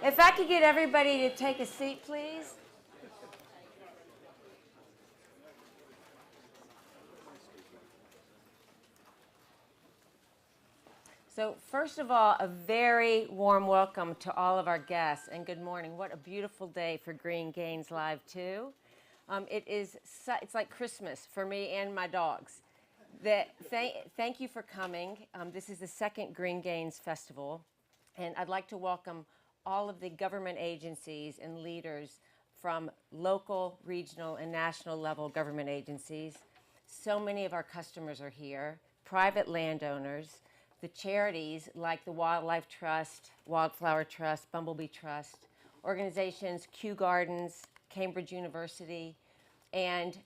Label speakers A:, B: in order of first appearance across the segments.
A: If I could get everybody to take a seat, please. So first of all, a very warm welcome to all of our guests, and good morning. What a beautiful day for Green Gains Live 2. It's like Christmas for me and my dogs. Thank you for coming. This is the second Green Gains Festival, and I'd like to welcome all of the government agencies and leaders from local, regional, and national level government agencies. So many of our customers are here, private landowners, the charities like the Wildlife Trust, Wildflower Trust, Bumblebee Trust, organizations, Kew Gardens, Cambridge University, and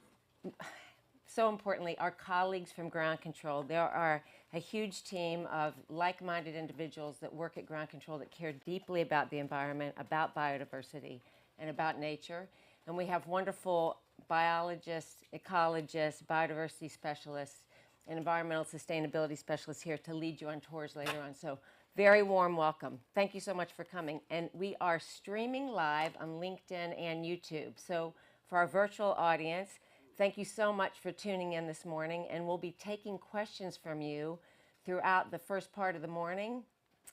A: so importantly, our colleagues from Ground Control. There are a huge team of like-minded individuals that work at Ground Control that care deeply about the environment, about biodiversity, and about nature. And we have wonderful biologists, ecologists, biodiversity specialists, and environmental sustainability specialists here to lead you on tours later on. So very warm welcome. Thank you so much for coming. And we are streaming live on LinkedIn and YouTube. So for our virtual audience, thank you so much for tuning in this morning, and we'll be taking questions from you throughout the first part of the morning,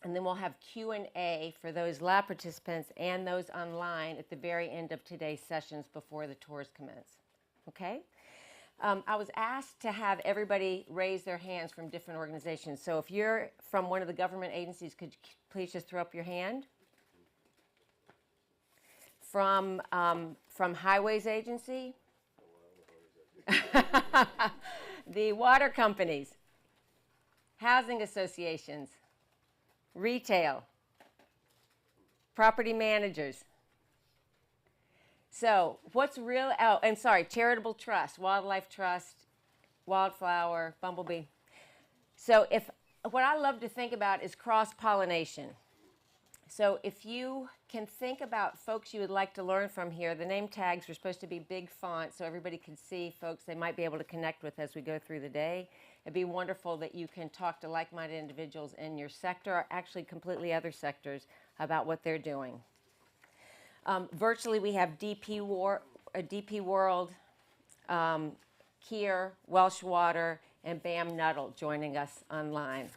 A: and then we'll have Q&A for those lab participants and those online at the very end of today's sessions before the tours commence. Okay? I was asked to have everybody raise their hands from different organizations. So if you're from one of the government agencies, could you please just throw up your hand? From Highways Agency? The water companies, housing associations, retail, property managers. So what's real, oh, and sorry, charitable trust, wildlife trust, wildflower, bumblebee. So what I love to think about is cross-pollination. So if you can think about folks you would like to learn from here, the name tags are supposed to be big font so everybody can see folks they might be able to connect with as we go through the day. It'd be wonderful that you can talk to like-minded individuals in your sector, or actually completely other sectors, about what they're doing. Virtually, we have DP World, Kier, Welsh Water, and BAM Nuttall joining us online.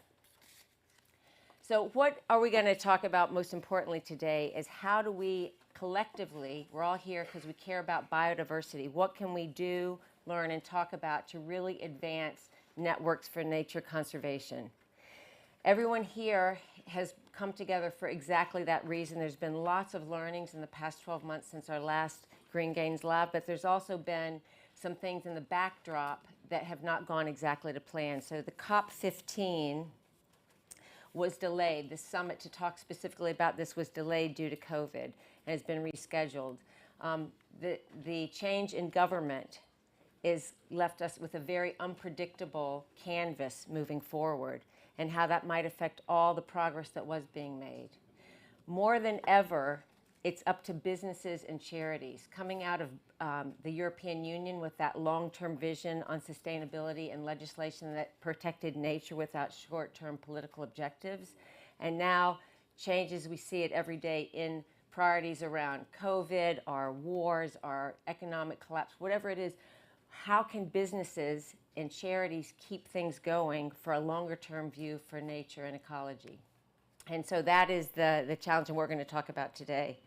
A: So what are we going to talk about most importantly today is how do we collectively, we're all here because we care about biodiversity, what can we do, learn, and talk about to really advance networks for nature conservation? Everyone here has come together for exactly that reason. There's been lots of learnings in the past 12 months since our last Green Gains Lab, but there's also been some things in the backdrop that have not gone exactly to plan. So the COP15 was delayed. The summit to talk specifically about this was delayed due to COVID and has been rescheduled. The change in government is left us with a very unpredictable canvas moving forward, and how that might affect all the progress that was being made. More than ever, it's up to businesses and charities. Coming out of the European Union with that long-term vision on sustainability and legislation that protected nature without short-term political objectives, and now changes, we see it every day in priorities around COVID, our wars, our economic collapse, whatever it is. How can businesses and charities keep things going for a longer-term view for nature and ecology? And so that is the challenge, and we're going to talk about today.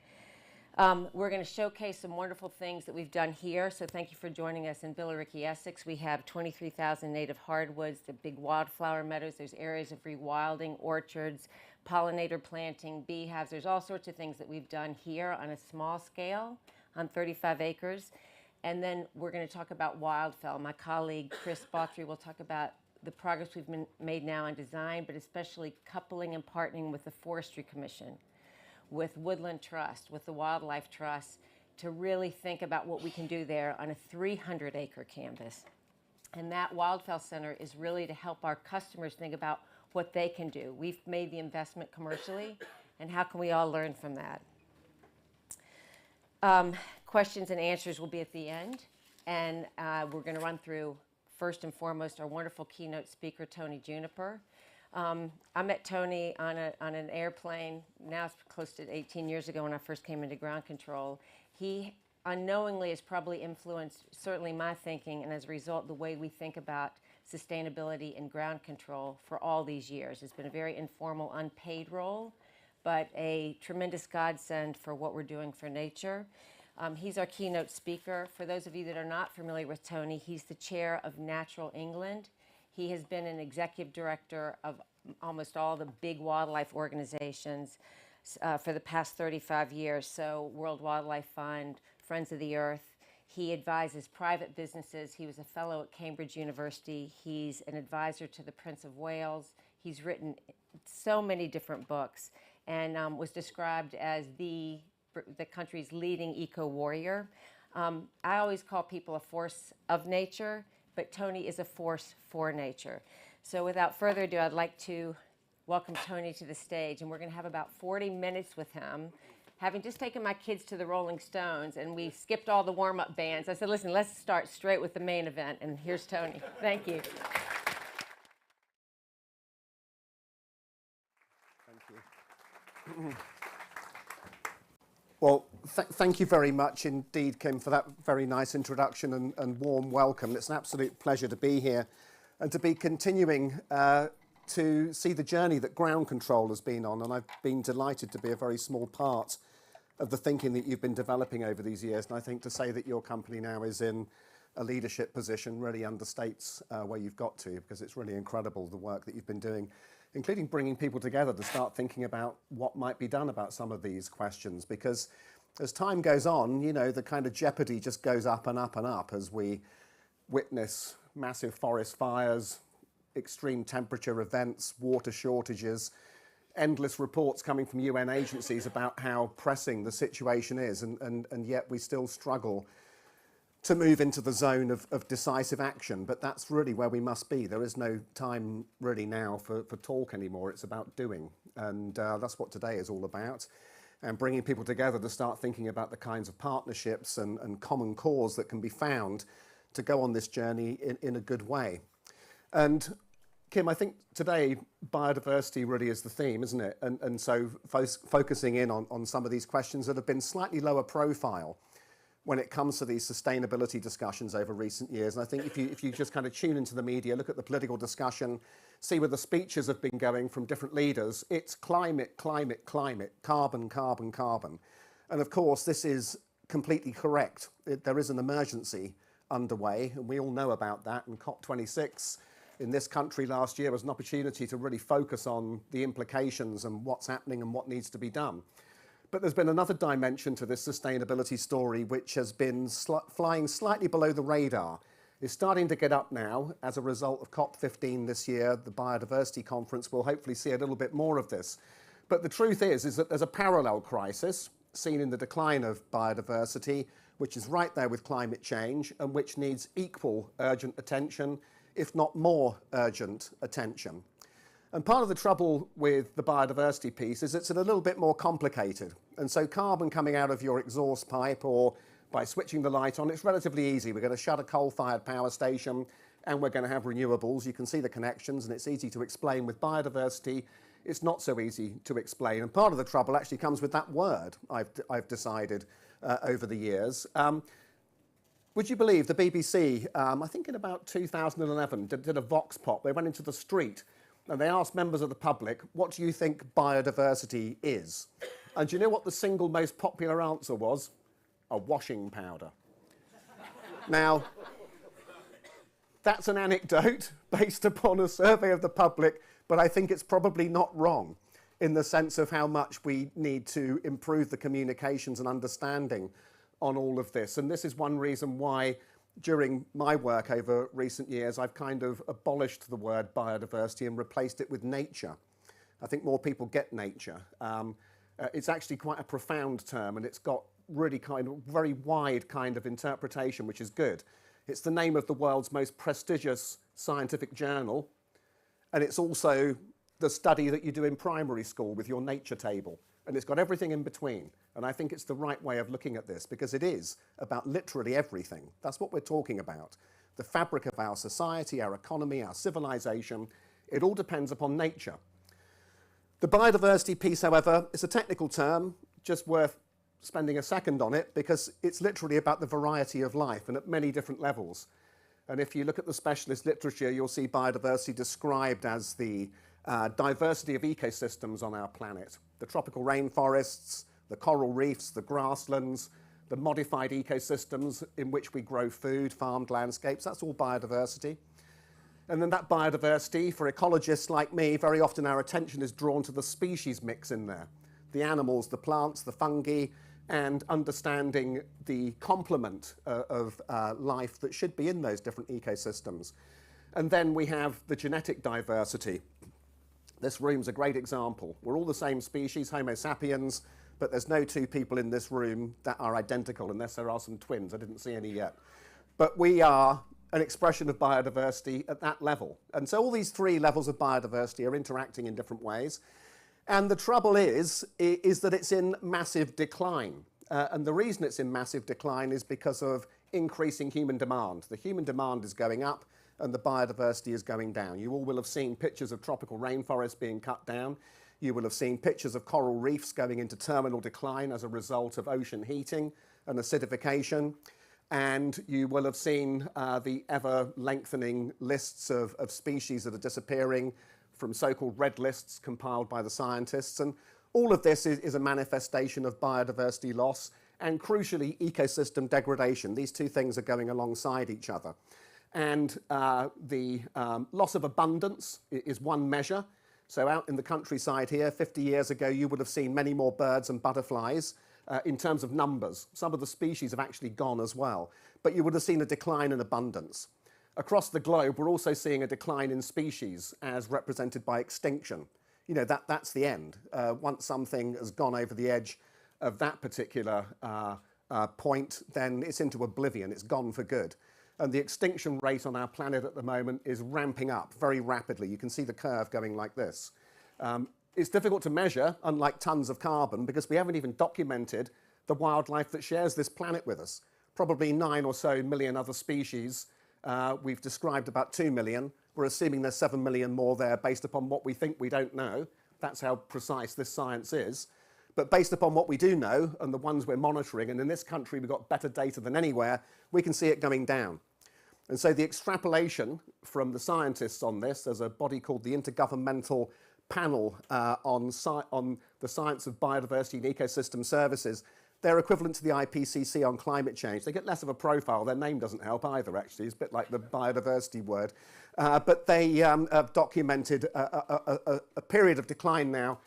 A: We're going to showcase some wonderful things that we've done here. So thank you for joining us in Billericay, Essex. We have 23,000 native hardwoods, the big wildflower meadows. There's areas of rewilding, orchards, pollinator planting, beehives. There's all sorts of things that we've done here on a small scale on 35 acres. And then we're going to talk about wildfell. My colleague, Chris Bawtry, will talk about the progress we've made now on design, but especially coupling and partnering with the Forestry Commission, with Woodland Trust, with the Wildlife Trust, to really think about what we can do there on a 300-acre canvas. And that Wildfell Center is really to help our customers think about what they can do. We've made the investment commercially, and how can we all learn from that? Questions and answers will be at the end, and we're going to run through, first and foremost, our wonderful keynote speaker, Tony Juniper. I met Tony on an airplane, now it's close to 18 years ago when I first came into ground control. He unknowingly has probably influenced certainly my thinking, and as a result, the way we think about sustainability and ground control for all these years. It's been a very informal, unpaid role, but a tremendous godsend for what we're doing for nature. He's our keynote speaker. For those of you that are not familiar with Tony, he's the chair of Natural England. He has been an executive director of almost all the big wildlife organizations for the past 35 years. So World Wildlife Fund, Friends of the Earth. He advises private businesses. He was a fellow at Cambridge University. He's an advisor to the Prince of Wales. He's written so many different books and was described as the country's leading eco-warrior. I always call people a force of nature, but Tony is a force for nature. So without further ado, I'd like to welcome Tony to the stage, and we're going to have about 40 minutes with him. Having just taken my kids to the Rolling Stones, and we skipped all the warm-up bands, I said, listen, let's start straight with the main event, and here's Tony. Thank you.
B: Thank you. Well, thank you very much indeed, Kim, for that very nice introduction and warm welcome. It's an absolute pleasure to be here and to be continuing to see the journey that ground control has been on, and I've been delighted to be a very small part of the thinking that you've been developing over these years. And I think to say that your company now is in a leadership position really understates where you've got to, because it's really incredible the work that you've been doing, including bringing people together to start thinking about what might be done about some of these questions. Because as time goes on, you know, the kind of jeopardy just goes up and up and up as we witness massive forest fires, extreme temperature events, water shortages, endless reports coming from UN agencies about how pressing the situation is, and yet we still struggle to move into the zone of decisive action. But that's really where we must be. There is no time really now for talk anymore. It's about doing, and that's what today is all about, and bringing people together to start thinking about the kinds of partnerships and common cause that can be found to go on this journey in a good way. And Kim, I think today biodiversity really is the theme, isn't it? And so focusing in on some of these questions that have been slightly lower profile when it comes to these sustainability discussions over recent years. And I think if you just kind of tune into the media, look at the political discussion, see where the speeches have been going from different leaders, it's climate, climate, climate, carbon, carbon, carbon. And of course, this is completely correct. There is an emergency underway, and we all know about that. And COP26 in this country last year was an opportunity to really focus on the implications and what's happening and what needs to be done. But there's been another dimension to this sustainability story which has been flying slightly below the radar. It's starting to get up now as a result of COP15 this year. The Biodiversity Conference will hopefully see a little bit more of this. But the truth is that there's a parallel crisis seen in the decline of biodiversity, which is right there with climate change and which needs equal urgent attention, if not more urgent attention. And part of the trouble with the biodiversity piece is it's a little bit more complicated. And so carbon coming out of your exhaust pipe or by switching the light on, it's relatively easy. We're going to shut a coal-fired power station and we're going to have renewables. You can see the connections and it's easy to explain. With biodiversity, it's not so easy to explain. And part of the trouble actually comes with that word, I've decided over the years. Would you believe the BBC, I think in about 2011, did a vox pop. They went into the street and they asked members of the public, what do you think biodiversity is? And do you know what the single most popular answer was? A washing powder. Now, that's an anecdote based upon a survey of the public, but I think it's probably not wrong in the sense of how much we need to improve the communications and understanding on all of this. And this is one reason why during my work over recent years, I've kind of abolished the word biodiversity and replaced it with nature. I think more people get nature. It's actually quite a profound term and it's got really kind of very wide kind of interpretation, which is good. It's the name of the world's most prestigious scientific journal. And it's also the study that you do in primary school with your nature table. And it's got everything in between. And I think it's the right way of looking at this because it is about literally everything. That's what we're talking about. The fabric of our society, our economy, our civilization. It all depends upon nature. The biodiversity piece, however, is a technical term, just worth spending a second on it, because it's literally about the variety of life and at many different levels. And if you look at the specialist literature, you'll see biodiversity described as the diversity of ecosystems on our planet. The tropical rainforests, the coral reefs, the grasslands, the modified ecosystems in which we grow food, farmed landscapes, that's all biodiversity. And then that biodiversity, for ecologists like me, very often our attention is drawn to the species mix in there. The animals, the plants, the fungi, and understanding the complement of life that should be in those different ecosystems. And then we have the genetic diversity. This room's a great example. We're all the same species, Homo sapiens, but there's no two people in this room that are identical, unless there are some twins. I didn't see any yet. But we are an expression of biodiversity at that level. And so all these three levels of biodiversity are interacting in different ways. And the trouble is that it's in massive decline. And the reason it's in massive decline is because of increasing human demand. The human demand is going up and the biodiversity is going down. You all will have seen pictures of tropical rainforests being cut down. You will have seen pictures of coral reefs going into terminal decline as a result of ocean heating and acidification. And you will have seen the ever-lengthening lists of species that are disappearing from so-called red lists compiled by the scientists. And all of this is a manifestation of biodiversity loss and, crucially, ecosystem degradation. These two things are going alongside each other. And the loss of abundance is one measure. So out in the countryside here, 50 years ago, you would have seen many more birds and butterflies in terms of numbers. Some of the species have actually gone as well, but you would have seen a decline in abundance. Across the globe, we're also seeing a decline in species as represented by extinction. You know, that's the end. Once something has gone over the edge of that particular point, then it's into oblivion, it's gone for good. And the extinction rate on our planet at the moment is ramping up very rapidly. You can see the curve going like this. It's difficult to measure, unlike tons of carbon, because we haven't even documented the wildlife that shares this planet with us. Probably 9 or so million other species. We've described about 2 million. We're assuming there's 7 million more there based upon what we think we don't know. That's how precise this science is. But based upon what we do know and the ones we're monitoring, and in this country we've got better data than anywhere, we can see it going down. And so the extrapolation from the scientists on this, there's a body called the Intergovernmental Panel on the Science of Biodiversity and Ecosystem Services. They're equivalent to the IPCC on climate change. They get less of a profile. Their name doesn't help either, actually. It's a bit like the biodiversity word. But they have documented a period of decline now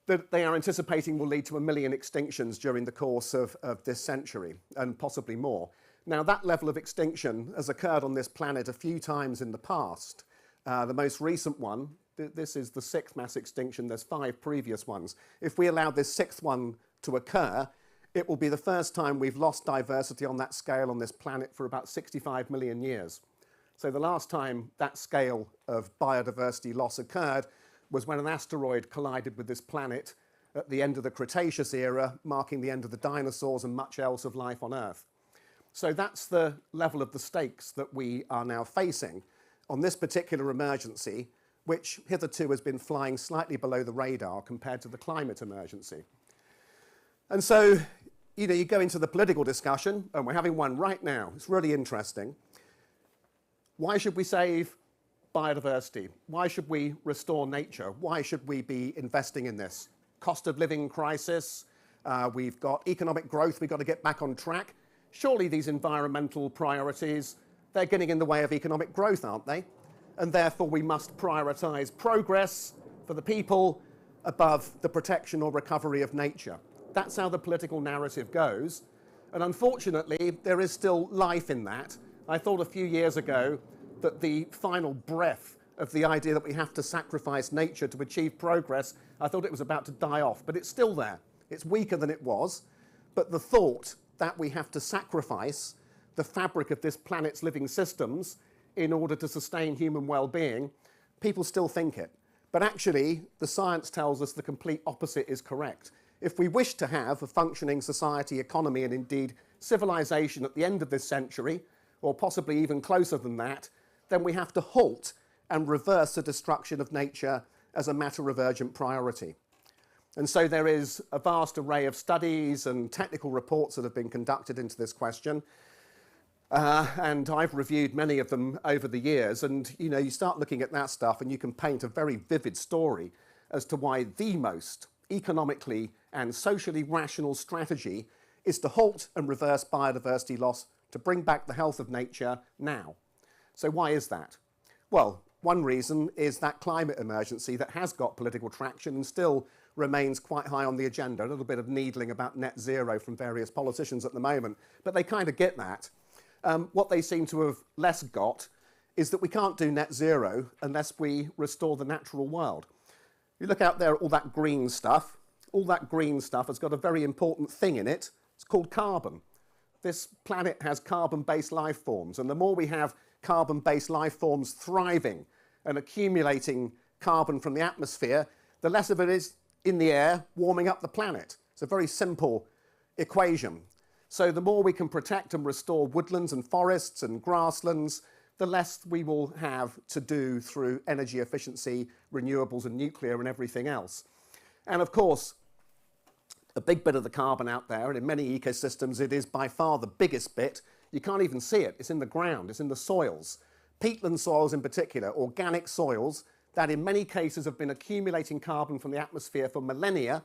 B: that they are anticipating will lead to 1 million extinctions during the course of this century, and possibly more. Now, that level of extinction has occurred on this planet a few times in the past. The most recent one, this is the 6th mass extinction. There's 5 previous ones. If we allow this 6th one to occur, it will be the first time we've lost diversity on that scale on this planet for about 65 million years. So the last time that scale of biodiversity loss occurred was when an asteroid collided with this planet at the end of the Cretaceous era, marking the end of the dinosaurs and much else of life on Earth. So that's the level of the stakes that we are now facing on this particular emergency, which hitherto has been flying slightly below the radar compared to the climate emergency. And so, you know, you go into the political discussion, and we're having one right now. It's really interesting. Why should we save biodiversity? Why should we restore nature? Why should we be investing in this? Cost of living crisis. We've got economic growth. We've got to get back on track. Surely these environmental priorities, they're getting in the way of economic growth, aren't they? And therefore we must prioritise progress for the people above the protection or recovery of nature. That's how the political narrative goes. And unfortunately, there is still life in that. I thought a few years ago that the final breath of the idea that we have to sacrifice nature to achieve progress, I thought it was about to die off, but it's still there. It's weaker than it was, but the thought that we have to sacrifice the fabric of this planet's living systems in order to sustain human well-being, people still think it. But actually, the science tells us the complete opposite is correct. If we wish to have a functioning society, economy, and indeed civilization at the end of this century, or possibly even closer than that, then we have to halt and reverse the destruction of nature as a matter of urgent priority. And so there is a vast array of studies and technical reports that have been conducted into this question. And I've reviewed many of them over the years. And, you know, you start looking at that stuff and you can paint a very vivid story as to why the most economically and socially rational strategy is to halt and reverse biodiversity loss to bring back the health of nature now. So why is that? Well, one reason is that climate emergency that has got political traction and still remains quite high on the agenda. A little bit of needling about net zero from various politicians at the moment, but they kind of get that. What they seem to have less got is that we can't do net zero unless we restore the natural world. You look out there at all that green stuff has got a very important thing in it. It's called carbon. This planet has carbon-based life forms, and the more we have carbon-based life forms thriving and accumulating carbon from the atmosphere, the less of it is in the air warming up the planet. It's a very simple equation. So the more we can protect and restore woodlands and forests and grasslands, the less we will have to do through energy efficiency, renewables and nuclear and everything else. And of course, a big bit of the carbon out there, and in many ecosystems it is by far the biggest bit. You can't even see it. It's in the ground, it's in the soils. Peatland soils in particular, organic soils, that in many cases have been accumulating carbon from the atmosphere for millennia.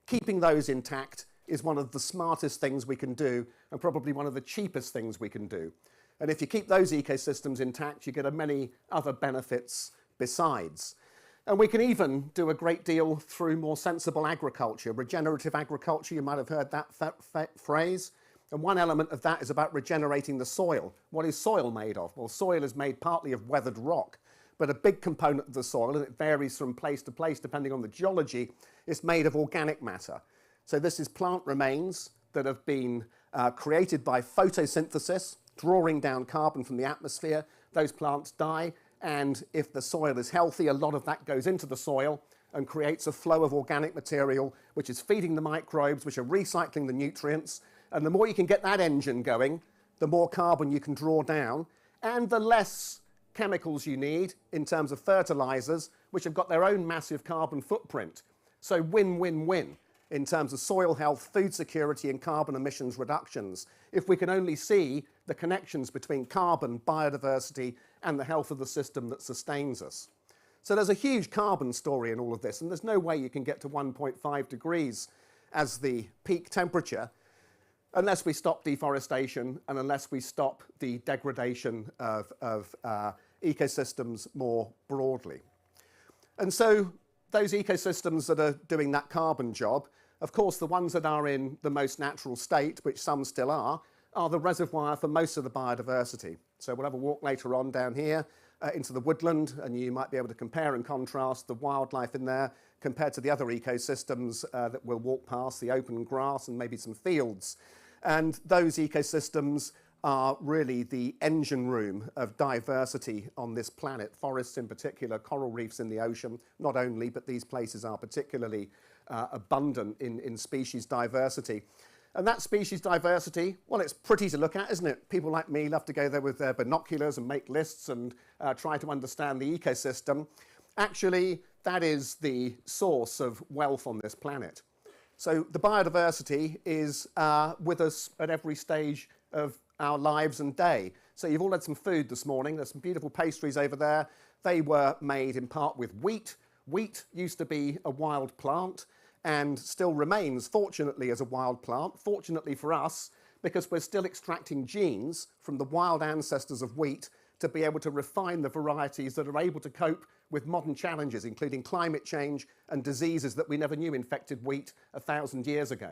B: Keeping those intact is one of the smartest things we can do and probably one of the cheapest things we can do. And if you keep those ecosystems intact, you get many other benefits besides. And we can even do a great deal through more sensible agriculture. Regenerative agriculture, you might have heard that phrase. And one element of that is about regenerating the soil. What is soil made of? Well, soil is made partly of weathered rock, but a big component of the soil, and it varies from place to place depending on the geology, is made of organic matter. So this is plant remains that have been created by photosynthesis, drawing down carbon from the atmosphere. Those plants die, and if the soil is healthy, a lot of that goes into the soil and creates a flow of organic material, which is feeding the microbes, which are recycling the nutrients. And the more you can get that engine going, the more carbon you can draw down, and the less chemicals you need in terms of fertilizers, which have got their own massive carbon footprint. So win-win-win in terms of soil health, food security, and carbon emissions reductions, if we can only see the connections between carbon, biodiversity, and the health of the system that sustains us. So there's a huge carbon story in all of this, and there's no way you can get to 1.5 degrees as the peak temperature unless we stop deforestation and unless we stop the degradation of ecosystems more broadly. And so those ecosystems that are doing that carbon job, of course, the ones that are in the most natural state, which some still are the reservoir for most of the biodiversity. So we'll have a walk later on down here into the woodland, and you might be able to compare and contrast the wildlife in there compared to the other ecosystems that we'll walk past, the open grass and maybe some fields. And those ecosystems are really the engine room of diversity on this planet. Forests in particular, coral reefs in the ocean, not only, but these places are particularly abundant in species diversity. And that species diversity, well, it's pretty to look at, isn't it? People like me love to go there with their binoculars and make lists and try to understand the ecosystem. Actually, that is the source of wealth on this planet. So the biodiversity is with us at every stage of our lives and day. So you've all had some food this morning. There's some beautiful pastries over there. They were made in part with wheat. Wheat used to be a wild plant and still remains, fortunately, as a wild plant. Fortunately for us, because we're still extracting genes from the wild ancestors of wheat to be able to refine the varieties that are able to cope with modern challenges, including climate change and diseases that we never knew infected wheat 1,000 years ago.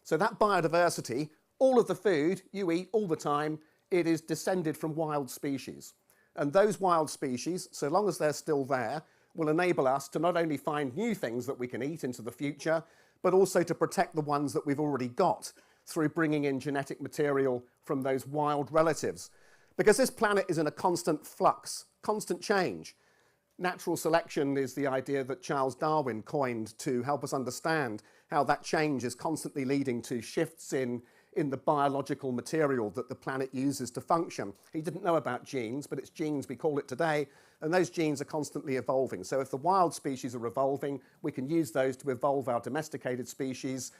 B: So that biodiversity, all of the food you eat all the time, it is descended from wild species. And those wild species, so long as they're still there, will enable us to not only find new things that we can eat into the future, but also to protect the ones that we've already got through bringing in genetic material from those wild relatives. Because this planet is in a constant flux, constant change. Natural selection is the idea that Charles Darwin coined to help us understand how that change is constantly leading to shifts in the biological material that the planet uses to function. He didn't know about genes, but it's genes we call it today. And those genes are constantly evolving. So if the wild species are evolving, we can use those to evolve our domesticated species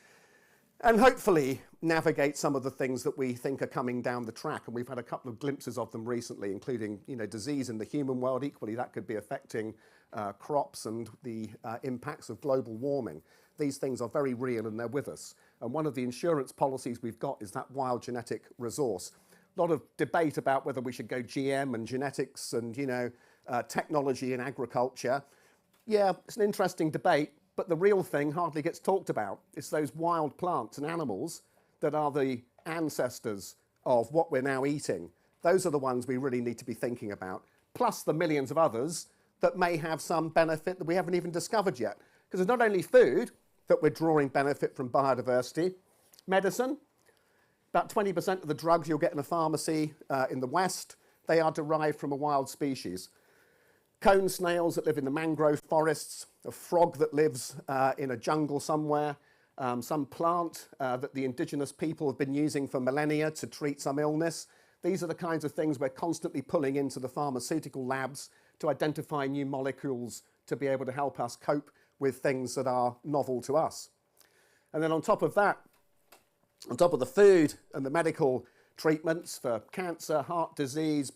B: and hopefully navigate some of the things that we think are coming down the track. And we've had a couple of glimpses of them recently, including disease in the human world. Equally, that could be affecting crops and the impacts of global warming. These things are very real and they're with us. And one of the insurance policies we've got is that wild genetic resource. A lot of debate about whether we should go GM and genetics and, technology in agriculture. Yeah, it's an interesting debate, but the real thing hardly gets talked about. It's those wild plants and animals that are the ancestors of what we're now eating. Those are the ones we really need to be thinking about, plus the millions of others that may have some benefit that we haven't even discovered yet. Because it's not only food that we're drawing benefit from biodiversity, medicine. About 20% of the drugs you'll get in a pharmacy in the West, they are derived from a wild species. Cone snails that live in the mangrove forests, a frog that lives in a jungle somewhere, some plant that the indigenous people have been using for millennia to treat some illness. These are the kinds of things we're constantly pulling into the pharmaceutical labs to identify new molecules to be able to help us cope with things that are novel to us. And then on top of that, on top of the food and the medical treatments for cancer, heart disease,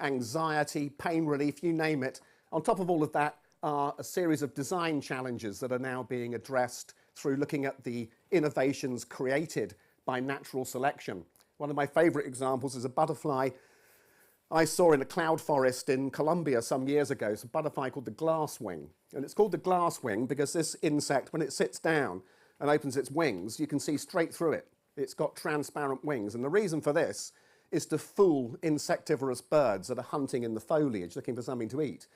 B: anxiety, pain relief, you name it, on top of all of that are a series of design challenges that are now being addressed through looking at the innovations created by natural selection. One of my favourite examples is a butterfly I saw in a cloud forest in Colombia some years ago. It's a butterfly called the glasswing. And it's called the glasswing because this insect, when it sits down and opens its wings, you can see straight through it. It's got transparent wings. And the reason for this is to fool insectivorous birds that are hunting in the foliage, looking for something to eat.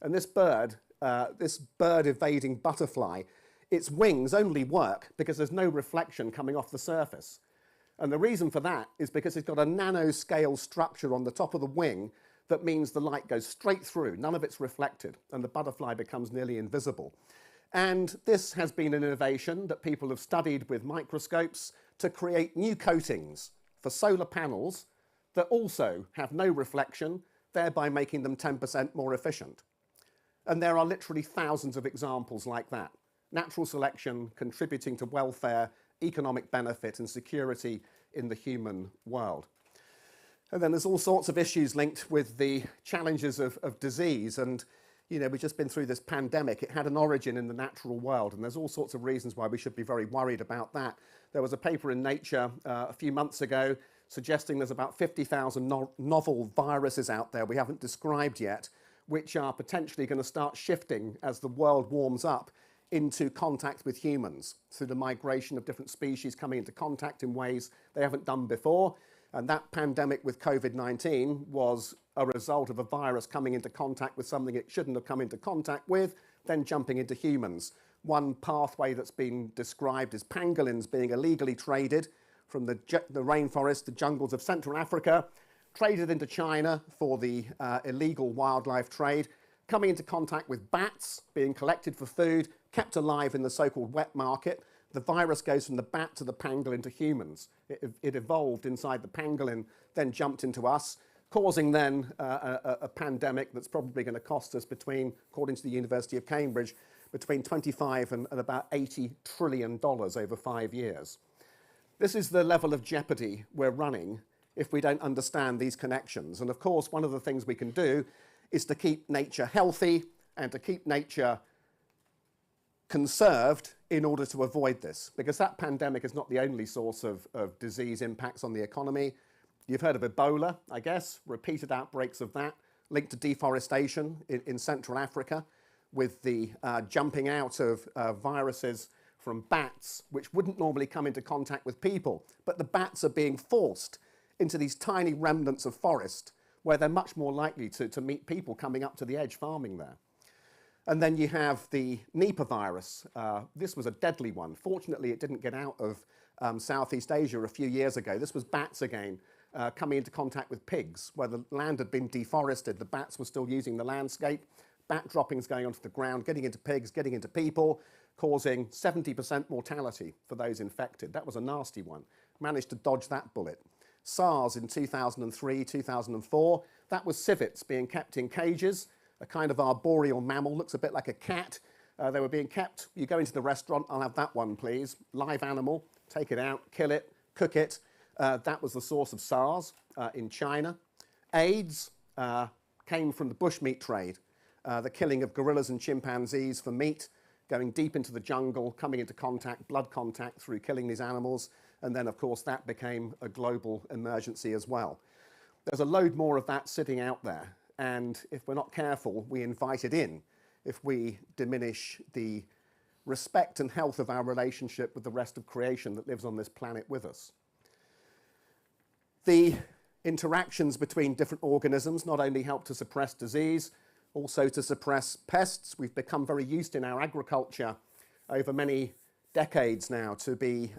B: And this bird evading butterfly, its wings only work because there's no reflection coming off the surface. And the reason for that is because it's got a nanoscale structure on the top of the wing that means the light goes straight through, none of it's reflected, and the butterfly becomes nearly invisible. And this has been an innovation that people have studied with microscopes to create new coatings for solar panels that also have no reflection, thereby making them 10% more efficient. And there are literally thousands of examples like that. Natural selection contributing to welfare, economic benefit and security in the human world. And then there's all sorts of issues linked with the challenges of disease. And, we've just been through this pandemic. It had an origin in the natural world, and there's all sorts of reasons why we should be very worried about that. There was a paper in Nature a few months ago suggesting there's about 50,000 novel viruses out there we haven't described yet, which are potentially going to start shifting as the world warms up into contact with humans through the migration of different species coming into contact in ways they haven't done before. And that pandemic with COVID-19 was a result of a virus coming into contact with something it shouldn't have come into contact with, then jumping into humans. One pathway that's been described is pangolins being illegally traded from the rainforest, the jungles of Central Africa, traded into China for the illegal wildlife trade, coming into contact with bats, being collected for food, kept alive in the so-called wet market. The virus goes from the bat to the pangolin to humans. It evolved inside the pangolin, then jumped into us, causing then a pandemic that's probably going to cost us according to the University of Cambridge, between 25 and about $80 trillion over 5 years. This is the level of jeopardy we're running if we don't understand these connections. And of course, one of the things we can do is to keep nature healthy and to keep nature conserved in order to avoid this, because that pandemic is not the only source of disease impacts on the economy. You've heard of Ebola, I guess, repeated outbreaks of that linked to deforestation in Central Africa, with the jumping out of viruses from bats, which wouldn't normally come into contact with people, but the bats are being forced into these tiny remnants of forest where they're much more likely to meet people coming up to the edge farming there. And then you have the Nipah virus. This was a deadly one. Fortunately, it didn't get out of Southeast Asia a few years ago. This was bats again, coming into contact with pigs, where the land had been deforested. The bats were still using the landscape. Bat droppings going onto the ground, getting into pigs, getting into people, causing 70% mortality for those infected. That was a nasty one. Managed to dodge that bullet. SARS in 2003, 2004, that was civets being kept in cages, a kind of arboreal mammal, looks a bit like a cat. They were being kept, you go into the restaurant, I'll have that one please, live animal, take it out, kill it, cook it. That was the source of SARS in China. AIDS came from the bushmeat trade, the killing of gorillas and chimpanzees for meat, going deep into the jungle, coming into contact, blood contact through killing these animals. And then, of course, that became a global emergency as well. There's a load more of that sitting out there. And if we're not careful, we invite it in if we diminish the respect and health of our relationship with the rest of creation that lives on this planet with us. The interactions between different organisms not only help to suppress disease, also to suppress pests. We've become very used in our agriculture over many decades now to be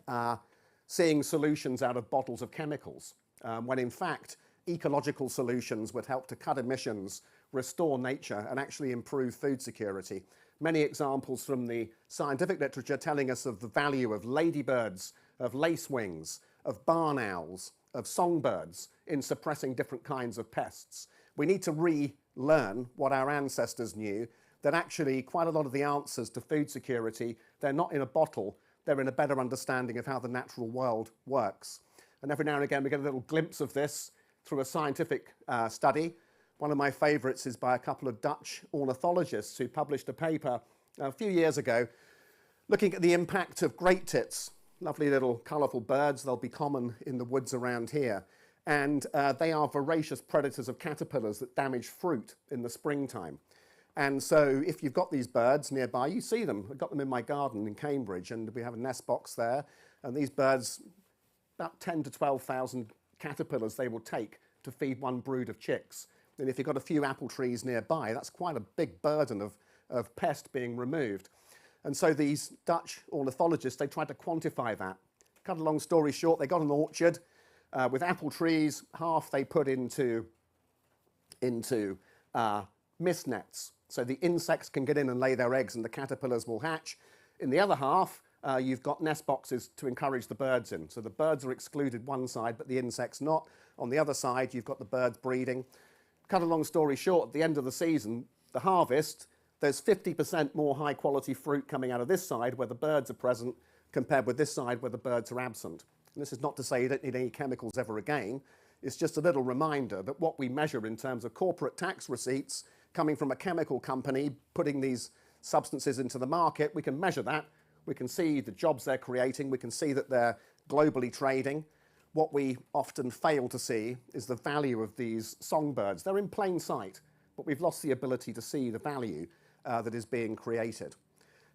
B: seeing solutions out of bottles of chemicals, when in fact ecological solutions would help to cut emissions, restore nature, and actually improve food security. Many examples from the scientific literature telling us of the value of ladybirds, of lacewings, of barn owls, of songbirds in suppressing different kinds of pests. We need to relearn what our ancestors knew, that actually quite a lot of the answers to food security, they're not in a bottle, they're in a better understanding of how the natural world works. And every now and again we get a little glimpse of this through a scientific study. One of my favourites is by a couple of Dutch ornithologists who published a paper a few years ago looking at the impact of great tits, lovely little colourful birds. They'll be common in the woods around here. And they are voracious predators of caterpillars that damage fruit in the springtime. And so if you've got these birds nearby, you see them. I've got them in my garden in Cambridge, and we have a nest box there. And these birds, about 10 to 12,000 caterpillars they will take to feed one brood of chicks. And if you've got a few apple trees nearby, that's quite a big burden of pest being removed. And so these Dutch ornithologists, they tried to quantify that. Cut a long story short, they got an orchard with apple trees. Half they put into mist nets, so the insects can get in and lay their eggs and the caterpillars will hatch. In the other half, you've got nest boxes to encourage the birds in. So the birds are excluded one side, but the insects not. On the other side, you've got the birds breeding. Cut a long story short, at the end of the season, the harvest, there's 50% more high quality fruit coming out of this side where the birds are present compared with this side where the birds are absent. And this is not to say you don't need any chemicals ever again. It's just a little reminder that what we measure in terms of corporate tax receipts coming from a chemical company putting these substances into the market, we can measure that. We can see the jobs they're creating. We can see that they're globally trading. What we often fail to see is the value of these songbirds. They're in plain sight, but we've lost the ability to see the value that is being created.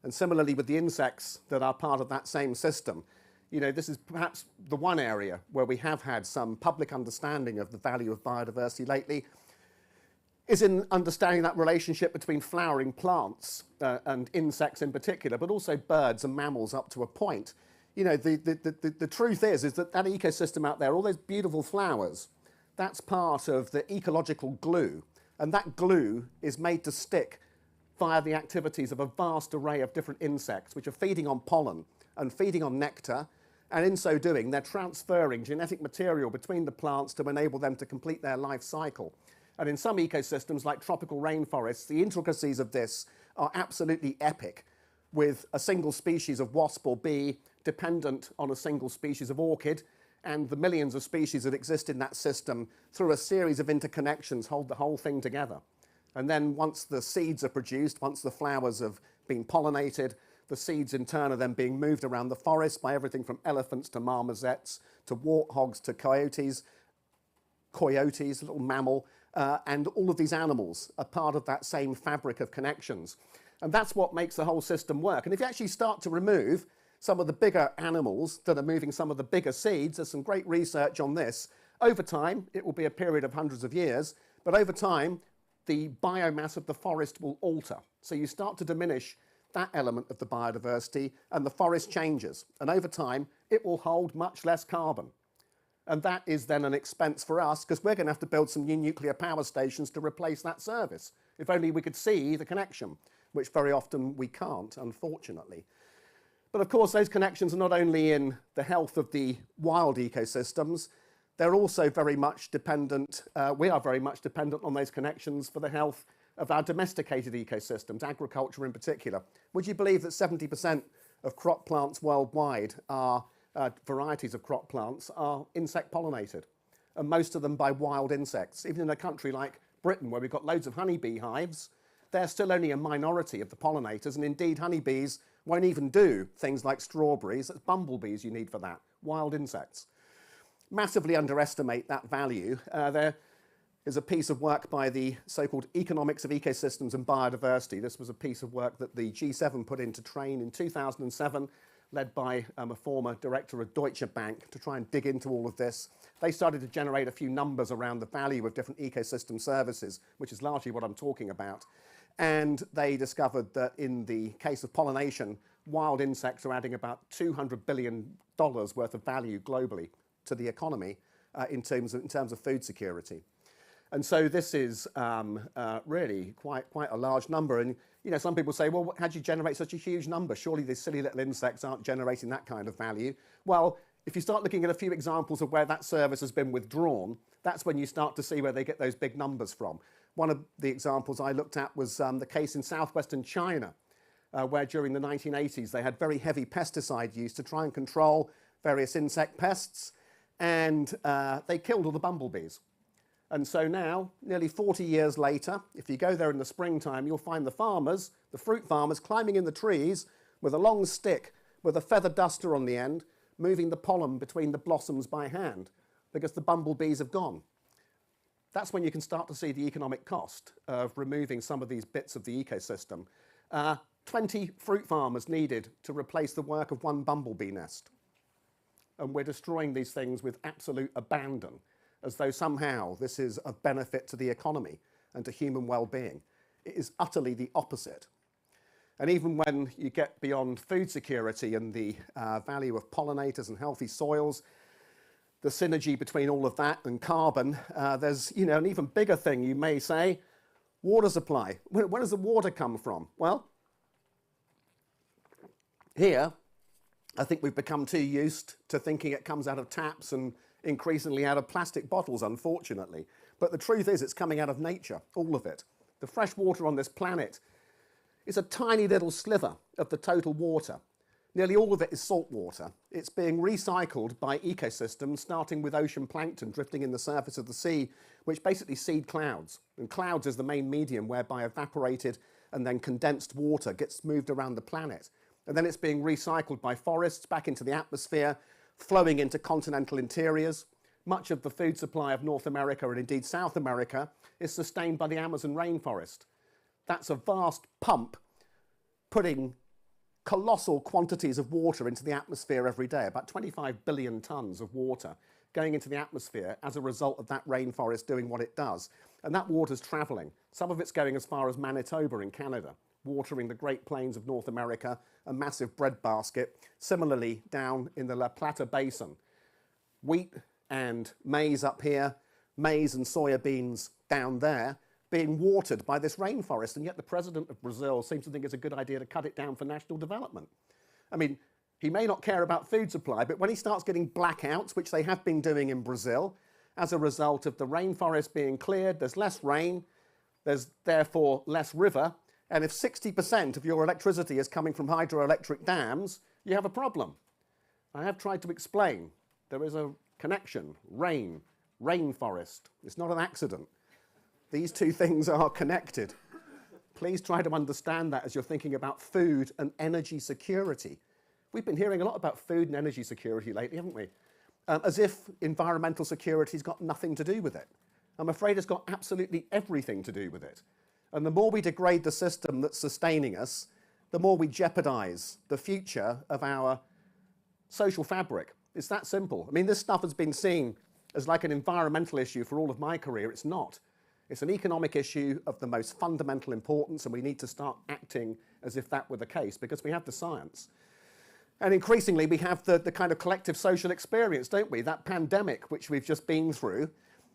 B: And similarly with the insects that are part of that same system, you know, this is perhaps the one area where we have had some public understanding of the value of biodiversity lately, is in understanding that relationship between flowering plants and insects in particular, but also birds and mammals up to a point. You know, the truth is that ecosystem out there, all those beautiful flowers, that's part of the ecological glue. And that glue is made to stick via the activities of a vast array of different insects, which are feeding on pollen and feeding on nectar. And in so doing, they're transferring genetic material between the plants to enable them to complete their life cycle. And in some ecosystems, like tropical rainforests, the intricacies of this are absolutely epic, with a single species of wasp or bee dependent on a single species of orchid, and the millions of species that exist in that system through a series of interconnections hold the whole thing together. And then once the seeds are produced, once the flowers have been pollinated, the seeds in turn are then being moved around the forest by everything from elephants to marmosets to warthogs to coyotes, a little mammal, and all of these animals are part of that same fabric of connections. And that's what makes the whole system work. And if you actually start to remove some of the bigger animals that are moving some of the bigger seeds, there's some great research on this. Over time, it will be a period of hundreds of years, but over time, the biomass of the forest will alter. So you start to diminish that element of the biodiversity and the forest changes. And over time, it will hold much less carbon. And that is then an expense for us because we're going to have to build some new nuclear power stations to replace that service. If only we could see the connection, which very often we can't, unfortunately. But of course, those connections are not only in the health of the wild ecosystems, they're also very much dependent, we are very much dependent on those connections for the health of our domesticated ecosystems, agriculture in particular, would you believe that 70% of crop plants worldwide are varieties of crop plants are insect pollinated, and most of them by wild insects? Even in a country like Britain, where we've got loads of honeybee hives, they're still only a minority of the pollinators, and indeed honeybees won't even do things like strawberries. It's bumblebees you need for that, wild insects. Massively underestimate that value. There is a piece of work by the so-called Economics of Ecosystems and Biodiversity. This was a piece of work that the G7 put into train in 2007, led by a former director of Deutsche Bank, to try and dig into all of this. They started to generate a few numbers around the value of different ecosystem services, which is largely what I'm talking about. And they discovered that in the case of pollination, wild insects are adding about $200 billion worth of value globally to the economy in terms of food security. And so this is really quite a large number. And you know, some people say, well, how do you generate such a huge number? Surely these silly little insects aren't generating that kind of value. Well, if you start looking at a few examples of where that service has been withdrawn, that's when you start to see where they get those big numbers from. One of the examples I looked at was the case in southwestern China, where during the 1980s they had very heavy pesticide use to try and control various insect pests, and they killed all the bumblebees. And so now, nearly 40 years later, if you go there in the springtime, you'll find the farmers, the fruit farmers, climbing in the trees with a long stick with a feather duster on the end, moving the pollen between the blossoms by hand because the bumblebees have gone. That's when you can start to see the economic cost of removing some of these bits of the ecosystem. 20 fruit farmers needed to replace the work of one bumblebee nest. And we're destroying these things with absolute abandon, as though somehow this is of benefit to the economy and to human well-being. It is utterly the opposite. And even when you get beyond food security and the value of pollinators and healthy soils, the synergy between all of that and carbon, there's an even bigger thing, you may say, water supply. Where does the water come from? Well, here, I think we've become too used to thinking it comes out of taps and increasingly out of plastic bottles, unfortunately. But the truth is it's coming out of nature, all of it. The fresh water on this planet is a tiny little sliver of the total water. Nearly all of it is salt water. It's being recycled by ecosystems, starting with ocean plankton drifting in the surface of the sea, which basically seed clouds. And clouds is the main medium whereby evaporated and then condensed water gets moved around the planet. And then it's being recycled by forests back into the atmosphere, flowing into continental interiors. Much of the food supply of North America and indeed South America is sustained by the Amazon rainforest. That's a vast pump putting colossal quantities of water into the atmosphere every day, about 25 billion tons of water going into the atmosphere as a result of that rainforest doing what it does. And that water's travelling. Some of it's going as far as Manitoba in Canada, watering the Great Plains of North America, a massive breadbasket. Similarly, down in the La Plata Basin, wheat and maize up here, maize and soya beans down there, being watered by this rainforest, and yet the president of Brazil seems to think it's a good idea to cut it down for national development. I mean, he may not care about food supply, but when he starts getting blackouts, which they have been doing in Brazil, as a result of the rainforest being cleared, there's less rain, there's therefore less river, and if 60% of your electricity is coming from hydroelectric dams, you have a problem. I have tried to explain. There is a connection, rainforest. It's not an accident. These two things are connected. Please try to understand that as you're thinking about food and energy security. We've been hearing a lot about food and energy security lately, haven't we? As if environmental security's got nothing to do with it. I'm afraid it's got absolutely everything to do with it. And the more we degrade the system that's sustaining us, the more we jeopardize the future of our social fabric. It's that simple. I mean, this stuff has been seen as like an environmental issue for all of my career. It's not. It's an economic issue of the most fundamental importance, and we need to start acting as if that were the case, because we have the science. And increasingly, we have the kind of collective social experience, don't we? That pandemic, which we've just been through,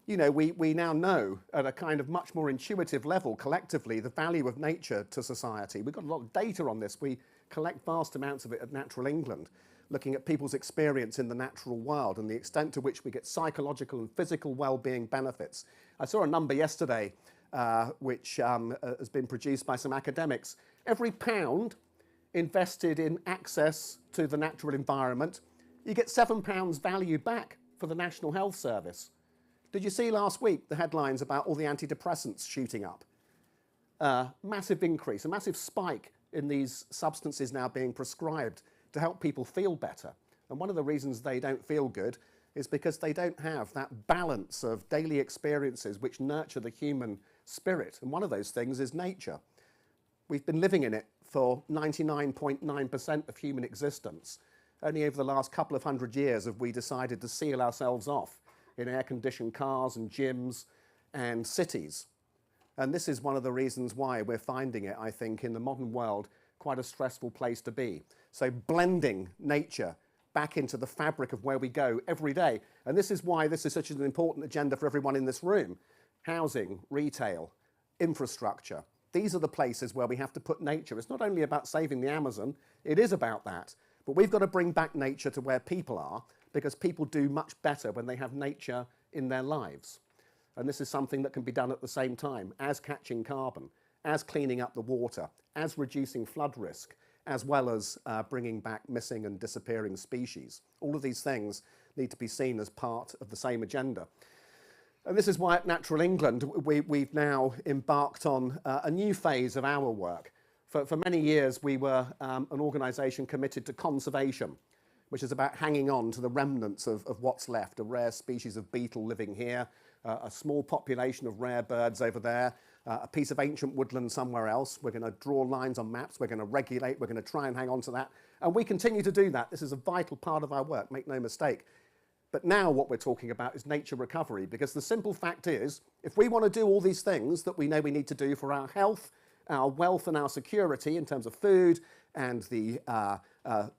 B: we now know at a kind of much more intuitive level, collectively, the value of nature to society. We've got a lot of data on this. We collect vast amounts of it at Natural England, looking at people's experience in the natural world and the extent to which we get psychological and physical well-being benefits. I saw a number yesterday which has been produced by some academics. Every pound invested in access to the natural environment, you get £7 value back for the National Health Service. Did you see last week the headlines about all the antidepressants shooting up? Massive increase, a massive spike in these substances now being prescribed to help people feel better. And one of the reasons they don't feel good is because they don't have that balance of daily experiences which nurture the human spirit. And one of those things is nature. We've been living in it for 99.9% of human existence. Only over the last couple of hundred years have we decided to seal ourselves off in air-conditioned cars and gyms and cities. And this is one of the reasons why we're finding it, I think, in the modern world, quite a stressful place to be. So blending nature back into the fabric of where we go every day. And this is why this is such an important agenda for everyone in this room. Housing, retail, infrastructure. These are the places where we have to put nature. It's not only about saving the Amazon, it is about that. But we've got to bring back nature to where people are, because people do much better when they have nature in their lives. And this is something that can be done at the same time as catching carbon, as cleaning up the water, as reducing flood risk, as well as bringing back missing and disappearing species. All of these things need to be seen as part of the same agenda. And this is why at Natural England we've now embarked on a new phase of our work. For many years we were an organisation committed to conservation, which is about hanging on to the remnants of what's left, a rare species of beetle living here, a small population of rare birds over there, a piece of ancient woodland somewhere else. We're going to draw lines on maps, we're going to regulate, we're going to try and hang on to that. And we continue to do that. This is a vital part of our work, make no mistake. But now what we're talking about is nature recovery, because the simple fact is, if we want to do all these things that we know we need to do for our health, our wealth and our security in terms of food and the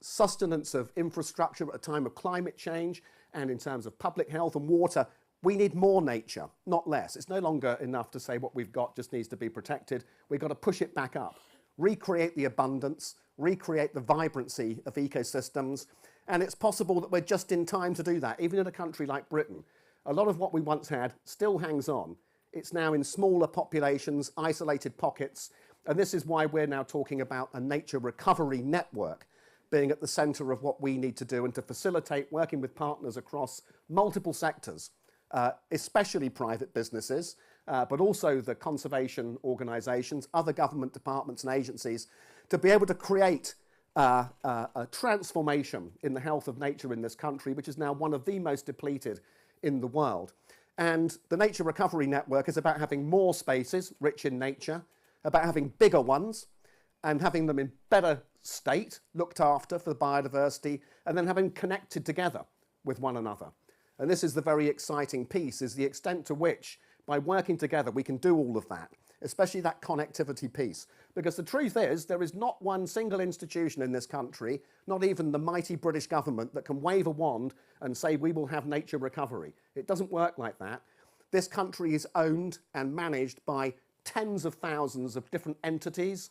B: sustenance of infrastructure at a time of climate change and in terms of public health and water, we need more nature, not less. It's no longer enough to say what we've got just needs to be protected. We've got to push it back up, recreate the abundance, recreate the vibrancy of ecosystems. And it's possible that we're just in time to do that, even in a country like Britain. A lot of what we once had still hangs on. It's now in smaller populations, isolated pockets, and this is why we're now talking about a nature recovery network being at the centre of what we need to do and to facilitate working with partners across multiple sectors, especially private businesses, but also the conservation organisations, other government departments and agencies, to be able to create a transformation in the health of nature in this country, which is now one of the most depleted in the world. And the Nature Recovery Network is about having more spaces rich in nature, about having bigger ones and having them in better state, looked after for biodiversity, and then having connected together with one another. And this is the very exciting piece, is the extent to which, by working together, we can do all of that, especially that connectivity piece. Because the truth is, there is not one single institution in this country, not even the mighty British government, that can wave a wand and say we will have nature recovery. It doesn't work like that. This country is owned and managed by tens of thousands of different entities,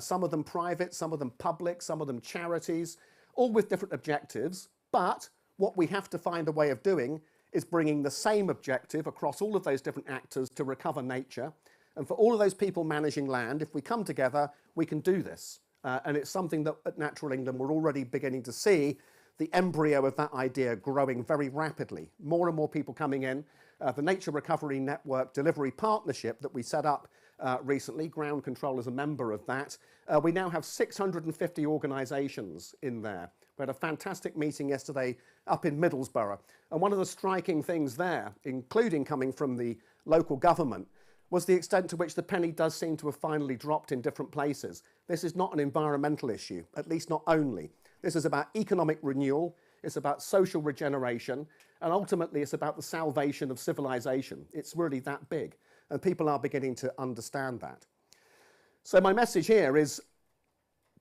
B: some of them private, some of them public, some of them charities, all with different objectives. But what we have to find a way of doing is bringing the same objective across all of those different actors to recover nature. And for all of those people managing land, if we come together, we can do this. And it's something that at Natural England we're already beginning to see the embryo of that idea growing very rapidly. More and more people coming in. The Nature Recovery Network Delivery Partnership that we set up recently, Ground Control is a member of that. We now have 650 organisations in there. We had a fantastic meeting yesterday up in Middlesbrough. And one of the striking things there, including coming from the local government, was the extent to which the penny does seem to have finally dropped in different places. This is not an environmental issue, at least not only. This is about economic renewal, it's about social regeneration, and ultimately it's about the salvation of civilization. It's really that big, and people are beginning to understand that. So my message here is,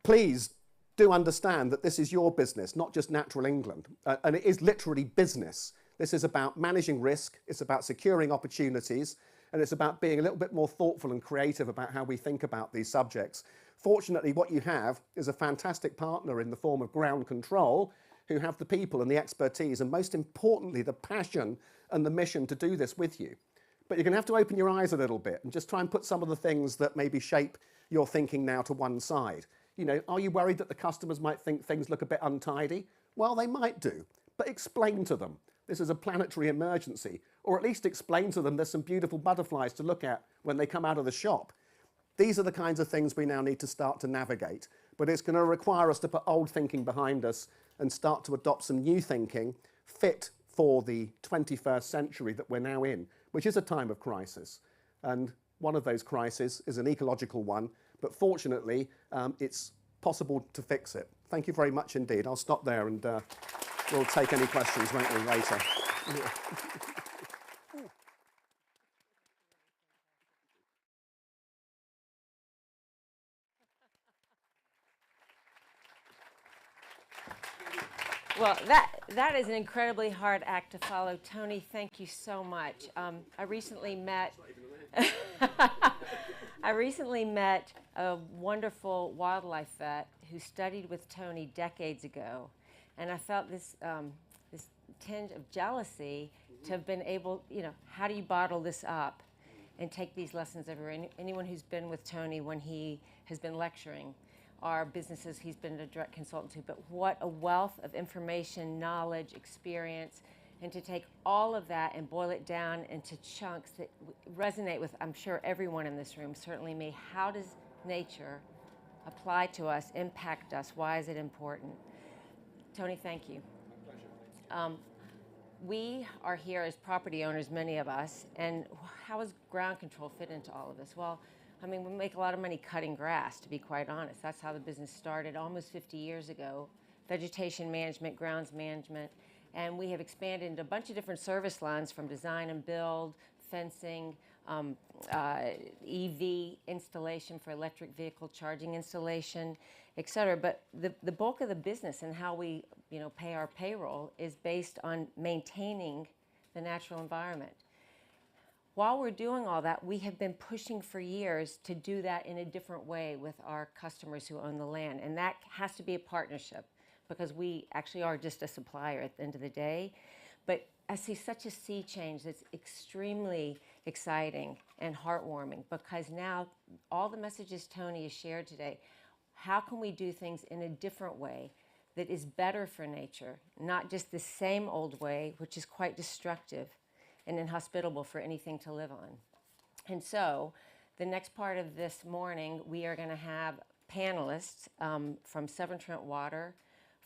B: please do understand that this is your business, not just Natural England, and it is literally business. This is about managing risk, it's about securing opportunities, and it's about being a little bit more thoughtful and creative about how we think about these subjects. Fortunately, what you have is a fantastic partner in the form of Ground Control, who have the people and the expertise, and most importantly, the passion and the mission to do this with you. But you're going to have to open your eyes a little bit and just try and put some of the things that maybe shape your thinking now to one side. You know, are you worried that the customers might think things look a bit untidy? Well, they might do, but explain to them this is a planetary emergency, or at least explain to them there's some beautiful butterflies to look at when they come out of the shop. These are the kinds of things we now need to start to navigate, but it's going to require us to put old thinking behind us and start to adopt some new thinking fit for the 21st century that we're now in, which is a time of crisis. And one of those crises is an ecological one, but fortunately, it's possible to fix it. Thank you very much indeed. I'll stop there and we'll take any questions, won't we, later.
A: Well, that is an incredibly hard act to follow. Tony, thank you so much. I recently met a wonderful wildlife vet who studied with Tony decades ago, and I felt this this tinge of jealousy to have been able, you know, how do you bottle this up and take these lessons everywhere? Anyone who's been with Tony when he has been lecturing, our businesses he's been a direct consultant to, but what a wealth of information, knowledge, experience, and to take all of that and boil it down into chunks that resonate with, I'm sure, everyone in this room, certainly me. How does nature apply to us, impact us? Why is it important? Tony, thank you. Pleasure. We are here as property owners, many of us, and how does ground control fit into all of this? Well, I mean, we make a lot of money cutting grass, to be quite honest. That's how the business started almost 50 years ago. Vegetation management, grounds management, and we have expanded into a bunch of different service lines from design and build, fencing, EV installation for electric vehicle charging installation, et cetera. But the bulk of the business and how we, you know, pay our payroll is based on maintaining the natural environment. While we're doing all that, we have been pushing for years to do that in a different way with our customers who own the land. And that has to be a partnership because we actually are just a supplier at the end of the day. But I see such a sea change that's extremely exciting and heartwarming because now all the messages Tony has shared today, how can we do things in a different way that is better for nature, not just the same old way, which is quite destructive and inhospitable for anything to live on. And so the next part of this morning, we are going to have panelists from Severn Trent Water,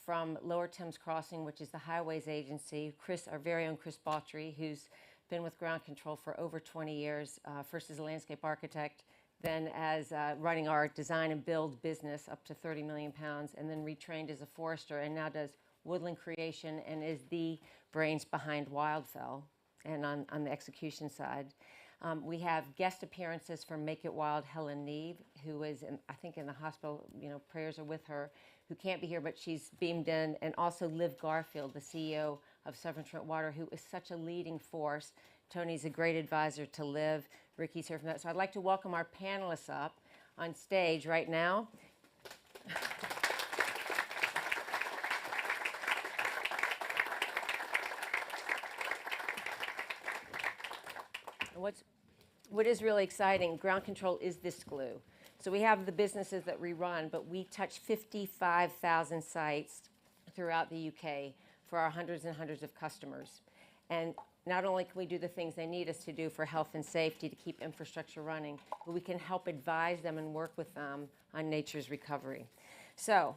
A: from Lower Thames Crossing, which is the highways agency, our very own Chris Bawtry, who's been with ground control for over 20 years, first as a landscape architect, then as running our design and build business up to 30 million pounds, and then retrained as a forester, and now does woodland creation and is the brains behind Wildfell and on the execution side. We have guest appearances from Make It Wild, Helen Neve, who is, I think, in the hospital, you know, prayers are with her, who can't be here, but she's beamed in, and also Liv Garfield, the CEO of Severn Trent Water, who is such a leading force. Tony's a great advisor to Liv. Ricky's here from that. So I'd like to welcome our panelists up on stage right now. What is really exciting, ground control is this glue. So we have the businesses that we run, but we touch 55,000 sites throughout the UK for our hundreds and hundreds of customers. And not only can we do the things they need us to do for health and safety to keep infrastructure running, but we can help advise them and work with them on nature's recovery. So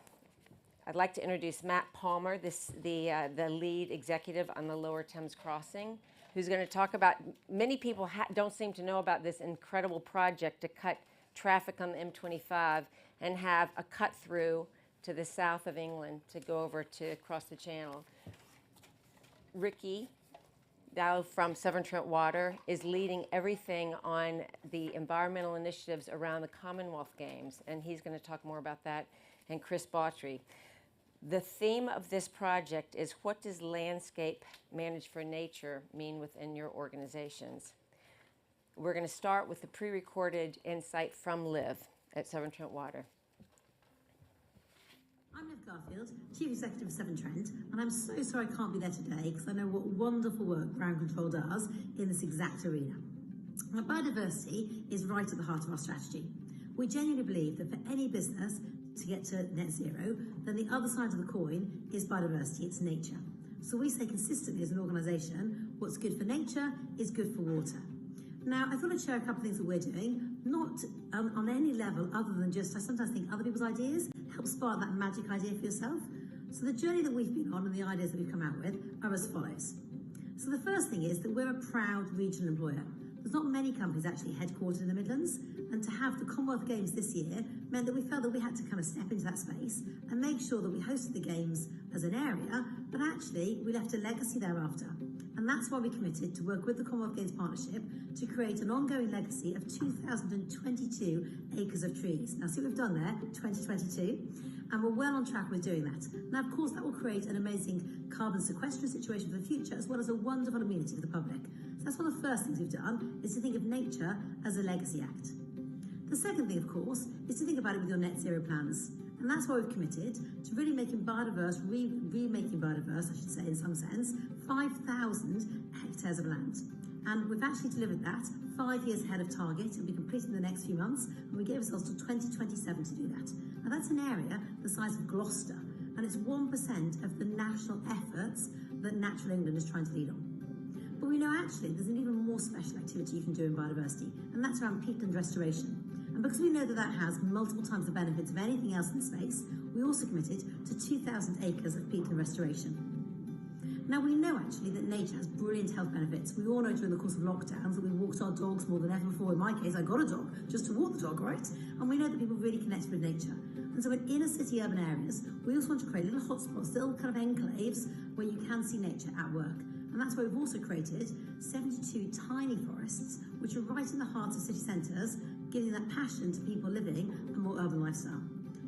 A: I'd like to introduce Matt Palmer, the lead executive on the Lower Thames Crossing, who's going to talk about, many people don't seem to know about this incredible project to cut traffic on the M25 and have a cut through to the south of England to go over to across the channel. Ricky Dow from Severn Trent Water is leading everything on the environmental initiatives around the Commonwealth Games, and he's going to talk more about that, and Chris Bawtry. The theme of this project is, what does landscape managed for nature mean within your organizations? We're going to start with the pre-recorded insight from Liv at Severn Trent Water.
C: I'm Nipah Garfield, Chief Executive of Severn Trent, and I'm so sorry I can't be there today because I know what wonderful work ground control does in this exact arena. Now, biodiversity is right at the heart of our strategy. We genuinely believe that for any business to get to net zero, then the other side of the coin is biodiversity, it's nature. So we say consistently as an organisation, what's good for nature is good for water. Now, I thought I'd share a couple of things that we're doing, not on any level other than just, I sometimes think other people's ideas help spark that magic idea for yourself. So the journey that we've been on and the ideas that we've come out with are as follows. So the first thing is that we're a proud regional employer. There's not many companies actually headquartered in the Midlands, and to have the Commonwealth Games this year meant that we felt that we had to kind of step into that space and make sure that we hosted the Games as an area, but actually we left a legacy thereafter. And that's why we committed to work with the Commonwealth Games Partnership to create an ongoing legacy of 2,022 acres of trees. Now, see what we've done there, 2022, and we're well on track with doing that. Now, of course, that will create an amazing carbon sequestration situation for the future, as well as a wonderful amenity for the public. So that's one of the first things we've done, is to think of nature as a legacy act. The second thing, of course, is to think about it with your net zero plans. And that's why we've committed to really making biodiverse, remaking biodiverse, I should say in some sense, 5,000 hectares of land. And we've actually delivered that 5 years ahead of target. It'll be completed in the next few months, and we gave ourselves till 2027 to do that. Now that's an area the size of Gloucester, and it's 1% of the national efforts that Natural England is trying to lead on. But we know actually there's an even more special activity you can do in biodiversity, and that's around peatland restoration. And because we know that that has multiple times the benefits of anything else in the space, we also committed to 2,000 acres of peatland restoration. Now, we know actually that nature has brilliant health benefits. We all know during the course of lockdowns that we walked our dogs more than ever before. In my case, I got a dog just to walk the dog, right? And we know that people really connect with nature. And so in inner city urban areas, we also want to create little hotspots, little kind of enclaves where you can see nature at work. And that's why we've also created 72 tiny forests, which are right in the hearts of city centres, giving that passion to people living a more urban lifestyle.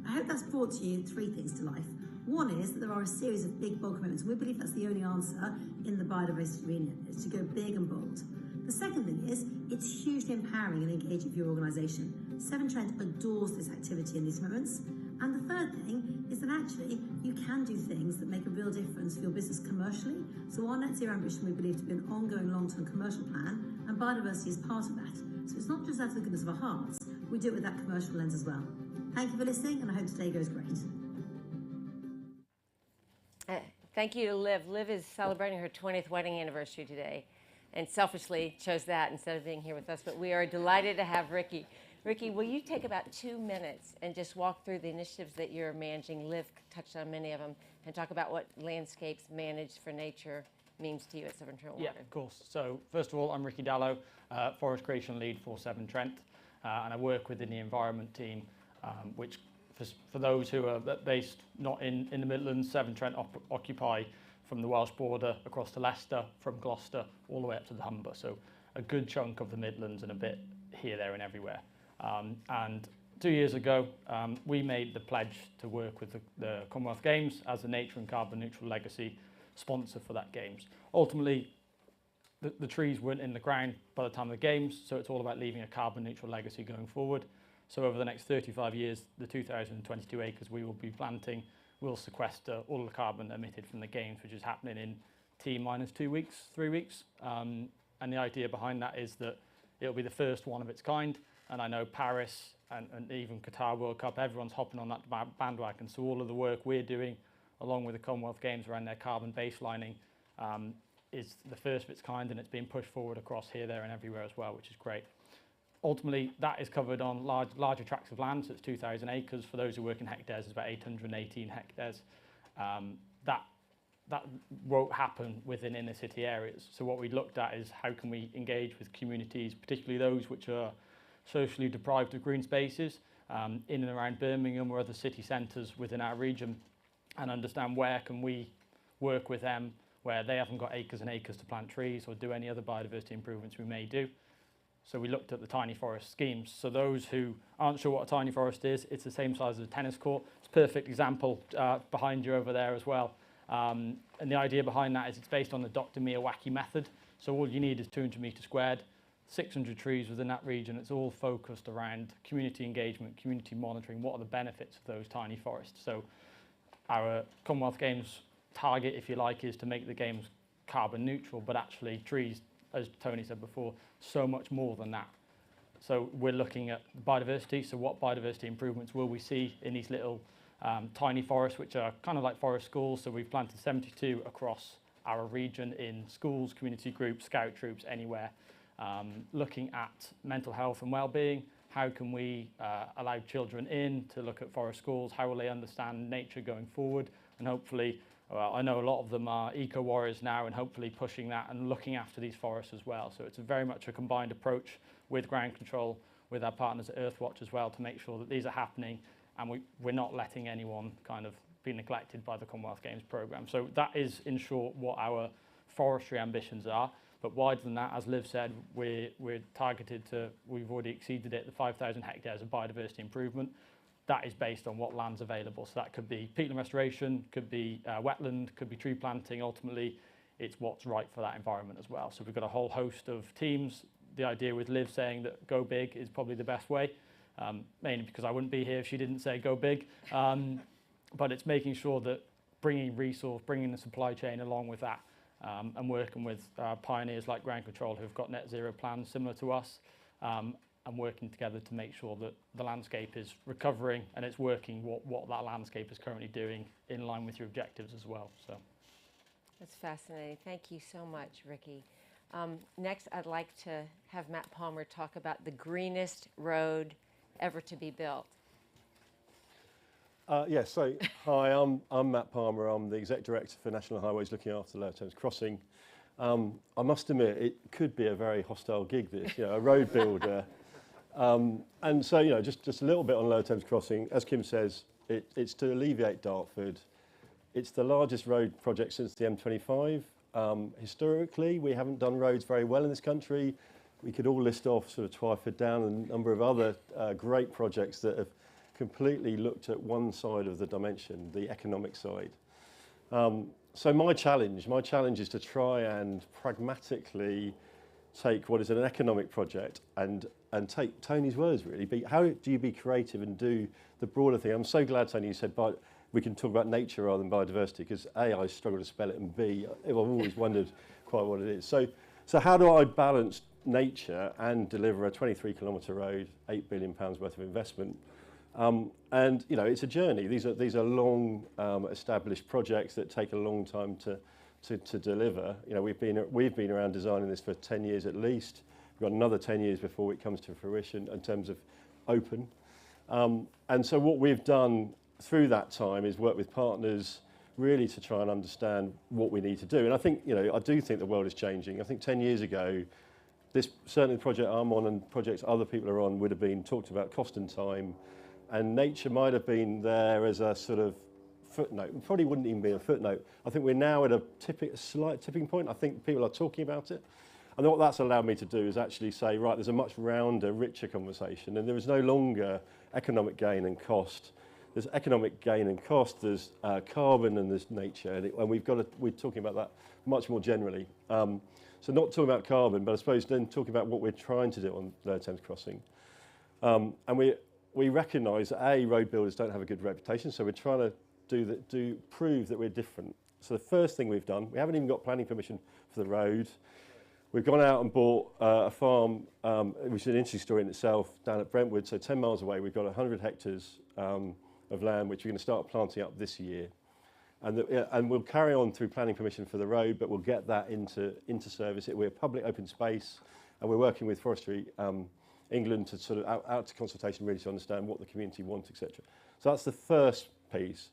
C: I hope that's brought to you three things to life. One is that there are a series of big, bold commitments. We believe that's the only answer in the biodiversity arena, is to go big and bold. The second thing is, it's hugely empowering and engaging for your organisation. Severn Trent adores this activity and these commitments. And the third thing is that actually you can do things that make a real difference for your business commercially. So our net zero ambition we believe to be an ongoing long-term commercial plan, and biodiversity is part of that. So it's not just out of the goodness of our hearts, we do it with that commercial lens as well. Thank you for listening, and I hope today goes great.
A: Thank you to Liv. Liv is celebrating her 20th wedding anniversary today, and selfishly chose that instead of being here with us, but we are delighted to have Ricky. Ricky, will you take about 2 minutes and just walk through the initiatives that you're managing? Liv touched on many of them, and talk about what landscapes managed for nature means to you at Severn Trent Water.
D: Yeah, of course. So first of all, I'm Ricky Dallow, Forest Creation Lead for Severn Trent, and I work within the environment team, which for those who are based not in the Midlands, Severn Trent occupy from the Welsh border across to Leicester, from Gloucester all the way up to the Humber. So a good chunk of the Midlands and a bit here, there and everywhere. And 2 years ago, we made the pledge to work with the Commonwealth Games as the Nature and Carbon Neutral Legacy sponsor for that Games. Ultimately, the trees weren't in the ground by the time of the Games, so it's all about leaving a carbon neutral legacy going forward. So over the next 35 years, the 2,022 acres we will be planting will sequester all the carbon emitted from the Games, which is happening in T-2 weeks, 3 weeks. And the idea behind that is that it'll be the first one of its kind. And I know Paris and even Qatar World Cup, everyone's hopping on that bandwagon. So all of the work we're doing, along with the Commonwealth Games around their carbon baselining, is the first of its kind, and it's being pushed forward across here, there and everywhere as well, which is great. Ultimately, that is covered on larger tracts of land, so it's 2,000 acres. For those who work in hectares, it's about 818 hectares. That won't happen within inner city areas. So what we looked at is how can we engage with communities, particularly those which are socially deprived of green spaces, in and around Birmingham or other city centres within our region, and understand where can we work with them where they haven't got acres and acres to plant trees or do any other biodiversity improvements we may do. So we looked at the tiny forest schemes. So those who aren't sure what a tiny forest is, it's the same size as a tennis court. It's a perfect example behind you over there as well. And the idea behind that is it's based on the Dr. Miyawaki method. So all you need is 200 metres squared, 600 trees within that region. It's all focused around community engagement, community monitoring. What are the benefits of those tiny forests? So our Commonwealth Games target, if you like, is to make the Games carbon neutral, but actually trees as Tony said before, so much more than that. So we're looking at biodiversity. So what biodiversity improvements will we see in these little tiny forests, which are kind of like forest schools? So we've planted 72 across our region in schools, community groups, scout troops, anywhere. Looking at mental health and well-being. How can we allow children in to look at forest schools? How will they understand nature going forward? And hopefully, well, I know a lot of them are eco-warriors now, and hopefully pushing that and looking after these forests as well. So it's very much a combined approach with ground control, with our partners at Earthwatch as well, to make sure that these are happening and we're not letting anyone kind of be neglected by the Commonwealth Games programme. So that is, in short, what our forestry ambitions are. But wider than that, as Liv said, we're targeted to, we've already exceeded it, the 5,000 hectares of biodiversity improvement. That is based on what land's available. So that could be peatland restoration, could be wetland, could be tree planting. Ultimately, it's what's right for that environment as well. So we've got a whole host of teams. The idea with Liv saying that go big is probably the best way, mainly because I wouldn't be here if she didn't say go big. But it's making sure that bringing resource, bringing the supply chain along with that, and working with pioneers like Ground Control who've got net zero plans similar to us, and working together to make sure that the landscape is recovering and it's working what that landscape is currently doing in line with your objectives as well. So
A: That's fascinating. Thank you so much, Ricky. Next, I'd like to have Matt Palmer talk about the greenest road ever to be built.
E: Yes, so hi, I'm Matt Palmer. I'm the Exec Director for National Highways, looking after Lower Thames Crossing. I must admit, it could be a very hostile gig, this, a road builder. And so, just a little bit on Lower Thames Crossing. As Kim says, it's to alleviate Dartford. It's the largest road project since the M25. Historically, we haven't done roads very well in this country. We could all list off sort of Twyford Down and a number of other great projects that have completely looked at one side of the dimension, the economic side. So my challenge is to try and pragmatically take what is an economic project and take Tony's words, really. How do you be creative and do the broader thing? I'm so glad, Tony, you said we can talk about nature rather than biodiversity, because A, I struggle to spell it, and B, I've always wondered quite what it is. So how do I balance nature and deliver a 23-kilometre road, £8 billion worth of investment? And it's a journey. These are long established projects that take a long time to deliver. We've been around designing this for 10 years at least. We've got another 10 years before it comes to fruition in terms of open. And so what we've done through that time is work with partners really to try and understand what we need to do. And I think, I do think the world is changing. I think 10 years ago, certainly the project I'm on and projects other people are on would have been talked about cost and time. And nature might have been there as a sort of footnote. It probably wouldn't even be a footnote. I think we're now at a slight tipping point. I think people are talking about it. And what that's allowed me to do is actually say, right, there's a much rounder, richer conversation. And there is no longer economic gain and cost. There's economic gain and cost, there's carbon, and there's nature. And we're talking about that much more generally. So not talking about carbon, but I suppose then talking about what we're trying to do on Lower Thames Crossing. And we recognise that road builders don't have a good reputation, so we're trying to prove that we're different. So the first thing we've done, we haven't even got planning permission for the road. We've gone out and bought a farm, which is an interesting story in itself, down at Brentwood, so 10 miles away. We've got 100 hectares of land, which we're going to start planting up this year. And we'll carry on through planning permission for the road, but we'll get that into service. We're a public open space, and we're working with Forestry England to sort of out to consultation really to understand what the community wants, etc. So that's the first piece.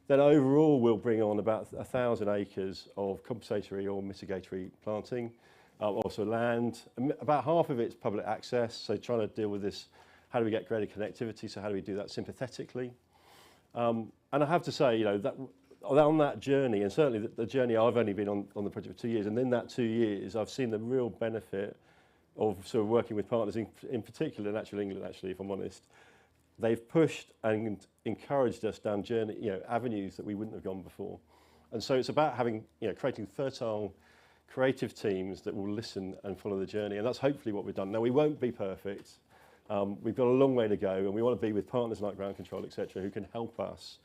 E: Then overall we'll bring on about 1,000 acres of compensatory or mitigatory planting, also land. About half of it's public access, so trying to deal with this, how do we get greater connectivity, so how do we do that sympathetically? And I have to say, that on that journey, and certainly the journey I've only been on the project for 2 years, and in that 2 years I've seen the real benefit of sort of working with partners, in particular Natural England, actually, if I'm honest. They've pushed and encouraged us down avenues that we wouldn't have gone before. And so it's about having, creating fertile, creative teams that will listen and follow the journey. And that's hopefully what we've done. Now, we won't be perfect. We've got a long way to go, and we want to be with partners like Ground Control, etc., who can help us,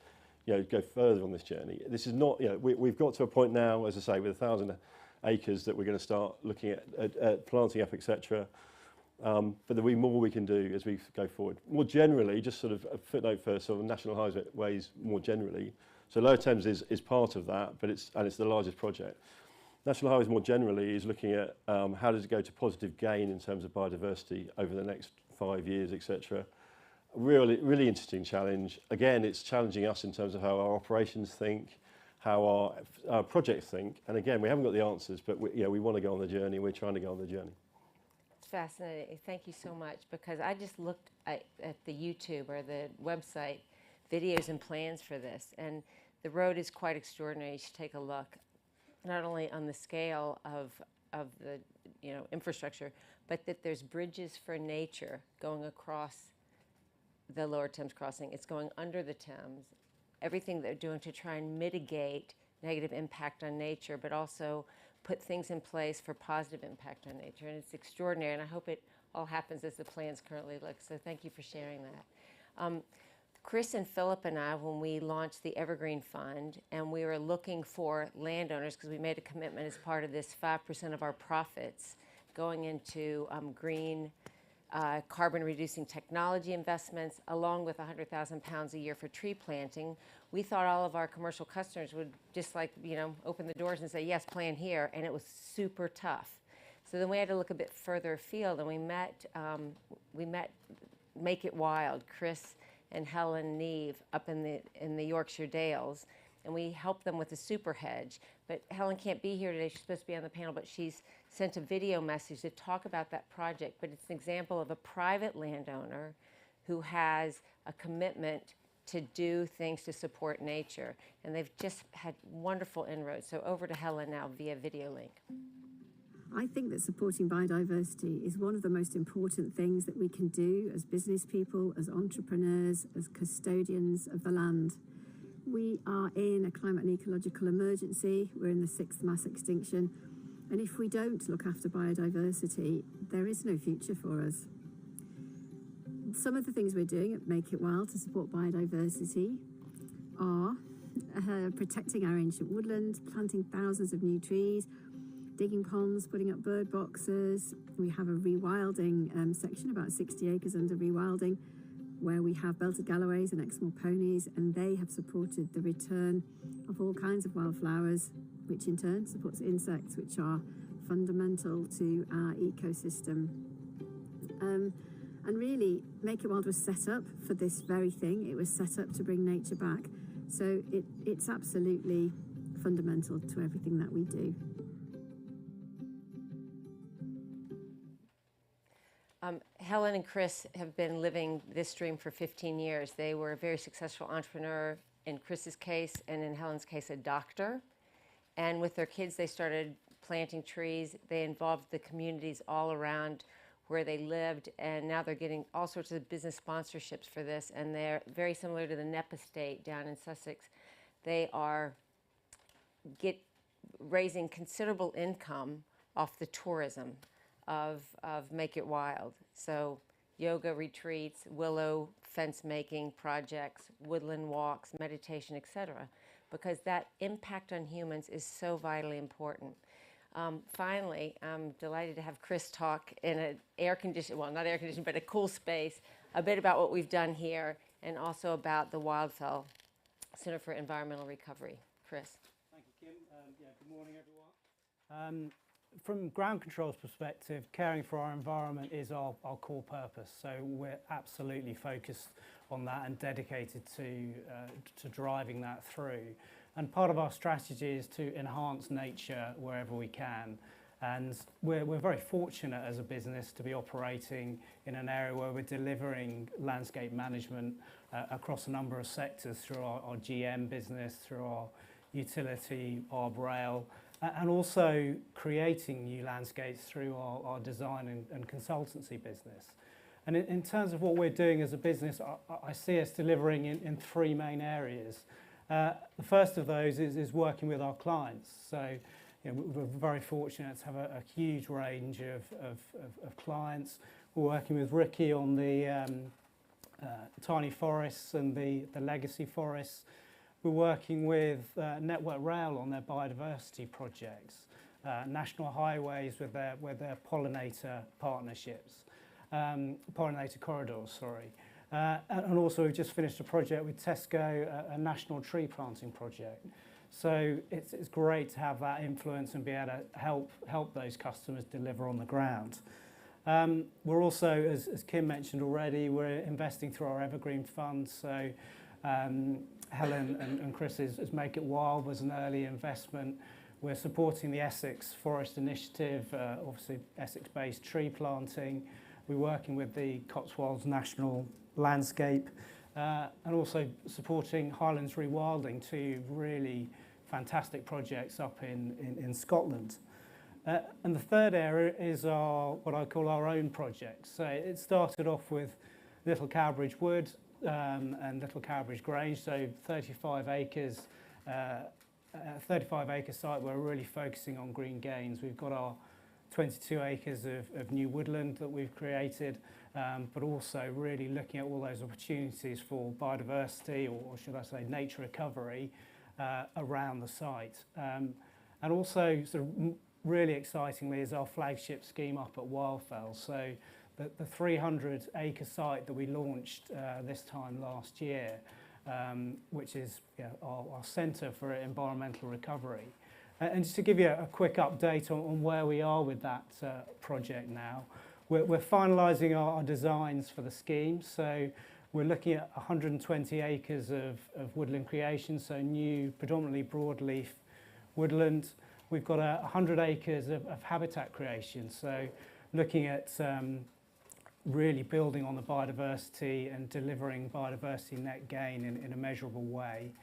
E: go further on this journey. This is not, we've got to a point now, as I say, with 1,000 acres that we're going to start looking at planting up, etc. But there'll be more we can do as we go forward. More generally, just sort of a footnote first, sort of national highways more generally. So Lower Thames is part of that, but it's the largest project. National highways more generally is looking at how does it go to positive gain in terms of biodiversity over the next 5 years, etc. Really interesting challenge. Again, it's challenging us in terms of how our operations think, how our projects think. And again, we haven't got the answers, but we want to go on the journey. We're trying to go on the journey.
A: It's fascinating. Thank you so much, because I just looked at the YouTube or the website videos and plans for this, and the road is quite extraordinary. You should take a look, not only on the scale of the infrastructure, but that there's bridges for nature going across the Lower Thames crossing. It's going under the Thames. Everything they're doing to try and mitigate negative impact on nature, but also put things in place for positive impact on nature. And it's extraordinary, and I hope it all happens as the plans currently look. So thank you for sharing that. Chris and Philip and I, when we launched the Evergreen Fund, and we were looking for landowners, because we made a commitment as part of this 5% of our profits going into green carbon reducing technology investments, along with 100,000 pounds a year for tree planting. We thought all of our commercial customers would just open the doors and say, yes, plant here, and it was super tough. So then we had to look a bit further afield, and we met Make It Wild, Chris and Helen Neve up in the Yorkshire Dales, and we helped them with the super hedge. But Helen can't be here today. She's supposed to be on the panel, but she's sent a video message to talk about that project. But it's an example of a private landowner who has a commitment to do things to support nature. And they've just had wonderful inroads. So over to Helen now via video link.
F: I think that supporting biodiversity is one of the most important things that we can do as business people, as entrepreneurs, as custodians of the land. We are in a climate and ecological emergency. We're in the 6th mass extinction. And if we don't look after biodiversity, there is no future for us. Some of the things we're doing at Make It Wild to support biodiversity are protecting our ancient woodland, planting thousands of new trees, digging ponds, putting up bird boxes. We have a rewilding section, about 60 acres under rewilding, where we have belted galloways and Exmoor ponies, and they have supported the return of all kinds of wildflowers, which in turn supports insects, which are fundamental to our ecosystem. And really, Make It Wild was set up for this very thing. It was set up to bring nature back. So it's absolutely fundamental to everything that we do.
A: Helen and Chris have been living this dream for 15 years. They were a very successful entrepreneur, in Chris's case, and in Helen's case, a doctor. And with their kids, they started planting trees. They involved the communities all around where they lived, and now they're getting all sorts of business sponsorships for this, and they're very similar to the Nipah estate down in Sussex. They are raising considerable income off the tourism of Make It Wild. So yoga retreats, willow fence making projects, woodland walks, meditation, etc. Because that impact on humans is so vitally important. Finally, I'm delighted to have Chris talk in an well, not air conditioned, but a cool space, a bit about what we've done here, and also about the Wildfell Center for Environmental Recovery. Chris.
G: Thank you, Kim. Good morning, everyone. From ground control's perspective, caring for our environment is our core purpose. So we're absolutely focused on that and dedicated to driving that through. And part of our strategy is to enhance nature wherever we can. And we're very fortunate as a business to be operating in an area where we're delivering landscape management across a number of sectors through our GM business, through our utility, our rail, and also creating new landscapes through our design and consultancy business. And in terms of what we're doing as a business, I see us delivering in 3 main areas. The first of those is working with our clients. So we're very fortunate to have a huge range of clients. We're working with Ricky on the tiny forests and the legacy forests. We're working with Network Rail on their biodiversity projects. national highways with their pollinator partnerships, pollinator corridors, sorry. And also we've just finished a project with Tesco, a national tree planting project. So it's great to have that influence and be able to help those customers deliver on the ground. We're also, as Kim mentioned already, we're investing through our Evergreen Funds. So Helen and Chris's Make It Wild was an early investment. We're supporting the Essex Forest Initiative, obviously Essex-based tree planting. We're working with the Cotswolds National Landscape and also supporting Highlands Rewilding, two really fantastic projects up in Scotland. And the third area is what I call our own projects. So it started off with Little Cowbridge Wood and Little Cowbridge Grange, so 35 acres, 35-acre site where we're really focusing on green gains. We've got our 22 acres of new woodland that we've created, but also really looking at all those opportunities for biodiversity, or should I say nature recovery, around the site. And also sort of really excitingly is our flagship scheme up at Wildfell. So the 300-acre site that we launched this time last year, which is our centre for environmental recovery. And just to give you a quick update on where we are with that project now, we're finalising our designs for the scheme. So we're looking at 120 acres of woodland creation, so new, predominantly broadleaf woodland. We've got 100 acres of habitat creation, so looking at really building on the biodiversity and delivering biodiversity net gain in a measurable way.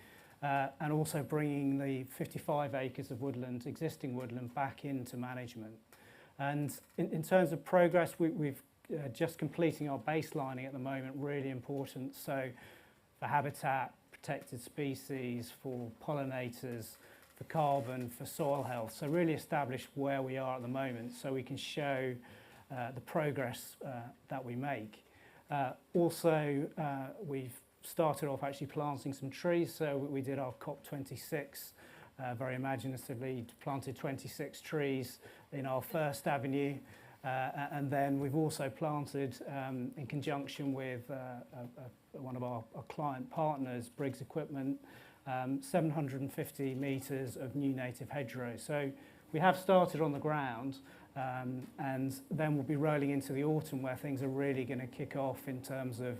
G: And also bringing the 55 acres of woodland, existing woodland, back into management. And in terms of progress, we've just completing our baselining at the moment, really important. So for habitat, protected species, for pollinators, for carbon, for soil health. So really establish where we are at the moment so we can show the progress that we make. Also, we've started off actually planting some trees. So we did our COP26 very imaginatively, planted 26 trees in our first avenue. And then we've also planted, in conjunction with one of our client partners, Briggs Equipment, 750 metres of new native hedgerows. So we have started on the ground, and then we'll be rolling into the autumn where things are really going to kick off in terms of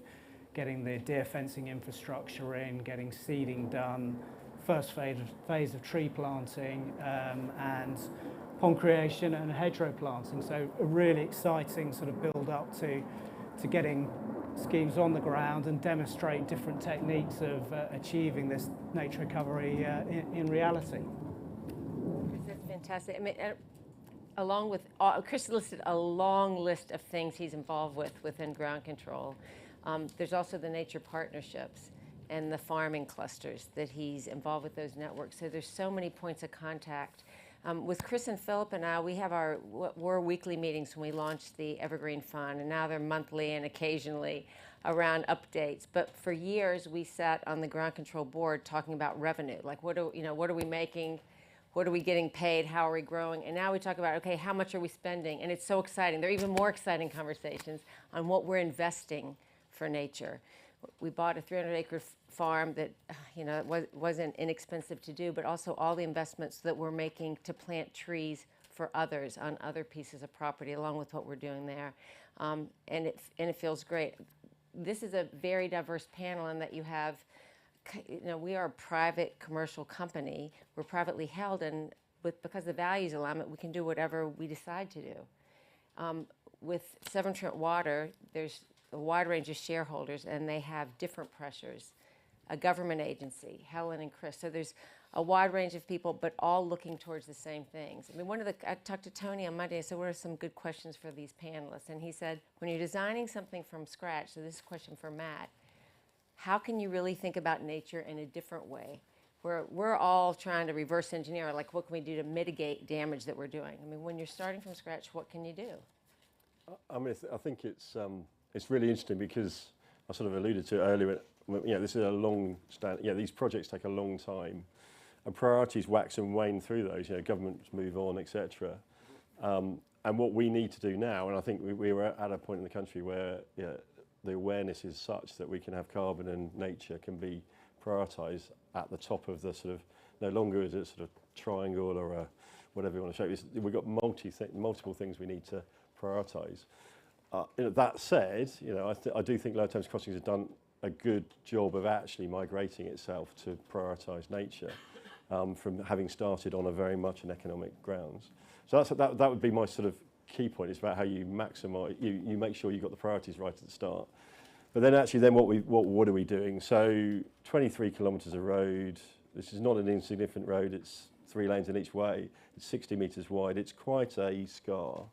G: getting the deer fencing infrastructure in, getting seeding done, first phase of tree planting, and pond creation and hedgerow planting. So a really exciting sort of build up to getting schemes on the ground and demonstrate different techniques of achieving this nature recovery in reality.
A: That's fantastic. I mean, along with, Chris listed a long list of things he's involved with within ground control. There's also the nature partnerships and the farming clusters that he's involved with those networks. So there's so many points of contact. With Chris and Philip and I, we have were weekly meetings when we launched the Evergreen Fund, and now they're monthly and occasionally around updates. But for years, we sat on the ground control board talking about revenue, like what are we making, what are we getting paid, how are we growing, and now we talk about, okay, how much are we spending? And it's so exciting. There are even more exciting conversations on what we're investing for nature. We bought a 300-acre farm that, wasn't inexpensive to do, but also all the investments that we're making to plant trees for others on other pieces of property, along with what we're doing there, and it feels great. This is a very diverse panel in that you have, we are a private commercial company. We're privately held, and because of the values alignment, we can do whatever we decide to do. With Severn Trent Water, there's a wide range of shareholders, and they have different pressures. A government agency, Helen and Chris. So there's a wide range of people, but all looking towards the same things. I mean, I talked to Tony on Monday. I said, what are some good questions for these panelists? And he said, when you're designing something from scratch, so this is a question for Matt, how can you really think about nature in a different way? We're all trying to reverse engineer, like what can we do to mitigate damage that we're doing? I mean, when you're starting from scratch, what can you do?
E: I mean, I think it's really interesting because I sort of alluded to it earlier. This is a long stand. These projects take a long time, and priorities wax and wane through those. You know, governments move on, etc. And what we need to do now, and I think we were at a point in the country where the awareness is such that we can have carbon and nature can be prioritised at the top of the sort of, no longer is it sort of triangle or a, whatever you want to show. We've got multiple things we need to prioritise. That said, I do think Lower Thames Crossings have done a good job of actually migrating itself to prioritise nature from having started on a very much an economic grounds. So that would be my sort of key point. It's about how you maximise, you make sure you've got the priorities right at the start. But then actually, what are we doing? So 23 kilometres of road. This is not an insignificant road. It's 3 lanes in each way. It's 60 metres wide. It's quite a scar.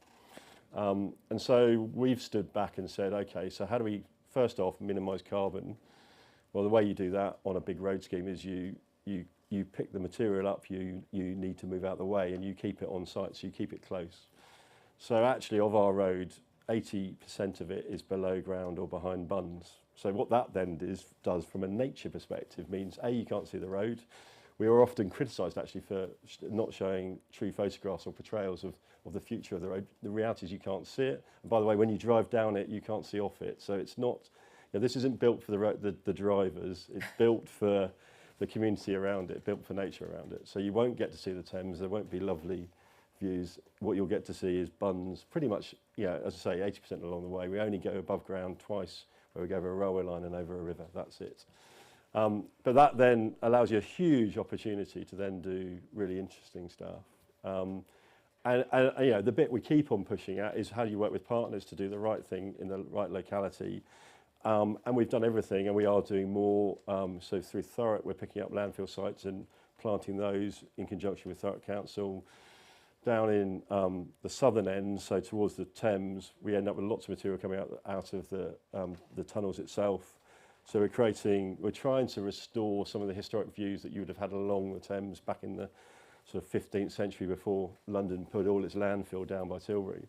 E: And so we've stood back and said, okay, so how do we first off minimise carbon? Well, the way you do that on a big road scheme is you pick the material up you need to move out of the way, and you keep it on site, so you keep it close. So actually, of our road, 80% of it is below ground or behind bunds. So what that then does from a nature perspective means, A, you can't see the road. We are often criticised actually for not showing true photographs or portrayals of the future of the road. The reality is you can't see it. And by the way, when you drive down it, you can't see off it. So it's not, this isn't built for the drivers. It's built for the community around it, built for nature around it. So you won't get to see the Thames. There won't be lovely views. What you'll get to see is bunds, pretty much, as I say, 80% along the way. We only go above ground twice, where we go over a railway line and over a river. That's it. But that then allows you a huge opportunity to then do really interesting stuff. And the bit we keep on pushing at is how do you work with partners to do the right thing in the right locality. And we've done everything, and we are doing more. So through Thurrock, we're picking up landfill sites and planting those in conjunction with Thurrock Council. Down in the southern end, so towards the Thames, we end up with lots of material coming out of the tunnels itself. So we're trying to restore some of the historic views that you would have had along the Thames back in the sort of 15th century before London put all its landfill down by Tilbury.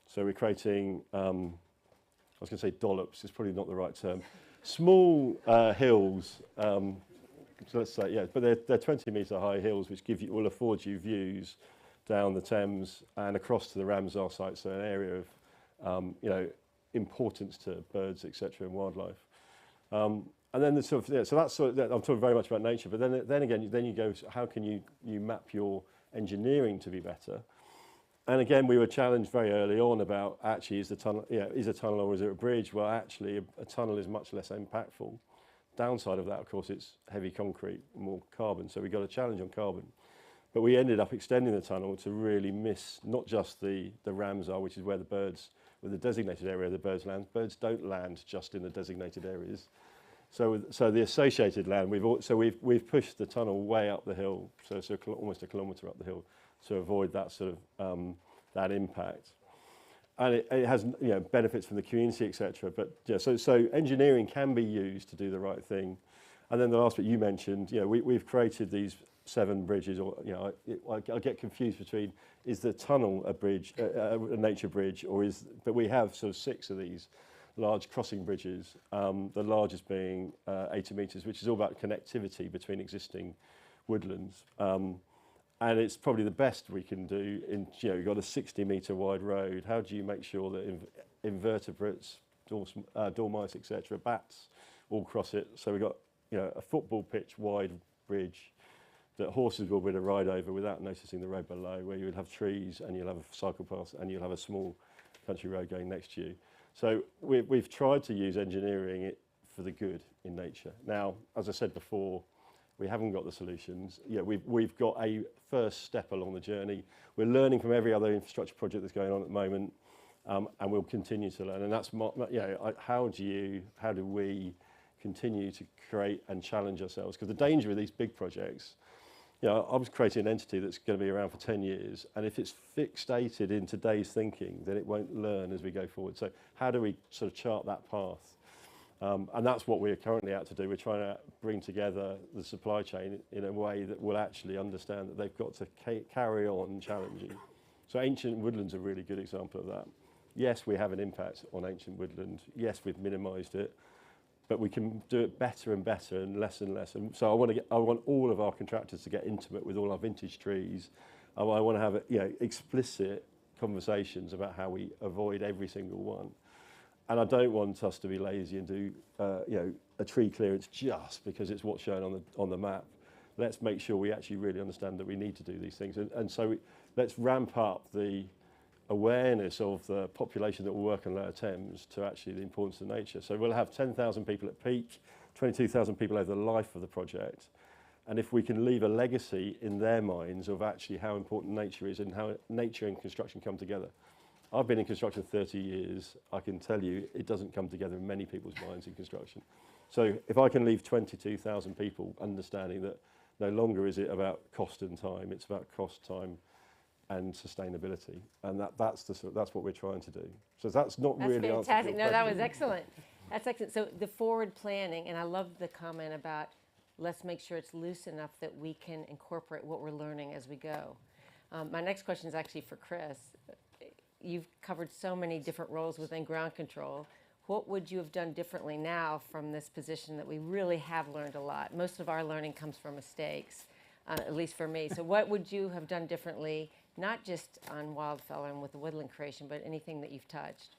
E: So we're creating, I was going to say dollops, it's probably not the right term, small hills, so let's say, but they're 20-metre high hills which will afford you views down the Thames and across to the Ramsar site, so an area of, importance to birds, etc., and wildlife. And then so that's sort of, I'm talking very much about nature, but then again, you go, how can you map your engineering to be better? And again, we were challenged very early on about actually is a tunnel or is it a bridge? Well, actually, a tunnel is much less impactful. Downside of that, of course, it's heavy concrete, more carbon. So we got a challenge on carbon. But we ended up extending the tunnel to really miss not just the Ramsar, which is where the birds, with the designated area the birds land. Birds don't land just in the designated areas. So the associated land, we've pushed the tunnel way up the hill, so almost a kilometre up the hill, to avoid that sort of that impact. And it has benefits from the community, etc. But so engineering can be used to do the right thing. And then the last bit you mentioned, we've created these 7 bridges, or I get confused between is the tunnel a bridge, a nature bridge, but we have sort of 6 of these large crossing bridges. The largest being 80 metres, which is all about connectivity between existing woodlands. And it's probably the best we can do. You've got a 60-metre wide road. How do you make sure that invertebrates, dormice, etc., bats, all cross it? So we've got a football pitch wide bridge that horses will be able to ride over without noticing the road below, where you would have trees and you'll have a cycle path and you'll have a small country road going next to you. So we've tried to use engineering it for the good in nature. Now, as I said before, we haven't got the solutions. We've got a first step along the journey. We're learning from every other infrastructure project that's going on at the moment, and we'll continue to learn. And that's how do we continue to create and challenge ourselves? Because the danger of these big projects, I was creating an entity that's going to be around for 10 years, and if it's fixated in today's thinking, then it won't learn as we go forward. So how do we sort of chart that path? And that's what we're currently out to do. We're trying to bring together the supply chain in a way that will actually understand that they've got to carry on challenging. So ancient woodland's a really good example of that. Yes, we have an impact on ancient woodland. Yes, we've minimised it. but we can do it better and better and less and less. And so I want all of our contractors to get intimate with all our vintage trees. I want to have explicit conversations about how we avoid every single one. And I don't want us to be lazy and do a tree clearance just because it's what's shown on the map. Let's make sure we actually really understand that we need to do these things. And so let's ramp up the awareness of the population that will work on Lower Thames to actually the importance of nature. So we'll have 10,000 people at peak, 22,000 people over the life of the project. And if we can leave a legacy in their minds of actually how important nature is and how nature and construction come together. I've been in construction 30 years. I can tell you it doesn't come together in many people's minds in construction. So if I can leave 22,000 people understanding that no longer is it about cost and time, it's about cost, time and sustainability. And that's what we're trying to do. So that's not
A: That's
E: really
A: fantastic. No, that was excellent. That's excellent. So the forward planning, and I love the comment about let's make sure it's loose enough that we can incorporate what we're learning as we go. My next question is actually for Chris. You've covered so many different roles within ground control. What would you have done differently now from this position that we really have learned a lot? Most of our learning comes from mistakes, at least for me. So what would you have done differently, not just on wildflower and with the woodland creation, but anything that you've touched?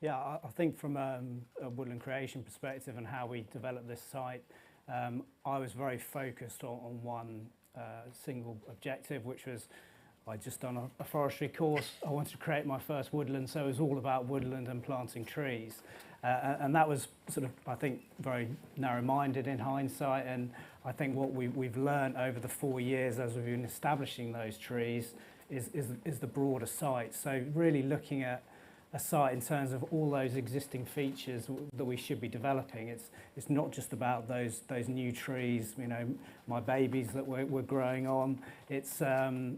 G: Yeah, I think from a woodland creation perspective and how we developed this site, I was very focused on one single objective, which was I'd just done a forestry course. I wanted to create my first woodland, so it was all about woodland and planting trees. And that was sort of, I think, very narrow-minded in hindsight. And I think what we've learned over the 4 years as we've been establishing those trees is the broader site. So really looking at a site in terms of all those existing features that we should be developing. It's not just about those new trees, my babies that we're growing on. It's the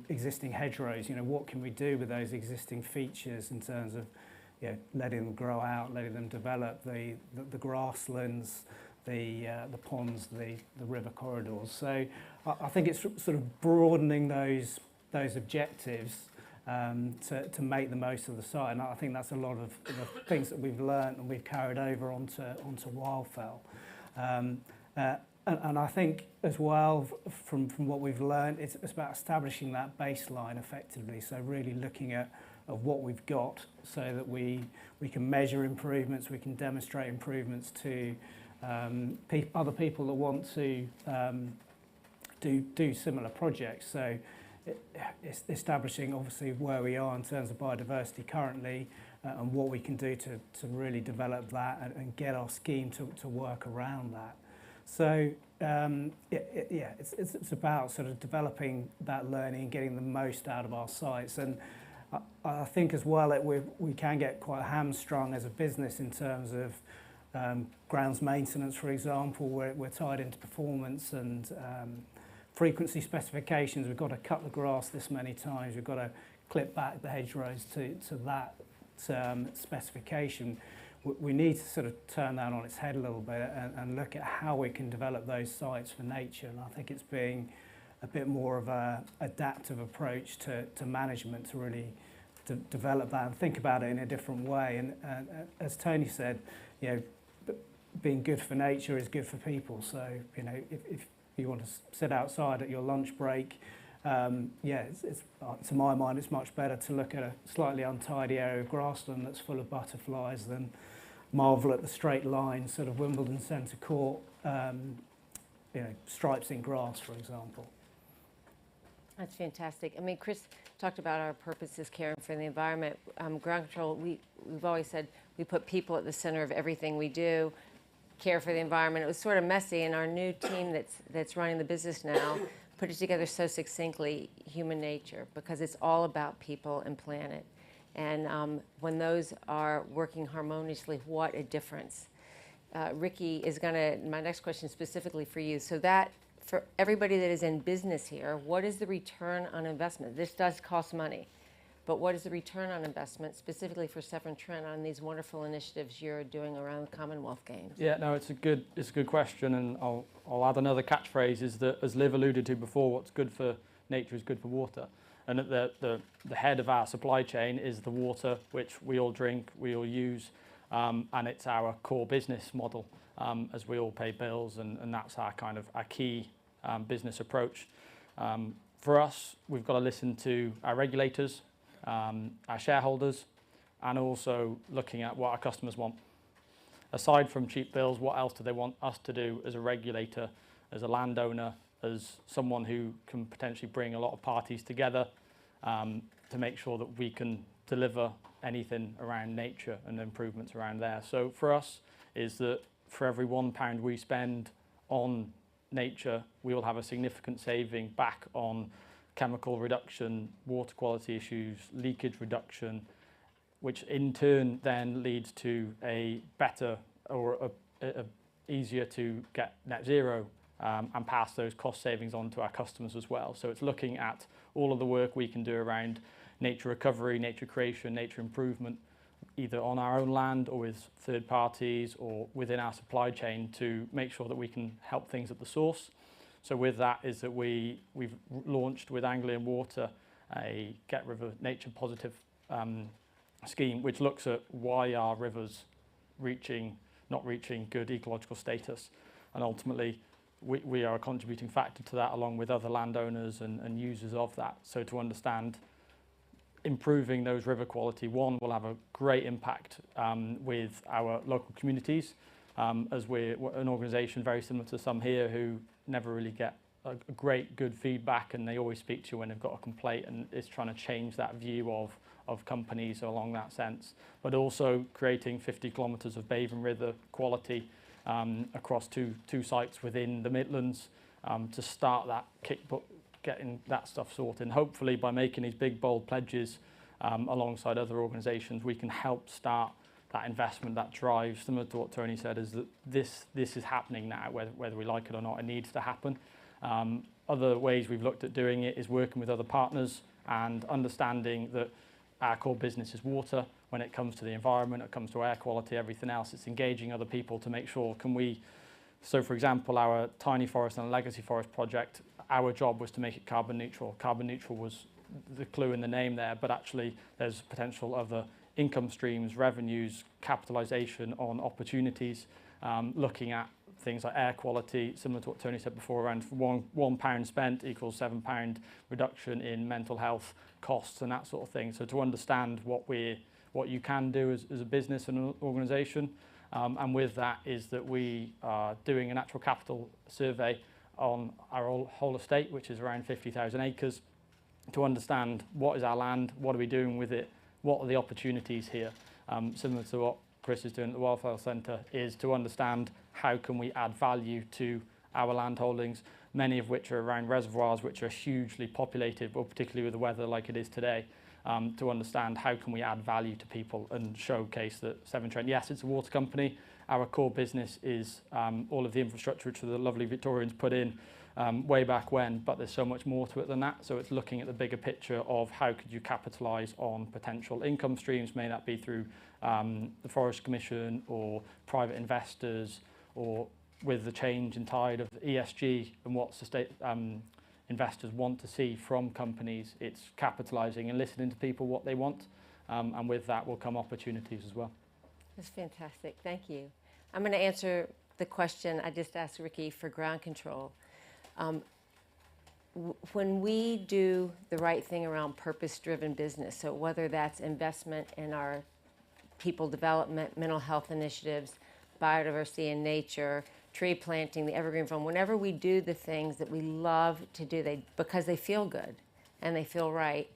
G: existing hedgerows. What can we do with those existing features in terms of letting them grow out, letting them develop, the grasslands, the ponds, the river corridors. So I think it's sort of broadening those objectives to make the most of the site, and I think that's a lot of the things that we've learned and we've carried over onto Wildfell. And I think as well from what we've learned, it's about establishing that baseline effectively. So really looking at what we've got, so that we can measure improvements, we can demonstrate improvements to other people that want to do similar projects. So it's establishing obviously where we are in terms of biodiversity currently and what we can do to really develop that and get our scheme to work around that. So it's about sort of developing that learning and getting the most out of our sites. And I think as well that we can get quite hamstrung as a business in terms of grounds maintenance, for example, where we're tied into performance and frequency specifications. We've got to cut the grass this many times, we've got to clip back the hedgerows to that specification. We need to sort of turn that on its head a little bit and look at how we can develop those sites for nature. And I think it's being a bit more of a adaptive approach to management to really develop that and think about it in a different way. And as Tony said, being good for nature is good for people. So, if you want to sit outside at your lunch break, it's to my mind, it's much better to look at a slightly untidy area of grassland that's full of butterflies than marvel at the straight line, sort of Wimbledon Centre Court, stripes in grass, for example.
A: That's fantastic. I mean, Chris talked about our purpose is caring for the environment. Ground control, we've always said we put people at the center of everything we do. Care for the environment. It was sort of messy, and our new team that's running the business now put it together so succinctly, human nature, because it's all about people and planet. And when those are working harmoniously, what a difference. Ricky is my next question specifically for you. So that, for everybody that is in business here, what is the return on investment? This does cost money. But what is the return on investment, specifically for Severn Trent, on these wonderful initiatives you're doing around the Commonwealth Games?
D: Yeah, no, it's a good question, and I'll add another catchphrase is that, as Liv alluded to before, what's good for nature is good for water. And at the head of our supply chain is the water which we all drink, we all use, and it's our core business model, as we all pay bills, and that's our kind of our key business approach. For us, we've got to listen to our regulators, our shareholders, and also looking at what our customers want. Aside from cheap bills, what else do they want us to do as a regulator, as a landowner, as someone who can potentially bring a lot of parties together to make sure that we can deliver anything around nature and improvements around there. So for us is that for every £1 we spend on nature, we will have a significant saving back on chemical reduction, water quality issues, leakage reduction, which in turn then leads to a better or a easier to get net zero and pass those cost savings on to our customers as well. So it's looking at all of the work we can do around nature recovery, nature creation, nature improvement, either on our own land or with third parties or within our supply chain to make sure that we can help things at the source. So with that is that we've launched with Anglian Water a Get River Nature Positive scheme, which looks at why are rivers not reaching good ecological status, and ultimately we are a contributing factor to that along with other landowners and users of that. So to understand improving those river quality, one, will have a great impact with our local communities, as we're an organisation very similar to some here who never really get a great good feedback, and they always speak to you when they've got a complaint, and it's trying to change that view of companies along that sense, but also creating 50 kilometres of Baven River quality across two sites within the Midlands to start that getting that stuff sorted. And hopefully by making these big bold pledges alongside other organisations, we can help start that investment, that drive, similar to what Tony said, is that this is happening now, whether we like it or not, it needs to happen. Other ways we've looked at doing it is working with other partners and understanding that our core business is water. When it comes to the environment, it comes to air quality, everything else, it's engaging other people to make sure, so for example, our tiny forest and legacy forest project, our job was to make it carbon neutral. Carbon neutral was the clue in the name there, but actually there's potential other income streams, revenues, capitalisation on opportunities, looking at things like air quality, similar to what Tony said before, around £1 spent equals £7 reduction in mental health costs and that sort of thing. So to understand what you can do as a business and an organisation, and with that is that we are doing a natural capital survey on our whole estate, which is around 50,000 acres, to understand what is our land, what are we doing with it, what are the opportunities here, similar to what Chris is doing at the Wildfire Centre, is to understand how can we add value to our land holdings, many of which are around reservoirs which are hugely populated, but particularly with the weather like it is today, to understand how can we add value to people and showcase that Severn Trent, yes, it's a water company, our core business is all of the infrastructure which the lovely Victorians put in way back when, but there's so much more to it than that. So it's looking at the bigger picture of how could you capitalise on potential income streams, may that be through the Forest Commission or private investors, or with the change in tide of ESG and what investors want to see from companies, it's capitalising and listening to people what they want, and with that will come opportunities as well.
A: That's fantastic, thank you. I'm going to answer the question I just asked Ricky for ground control. When we do the right thing around purpose-driven business, so whether that's investment in our people development, mental health initiatives, biodiversity and nature, tree planting, the Evergreen Fund, whenever we do the things that we love to do, because they feel good and they feel right,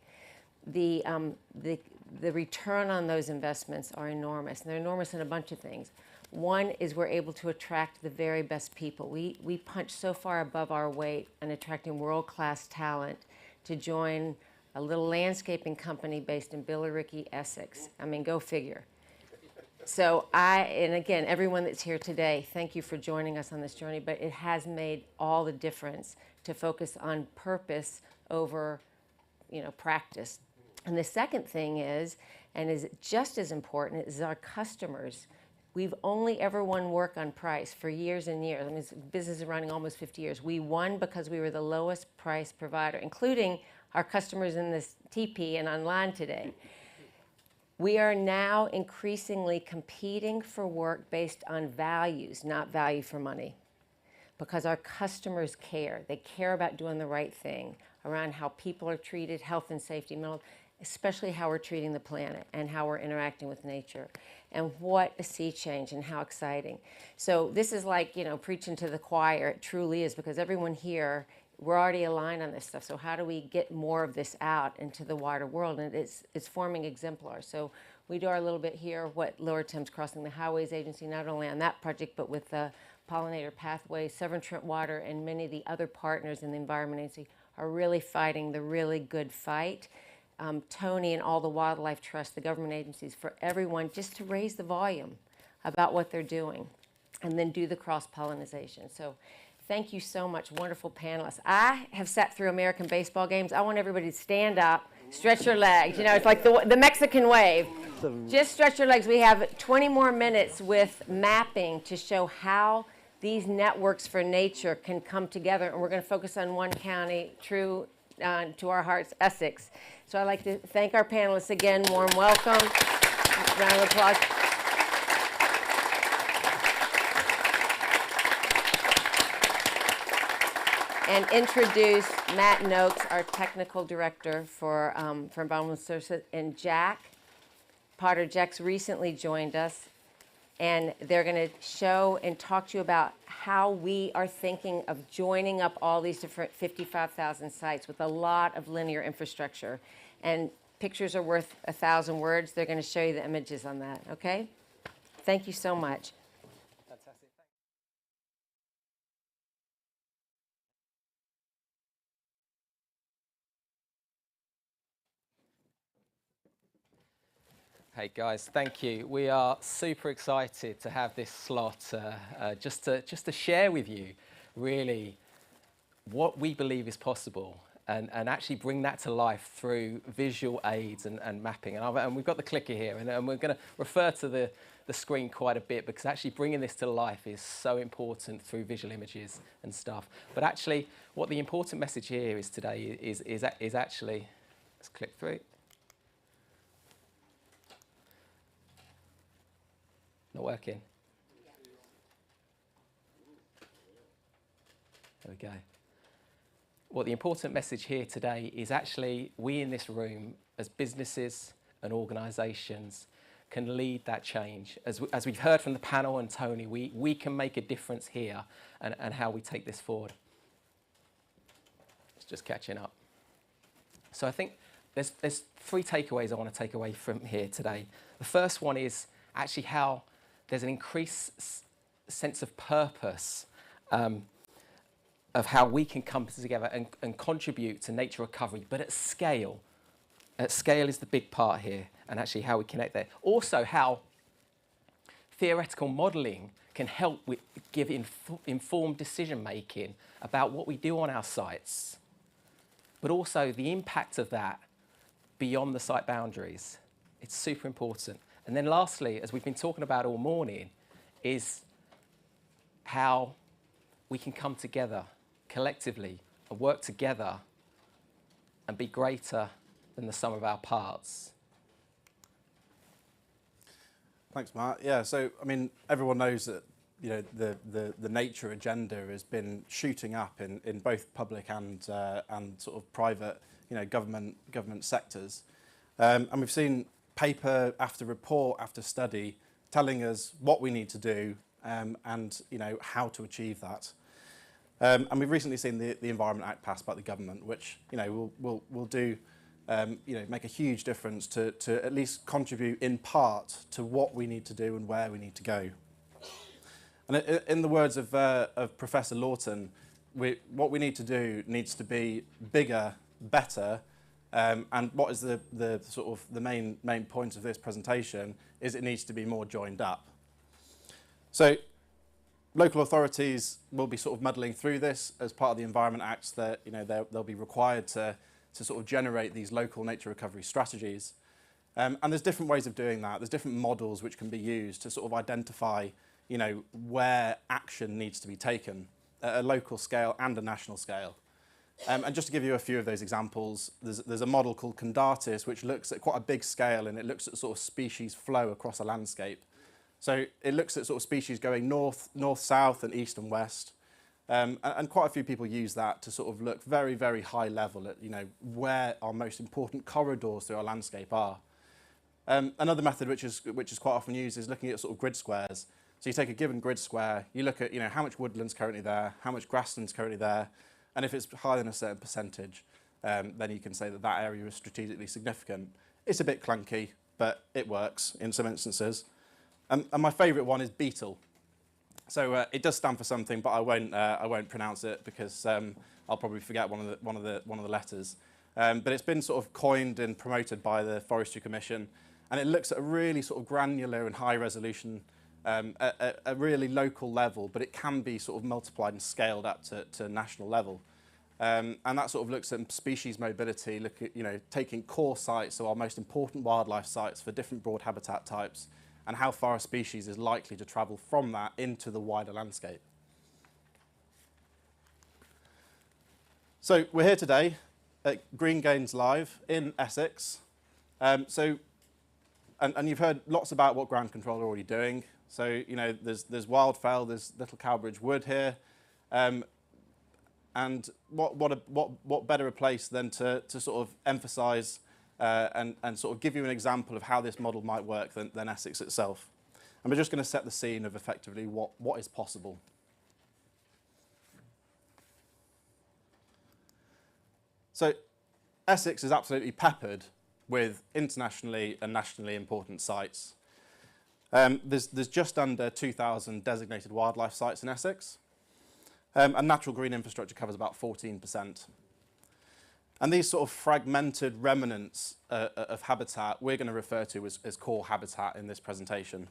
A: the return on those investments are enormous, and they're enormous in a bunch of things. One is we're able to attract the very best people. We punch so far above our weight in attracting world-class talent to join a little landscaping company based in Billericay, Essex. I mean, go figure. So and again, everyone that's here today, thank you for joining us on this journey, but it has made all the difference to focus on purpose over, practice. And the second thing is, and is just as important, is our customers. We've only ever won work on price for years and years. I mean, this business is running almost 50 years. We won because we were the lowest price provider, including our customers in this TP and online today. We are now increasingly competing for work based on values, not value for money, because our customers care. They care about doing the right thing around how people are treated, health and safety, especially how we're treating the planet and how we're interacting with nature. And what a sea change and how exciting. So this is like, you know, preaching to the choir. It truly is, because everyone here, we're already aligned on this stuff. So how do we get more of this out into the wider world? And it's forming exemplars. So we do our little bit here, what Lower Thames Crossing, the Highways Agency, not only on that project, but with the Pollinator Pathways, Severn Trent Water, and many of the other partners in the Environment Agency are really fighting the really good fight. Tony and all the wildlife trusts, the government agencies, for everyone just to raise the volume about what they're doing and then do the cross-pollination. So thank you so much, wonderful panelists. I have sat through American baseball games. I want everybody to stand up, stretch your legs. You know, it's like the Mexican wave. Just stretch your legs. We have 20 more minutes with mapping to show how these networks for nature can come together. And we're going to focus on one county, true to our hearts, Essex. So I'd like to thank our panelists again. Warm welcome. Round of applause. And introduce Matt Noakes, our technical director for Environmental Services, and Jack Potter. Jack's recently joined us, and they're going to show and talk to you about how we are thinking of joining up all these different 55,000 sites with a lot of linear infrastructure. And pictures are worth 1,000 words. They're going to show you the images on that, okay? Thank you so much.
H: Fantastic. Hey guys, thank you. We are super excited to have this slot just to share with you really what we believe is possible and actually bring that to life through visual aids and mapping. And we've got the clicker here, and we're going to refer to the screen quite a bit, because actually bringing this to life is so important through visual images and stuff. But actually, what the important message here is today is actually, let's click through. Not working. There we go. What the important message here today is actually we in this room as businesses and organisations can lead that change. As we've heard from the panel and Tony, we can make a difference here and how we take this forward. It's just catching up. So I think there's 3 takeaways I want to take away from here today. The first one is actually how there's an increased sense of purpose of how we can come together and contribute to nature recovery, but at scale. At scale is the big part here, and actually how we connect there. Also how theoretical modelling can help give informed decision-making about what we do on our sites, but also the impact of that beyond the site boundaries. It's super important. And then lastly, as we've been talking about all morning, is how we can come together collectively and work together and be greater than the sum of our parts.
I: Thanks, Mark. Yeah, so I mean, everyone knows that the nature agenda has been shooting up in both public and sort of private, government sectors, and we've seen paper after report after study telling us what we need to do and how to achieve that. And we've recently seen the Environment Act passed by the government, which will do make a huge difference to at least contribute in part to what we need to do and where we need to go. And in the words of Professor Lawton, what we need to do needs to be bigger, better. And what is the sort of the main point of this presentation is it needs to be more joined up. So local authorities will be sort of muddling through this as part of the Environment Act, that they'll be required to sort of generate these local nature recovery strategies. And there's different ways of doing that. There's different models which can be used to sort of identify where action needs to be taken at a local scale and a national scale. And just to give you a few of those examples, there's a model called Condatis, which looks at quite a big scale, and it looks at sort of species flow across a landscape. So it looks at sort of species going north, south, and east and west. And quite a few people use that to sort of look very, very high level at, you know, where our most important corridors through our landscape are. Another method which is quite often used is looking at sort of grid squares. So you take a given grid square, you look at, you know, how much woodland's currently there, how much grassland's currently there, and if it's higher than a certain percentage, then you can say that that area is strategically significant. It's a bit clunky, but it works in some instances. And my favourite one is Beetle. So it does stand for something, but I won't pronounce it because I'll probably forget one of the letters. But it's been sort of coined and promoted by the Forestry Commission, and it looks at a really sort of granular and high resolution, a really local level, but it can be sort of multiplied and scaled up to national level. And that sort of looks at species mobility, look at, you know, taking core sites, so our most important wildlife sites for different broad habitat types, and how far a species is likely to travel from that into the wider landscape. So we're here today at Green Gains Live in Essex. And you've heard lots about what ground control are already doing. So, you know, there's Wildfell, there's Little Cowbridge Wood here. And what better a place than to sort of emphasise and sort of give you an example of how this model might work than Essex itself. And we're just going to set the scene of effectively what is possible. So Essex is absolutely peppered with internationally and nationally important sites. There's just under 2,000 designated wildlife sites in Essex, and natural green infrastructure covers about 14%. And these sort of fragmented remnants of habitat we're going to refer to as core habitat in this presentation.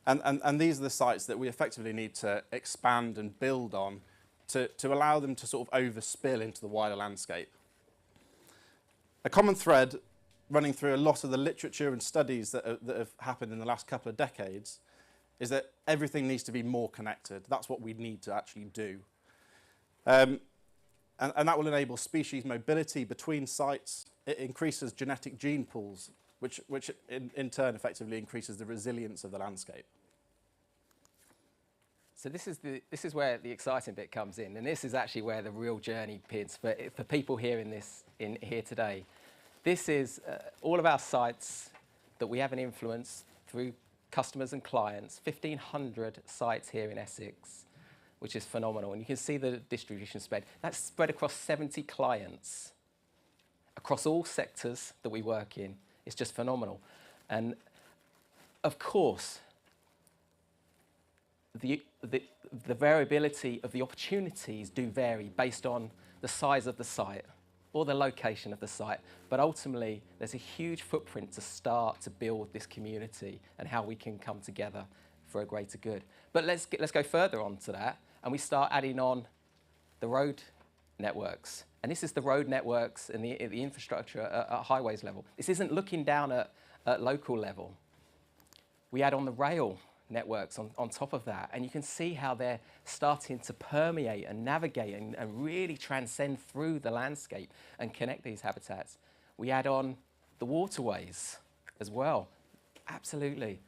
I: And these are the sites that we effectively need to expand and build on to allow them to sort of overspill into the wider landscape. A common thread running through a lot of the literature and studies that have happened in the last couple of decades is that everything needs to be more connected. That's what we need to actually do. And that will enable species mobility between sites. It increases genetic gene pools, which in turn effectively increases the resilience of the landscape.
H: So this is where the exciting bit comes in, and this is actually where the real journey begins for people here here today. This is all of our sites that we have an influence through customers and clients. 1,500 sites here in Essex, which is phenomenal. And you can see the distribution spread. That's spread across 70 clients, across all sectors that we work in. It's just phenomenal. And of course, the variability of the opportunities do vary based on the size of the site or the location of the site. But ultimately, there's a huge footprint to start to build this community and how we can come together for a greater good. But let's go further on to that, and we start adding on the road networks. And this is the road networks and the infrastructure at highways level. This isn't looking down at local level. We add on the rail networks on top of that, and you can see how they're starting to permeate and navigate and really transcend through the landscape and connect these habitats. We add on the waterways as well, absolutely.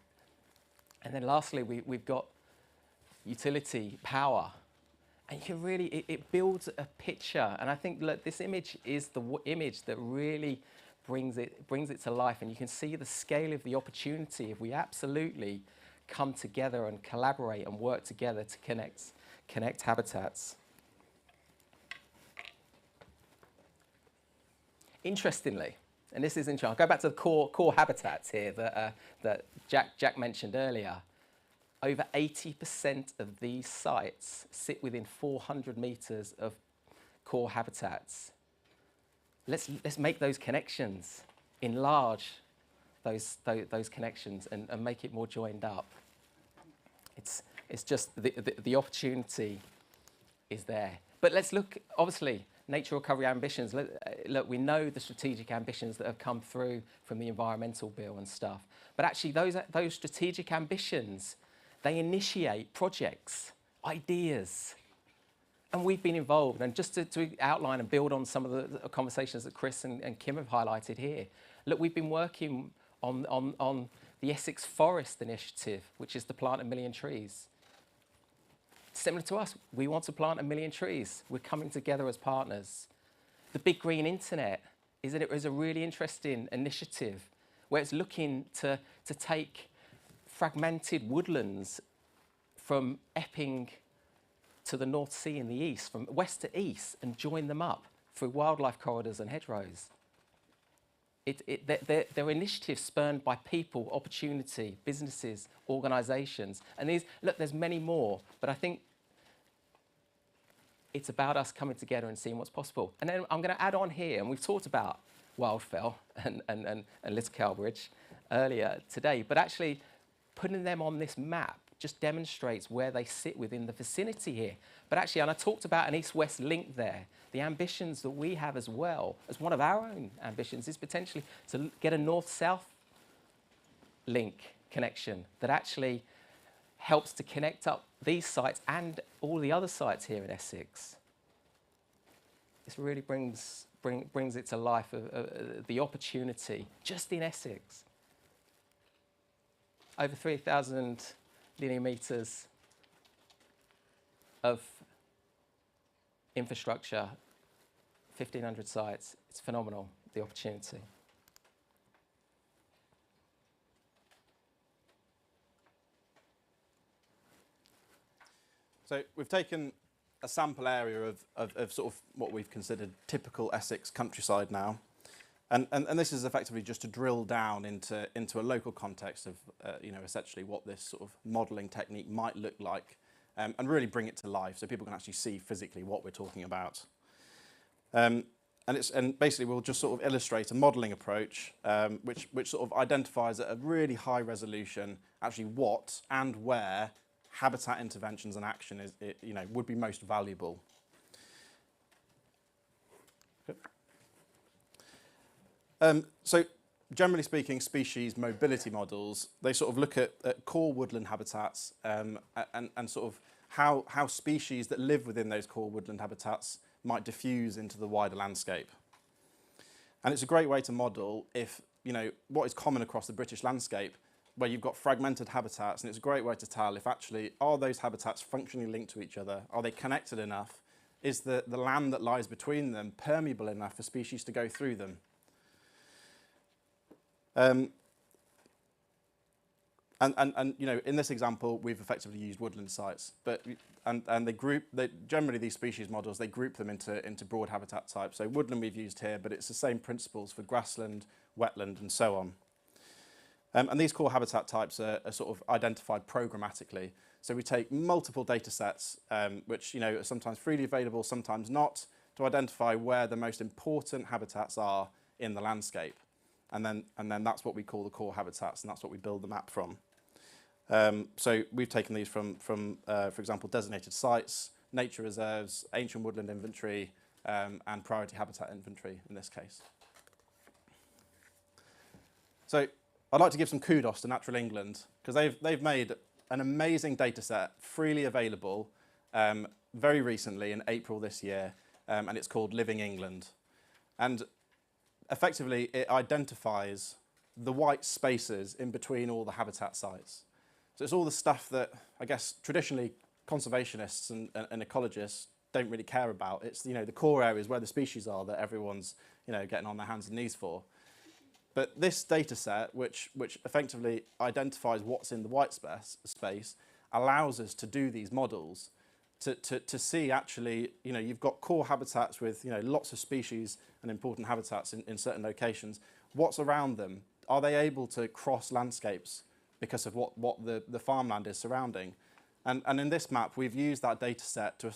H: And then lastly, we've got utility power, and you can really, it builds a picture. And I think, look, this image is the image that really brings it to life, and you can see the scale of the opportunity if we absolutely come together and collaborate and work together to connect habitats. Interestingly, and this is interesting, I'll go back to the core habitats here that Jack mentioned earlier. Over 80% of these sites sit within 400 metres of core habitats. Let's make those connections, enlarge those connections and make it more joined up. It's just the opportunity is there. But let's look, obviously, nature recovery ambitions. Look, we know the strategic ambitions that have come through from the environmental bill and stuff. But actually, those strategic ambitions, they initiate projects, ideas. And we've been involved. And just to outline and build on some of the conversations that Chris and Kim have highlighted here, look, we've been working on the Essex Forest Initiative, which is to plant 1 million trees. Similar to us, we want to plant 1 million trees. We're coming together as partners. The Big Green Internet is a really interesting initiative where it's looking to take fragmented woodlands from Epping to the North Sea in the east, from west to east, and join them up through wildlife corridors and hedgerows. They're initiatives spurned by people, opportunity, businesses, organisations. And these, look, there's many more, but I think it's about us coming together and seeing what's possible. And then I'm going to add on here, and we've talked about Wildfell and Little Calbridge earlier today, but actually putting them on this map just demonstrates where they sit within the vicinity here. But actually, and I talked about an east-west link there, the ambitions that we have as well, as one of our own ambitions, is potentially to get a north-south link connection that actually helps to connect up these sites and all the other sites here in Essex. This really brings it to life, the opportunity, just in Essex. Over 3,000 linear metres of infrastructure, 1,500 sites. It's phenomenal, the opportunity.
I: So we've taken a sample area of sort of what we've considered typical Essex countryside now. And this is effectively just to drill down into a local context of, essentially what this sort of modelling technique might look like, and really bring it to life so people can actually see physically what we're talking about. And basically we'll just sort of illustrate a modelling approach which sort of identifies at a really high resolution actually what and where habitat interventions and action would be most valuable. So generally speaking, species mobility models, they sort of look at core woodland habitats and sort of how species that live within those core woodland habitats might diffuse into the wider landscape. And it's a great way to model if, what is common across the British landscape, where you've got fragmented habitats, and it's a great way to tell if actually, are those habitats functionally linked to each other? Are they connected enough? Is the land that lies between them permeable enough for species to go through them? In this example, we've effectively used woodland sites, but generally these species models, they group them into broad habitat types. So woodland we've used here, but it's the same principles for grassland, wetland, and so on. And these core habitat types are sort of identified programmatically. So we take multiple data sets, which are sometimes freely available, sometimes not, to identify where the most important habitats are in the landscape. And then that's what we call the core habitats, and that's what we build the map from. So we've taken these from for example, designated sites, nature reserves, ancient woodland inventory, and priority habitat inventory in this case. So I'd like to give some kudos to Natural England, because they've made an amazing data set freely available very recently in April this year, and it's called Living England. And effectively, it identifies the white spaces in between all the habitat sites. So it's all the stuff that, I guess, traditionally conservationists and ecologists don't really care about. It's, the core areas where the species are that everyone's, getting on their hands and knees for. But this data set, which effectively identifies what's in the white space, allows us to do these models to see actually, you've got core habitats with, lots of species and important habitats in certain locations. What's around them? Are they able to cross landscapes because of what the farmland is surrounding? And in this map, we've used that data set to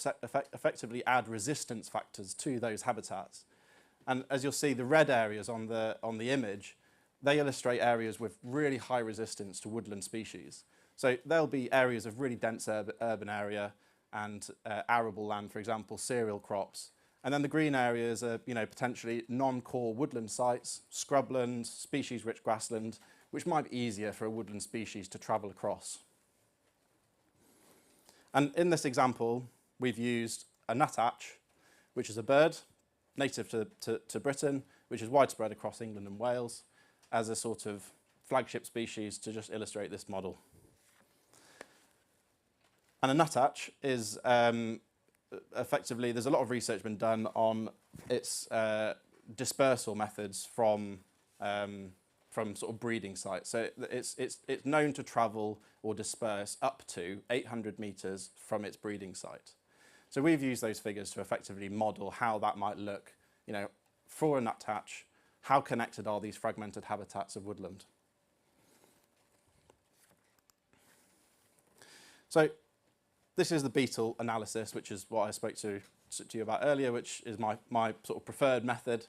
I: effectively add resistance factors to those habitats. And as you'll see, the red areas on the image, they illustrate areas with really high resistance to woodland species. So there'll be areas of really dense urban area and arable land, for example, cereal crops. And then the green areas are, potentially non-core woodland sites, scrubland, species-rich grassland, which might be easier for a woodland species to travel across. And in this example, we've used a nuthatch, which is a bird native to Britain, which is widespread across England and Wales, as a sort of flagship species to just illustrate this model. And a nuthatch is effectively, there's a lot of research been done on its dispersal methods from sort of breeding sites. So it's known to travel or disperse up to 800 meters from its breeding site. So we've used those figures to effectively model how that might look, you know, for a nuthatch. How connected are these fragmented habitats of woodland? So this is the Beetle Analysis, which is what I spoke to you about earlier, which is my sort of preferred method,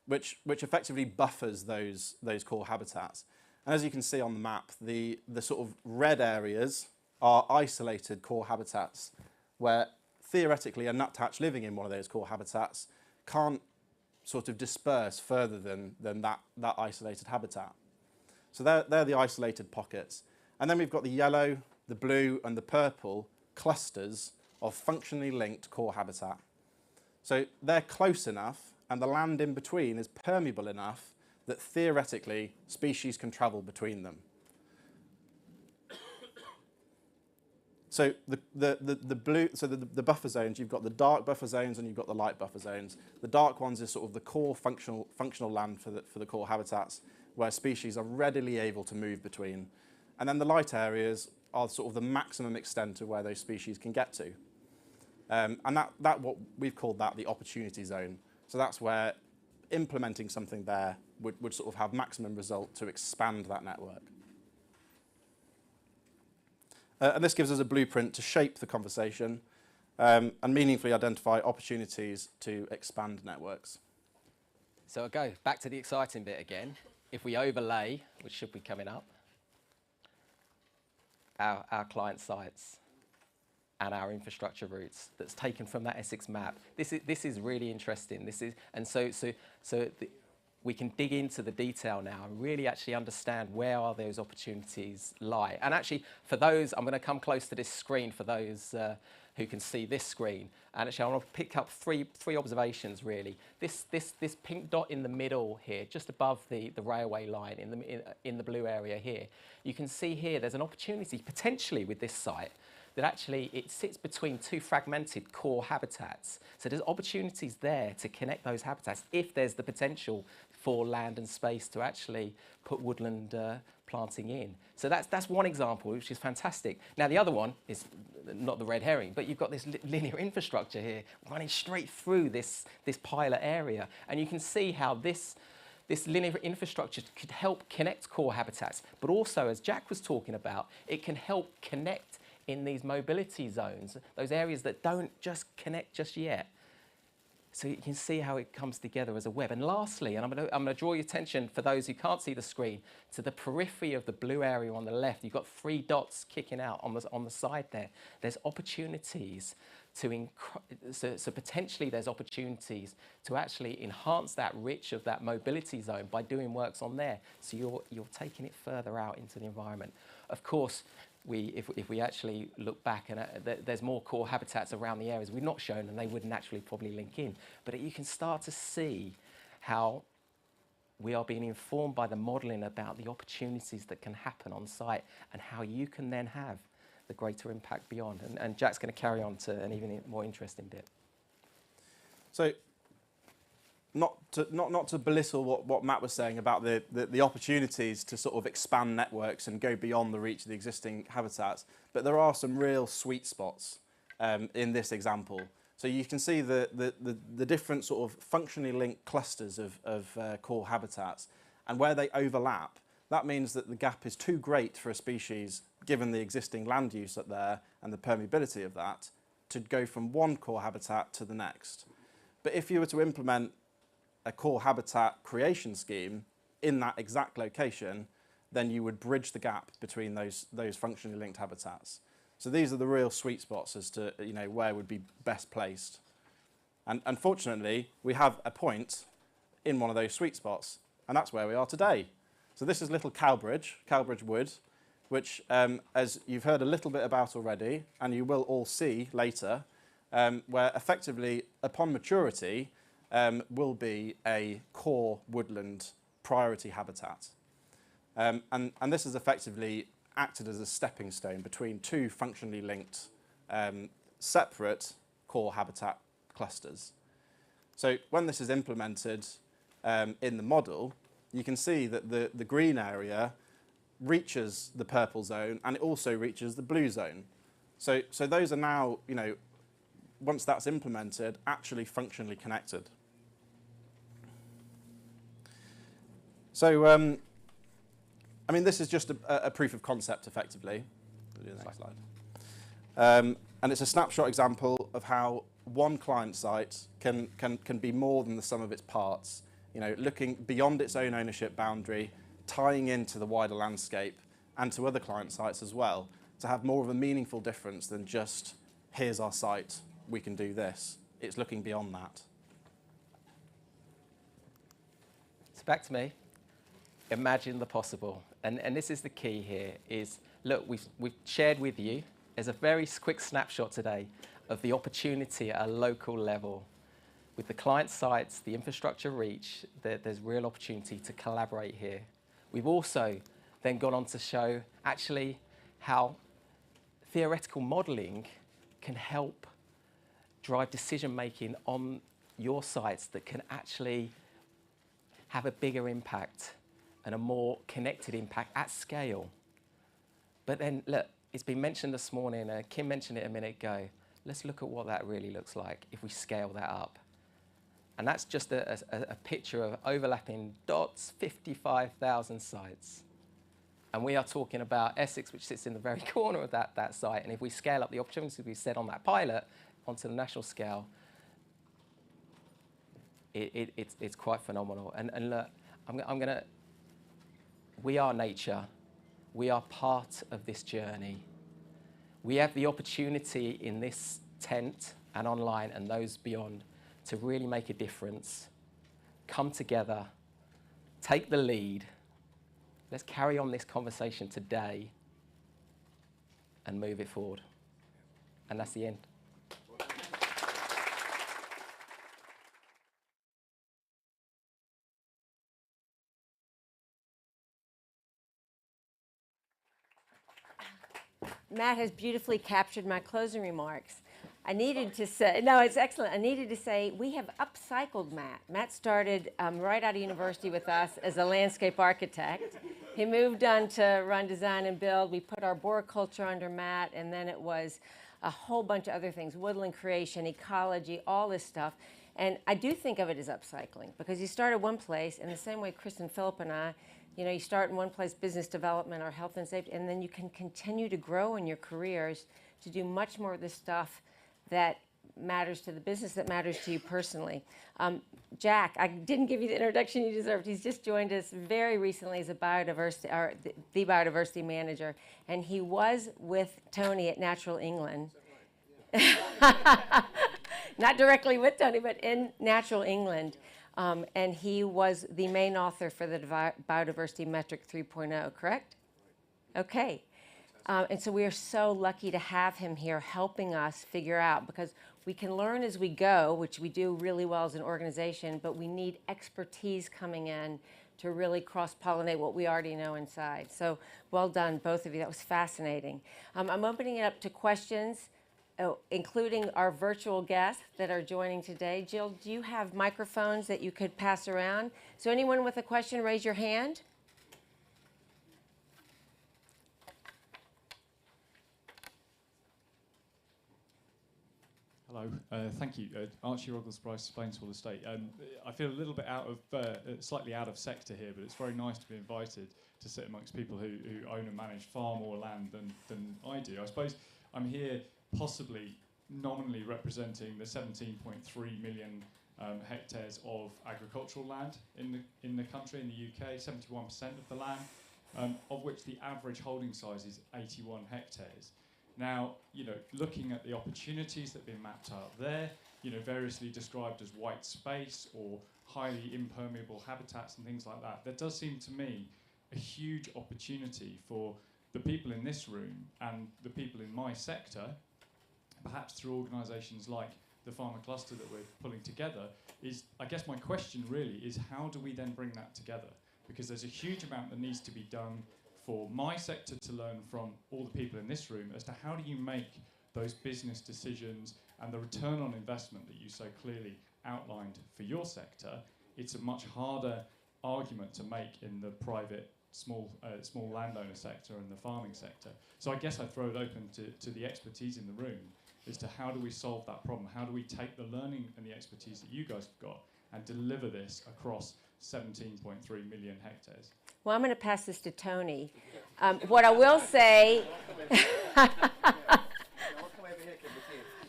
I: which effectively buffers those core habitats. And as you can see on the map, the sort of red areas are isolated core habitats, where theoretically a nuthatch living in one of those core habitats can't sort of disperse further than that isolated habitat. So they're the isolated pockets. And then we've got the yellow, the blue, and the purple clusters of functionally linked core habitat. So they're close enough, and the land in between is permeable enough that theoretically species can travel between them. So the buffer zones, you've got the dark buffer zones and you've got the light buffer zones. The dark ones is sort of the core functional land for the core habitats, where species are readily able to move between. And then the light areas are sort of the maximum extent of where those species can get to. And that what we've called that the opportunity zone. So that's where implementing something there would sort of have maximum result to expand that network. And this gives us a blueprint to shape the conversation and meaningfully identify opportunities to expand networks.
H: So I'll go back to the exciting bit again. If we overlay, which should be coming up, our client sites and our infrastructure routes that's taken from that Essex map. This is really interesting. We can dig into the detail now and really actually understand where are those opportunities lie. And actually, for those, I'm going to come close to this screen for those who can see this screen. And actually, I want to pick up three observations really. This pink dot in the middle here, just above the railway line in the blue area here, you can see here there's an opportunity potentially with this site that actually it sits between two fragmented core habitats. So there's opportunities there to connect those habitats if there's the potential for land and space to actually put woodland planting in. So that's one example, which is fantastic. Now the other one is not the red herring, but you've got this linear infrastructure here running straight through this pilot area. And you can see how this linear infrastructure could help connect core habitats, but also, as Jack was talking about, it can help connect in these mobility zones, those areas that don't just connect just yet. So you can see how it comes together as a web. And lastly, and I'm going to draw your attention, for those who can't see the screen, to the periphery of the blue area on the left. You've got 3 dots kicking out on the side there. There's opportunities so potentially there's opportunities to actually enhance that reach of that mobility zone by doing works on there. So you're taking it further out into the environment. Of course, if we actually look back, and there's more core habitats around the areas we've not shown, and they would naturally probably link in. But you can start to see how we are being informed by the modelling about the opportunities that can happen on site and how you can then have the greater impact beyond. And Jack's going to carry on to an even more interesting bit.
I: So not to belittle what Matt was saying about the opportunities to sort of expand networks and go beyond the reach of the existing habitats, but there are some real sweet spots in this example. So you can see the different sort of functionally linked clusters of core habitats, and where they overlap, that means that the gap is too great for a species, given the existing land use up there and the permeability of that, to go from one core habitat to the next. But if you were to implement a core habitat creation scheme in that exact location, then you would bridge the gap between those functionally linked habitats. So these are the real sweet spots as to where would be best placed. And unfortunately, we have a point in one of those sweet spots, and that's where we are today. So this is Little Cowbridge Wood, which, as you've heard a little bit about already, and you will all see later, where effectively, upon maturity, will be a core woodland priority habitat. And this has effectively acted as a stepping stone between two functionally linked separate core habitat clusters. So when this is implemented in the model, you can see that the green area reaches the purple zone and it also reaches the blue zone. So those are now, you know, once that's implemented, actually functionally connected. So, I mean, this is just a proof of concept, effectively. Do the next slide. And it's a snapshot example of how one client site can be more than the sum of its parts. You know, looking beyond its own ownership boundary, tying into the wider landscape and to other client sites as well, to have more of a meaningful difference than just, here's our site, we can do this. It's looking beyond that.
H: So back to me. Imagine the possible. And this is the key here, is, look, we've shared with you, there's a very quick snapshot today of the opportunity at a local level. With the client sites, the infrastructure reach, there's real opportunity to collaborate here. We've also then gone on to show actually how theoretical modelling can help drive decision making on your sites that can actually have a bigger impact and a more connected impact at scale. But then, look, it's been mentioned this morning, Kim mentioned it a minute ago. Let's look at what that really looks like if we scale that up. And that's just a picture of overlapping dots, 55,000 sites. And we are talking about Essex, which sits in the very corner of that site. And if we scale up the opportunities we said on that pilot onto the national scale, it's quite phenomenal. And look, I'm gonna, we are nature. We are part of this journey. We have the opportunity in this tent and online and those beyond to really make a difference, come together, take the lead. Let's carry on this conversation today and move it forward. And that's the end.
A: Matt has beautifully captured my closing remarks. I needed to say, no, it's excellent. I needed to say we have upcycled Matt. Matt started right out of university with us as a landscape architect. He moved on to run design and build. We put arboriculture under Matt, and then it was a whole bunch of other things, woodland creation, ecology, all this stuff. And I do think of it as upcycling because you start at one place, in the same way Chris and Philip and I, you know, you start in one place, business development or health and safety, and then you can continue to grow in your careers to do much more of the stuff that matters to the business, that matters to you personally. Jack, I didn't give you the introduction you deserved. He's just joined us very recently as a biodiversity, or the biodiversity manager, and he was with Tony at Natural England. Not directly with Tony, but in Natural England. And he was the main author for the Biodiversity Metric 3.0, correct? Okay. And so we are so lucky to have him here helping us figure out, because we can learn as we go, which we do really well as an organization, but we need expertise coming in to really cross-pollinate what we already know inside. So well done, both of you. That was fascinating. I'm opening it up to questions, including our virtual guests that are joining today. Jill, do you have microphones that you could pass around? So anyone with a question, raise your hand.
J: Hello, thank you. Archie Ruggles-Bryce, Plainswell Estate. I feel a little bit slightly out of sector here, but it's very nice to be invited to sit amongst people who own and manage far more land than I do. I suppose I'm here possibly nominally representing the 17.3 million hectares of agricultural land in the country, in the UK, 71% of the land, of which the average holding size is 81 hectares. Now, you know, looking at the opportunities that have been mapped out there, you know, variously described as white space or highly impermeable habitats and things like that, there does seem to me a huge opportunity for the people in this room and the people in my sector perhaps through organisations like the farmer cluster that we're pulling together, is, I guess my question really is, how do we then bring that together? Because there's a huge amount that needs to be done for my sector to learn from all the people in this room as to how do you make those business decisions and the return on investment that you so clearly outlined for your sector. It's a much harder argument to make in the private small landowner sector and the farming sector. So I guess I throw it open to the expertise in the room as to how do we solve that problem? How do we take the learning and the expertise that you guys have got and deliver this across 17.3 million hectares?
A: Well, I'm going to pass this to Tony. What I will say,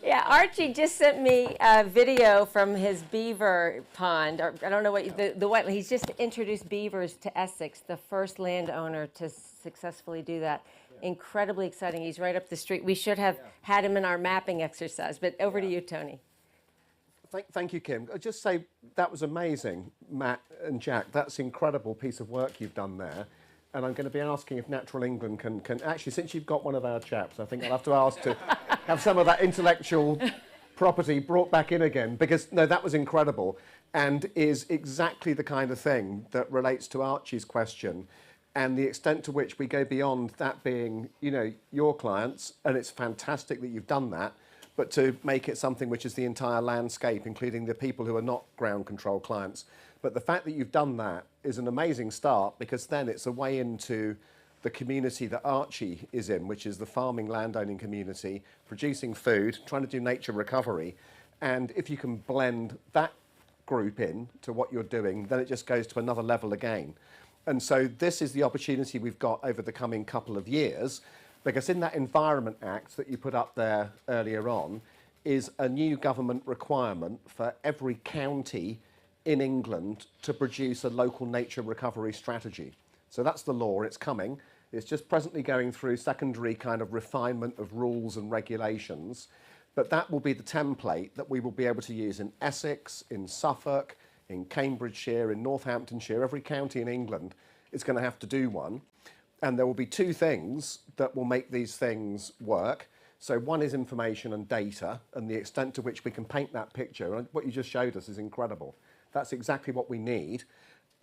A: yeah, Archie just sent me a video from his beaver pond. Or, I don't know what the wetland. He's just introduced beavers to Essex, the first landowner to successfully do that. Yeah. Incredibly exciting. He's right up the street. We should have had him in our mapping exercise. But over to you, Tony.
B: Thank you, Kim. I'll just say that was amazing, Matt and Jack. That's an incredible piece of work you've done there. And I'm going to be asking if Natural England can actually, since you've got one of our chaps, I think I'll have to ask to have some of that intellectual property brought back in again, because, no, that was incredible and is exactly the kind of thing that relates to Archie's question and the extent to which we go beyond that being, you know, your clients, and it's fantastic that you've done that, but to make it something which is the entire landscape, including the people who are not ground control clients. But the fact that you've done that is an amazing start, because then it's a way into the community that Archie is in, which is the farming landowning community, producing food, trying to do nature recovery. And if you can blend that group in to what you're doing, then it just goes to another level again. And so this is the opportunity we've got over the coming couple of years, because in that Environment Act that you put up there earlier on is a new government requirement for every county in England to produce a local nature recovery strategy. So that's the law, it's coming. It's just presently going through secondary kind of refinement of rules and regulations. But that will be the template that we will be able to use in Essex, in Suffolk, in Cambridgeshire, in Northamptonshire. Every county in England is going to have to do one. And there will be two things that will make these things work. So one is information and data, and the extent to which we can paint that picture. And what you just showed us is incredible. That's exactly what we need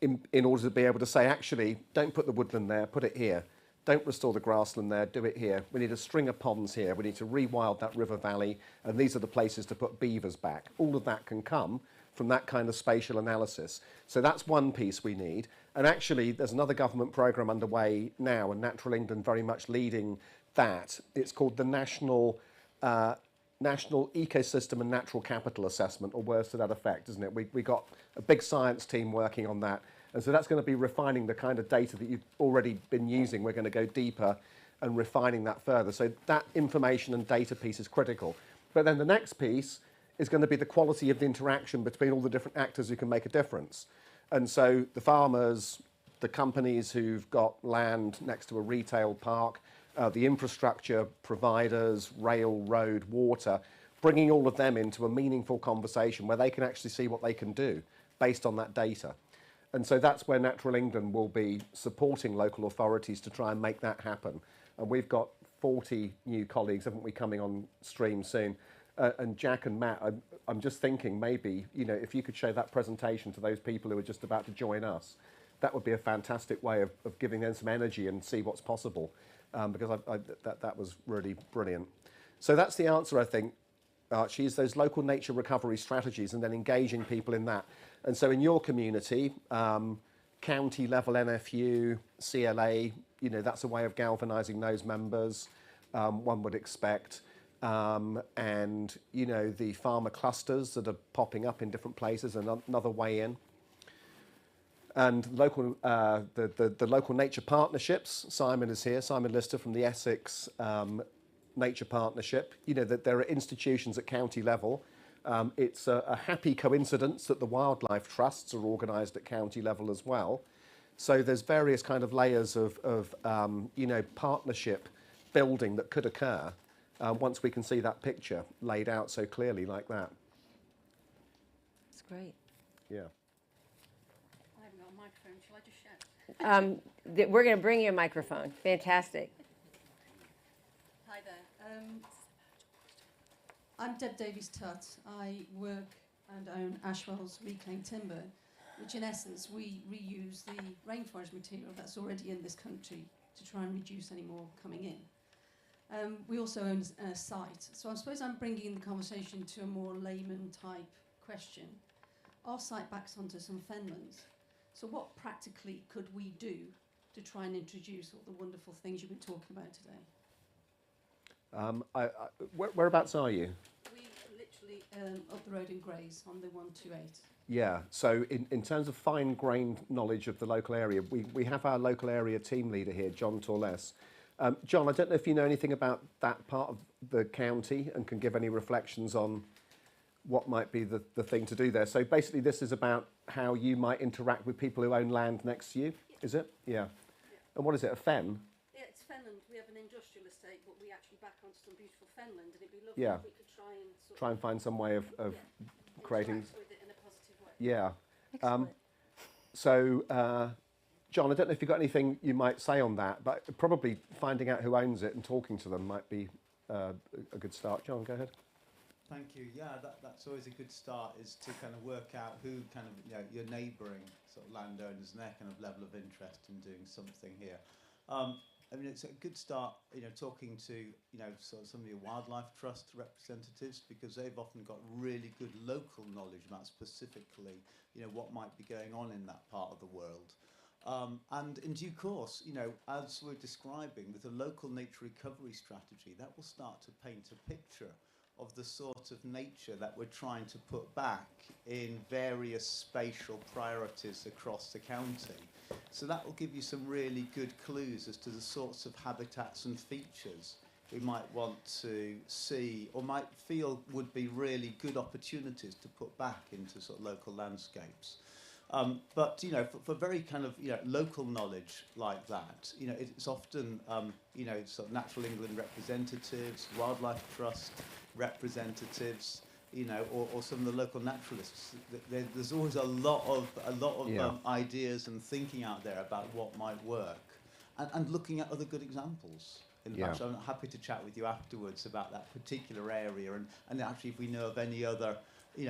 B: in order to be able to say, actually, don't put the woodland there, put it here. Don't restore the grassland there, do it here. We need a string of ponds here. We need to rewild that river valley, and these are the places to put beavers back. All of that can come from that kind of spatial analysis. So that's one piece we need. And actually, there's another government programme underway now, and Natural England very much leading that. It's called the National Ecosystem and Natural Capital Assessment, or words to that effect, isn't it? We got a big science team working on that. And so that's going to be refining the kind of data that you've already been using. We're going to go deeper and refining that further. So that information and data piece is critical. But then the next piece is going to be the quality of the interaction between all the different actors who can make a difference. And so the farmers, the companies who've got land next to a retail park, the infrastructure providers, rail, road, water, bringing all of them into a meaningful conversation where they can actually see what they can do based on that data. And so that's where Natural England will be supporting local authorities to try and make that happen. And we've got 40 new colleagues, haven't we, coming on stream soon. And Jack and Matt, I'm just thinking maybe, you know, if you could show that presentation to those people who are just about to join us, that would be a fantastic way of giving them some energy and see what's possible. Because that was really brilliant. So that's the answer, I think, Archie, is those local nature recovery strategies and then engaging people in that. And so in your community, county level NFU, CLA, you know, that's a way of galvanising those members, one would expect. And, you know, the farmer clusters that are popping up in different places, another way in. And local, the local nature partnerships, Simon is here, Simon Lister from the Essex Nature Partnership. You know, that there are institutions at county level. It's a happy coincidence that the wildlife trusts are organised at county level as well. So there's various kind of layers of you know, partnership building that could occur once we can see that picture laid out so clearly like that.
A: That's great.
B: Yeah.
K: I haven't got a microphone. Shall I just shout?
A: We're going to bring you a microphone. Fantastic.
K: Hi there. I'm Deb Davies-Tutt. I work and own Ashwell's Reclaimed Timber, which in essence we reuse the rainforest material that's already in this country to try and reduce any more coming in. We also own a site, so I suppose I'm bringing the conversation to a more layman type question. Our site backs onto some fenlands, so what practically could we do to try and introduce all the wonderful things you've been talking about today?
B: Whereabouts are you?
K: We literally up the road in Grays on the 128.
B: Yeah, so in terms of fine-grained knowledge of the local area, we have our local area team leader here, John Torles. John, I don't know if you know anything about that part of the county and can give any reflections on what might be the thing to do there. So basically this is about how you might interact with people who own land next to you, is it? Yeah. And what is it, a fen?
K: Yeah, it's fenland. We have an industrial estate, but we actually back onto some beautiful fenland, and it'd be lovely
B: Yeah.
K: if we could
B: Try and find some way of creating...
K: interact with it in a positive way.
B: Yeah.
A: Excellent.
B: John, I don't know if you've got anything you might say on that, but probably finding out who owns it and talking to them might be a good start. John, go ahead.
L: Thank you. Yeah, that's always a good start, is to kind of work out who kind of, your neighbouring sort of landowners and their kind of level of interest in doing something here. I mean, it's a good start, talking to, sort of some of your wildlife trust representatives, because they've often got really good local knowledge about specifically, what might be going on in that part of the world. And in due course, as we're describing, with a local nature recovery strategy, that will start to paint a picture of the sort of nature that we're trying to put back in various spatial priorities across the county. So that will give you some really good clues as to the sorts of habitats and features we might want to see, or might feel would be really good opportunities to put back into sort of local landscapes. But for very kind of local knowledge like that, it's often sort of Natural England representatives, Wildlife Trust representatives, or some of the local naturalists. There's always a lot of ideas and thinking out there about what might work, and looking at other good examples. In fact, I'm happy to chat with you afterwards about that particular area, and actually if we know of any other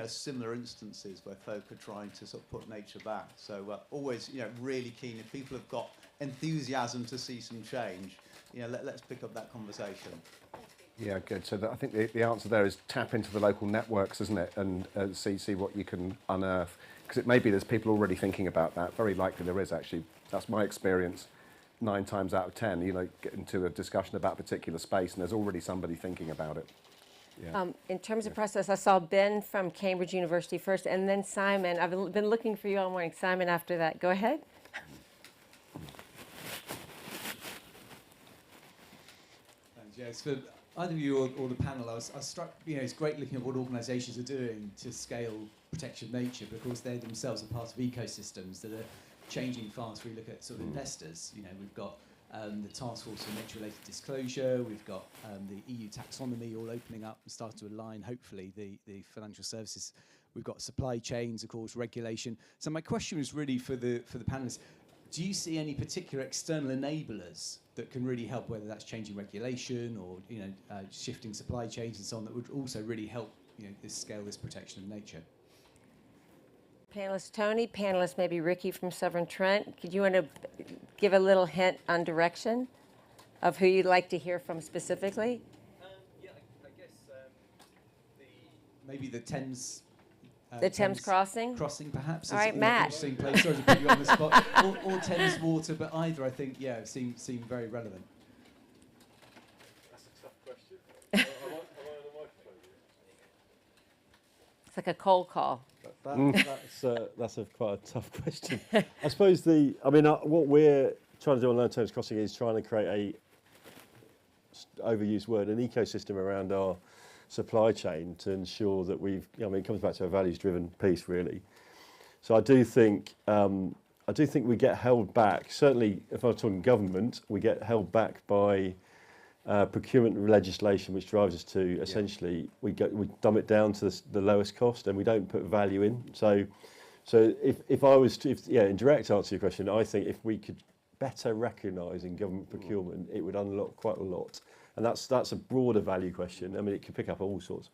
L: similar instances where folk are trying to sort of put nature back. So always, really keen. If people have got enthusiasm to see some change, let's pick up that conversation.
B: Yeah, good. So I think the answer there is tap into the local networks, isn't it? And see what you can unearth. Because it may be there's people already thinking about that. Very likely there is, actually. That's my experience. 9 times out of 10, get into a discussion about a particular space and there's already somebody thinking about it. Yeah.
A: In terms of process, I saw Ben from Cambridge University first, and then Simon. I've been looking for you all morning. Simon after that. Go ahead.
M: Thanks. Yeah, for either of you or the panel, I was struck, it's great looking at what organisations are doing to scale protection of nature, because they themselves are part of ecosystems that are changing fast. We look at sort of investors. We've got the Task Force on Nature-Related Disclosure, we've got the EU taxonomy all opening up and starting to align, hopefully, the financial services. We've got supply chains, of course, regulation. So my question is really for the panellists. Do you see any particular external enablers that can really help, whether that's changing regulation or shifting supply chains and so on, that would also really help scale this protection of nature?
A: Panelist Tony, panelist maybe Ricky from Severn Trent. Could you want to give a little hint on direction of who you'd like to hear from specifically?
M: Yeah, I guess maybe the Thames.
A: The Thames crossing?
M: Crossing, perhaps.
A: All right,
M: an
A: Matt.
M: Interesting place. Sorry to put you on the spot. or Thames water, but either, I think, seem very relevant.
E: That's a tough question. Am I on the microphone?
A: It's like a cold call.
E: That's quite a tough question. I suppose what we're trying to do on Land Thames Crossing is trying to create overused word, an ecosystem around our supply chain to ensure that it comes back to a values-driven piece, really. So I do think we get held back. Certainly, if I was talking government, we get held back by procurement legislation, which drives us to essentially we dumb it down to the lowest cost, and we don't put value in. So if I was to, in direct answer to your question, I think if we could better recognise in government procurement, it would unlock quite a lot. And that's a broader value question. I mean, it could pick up all sorts.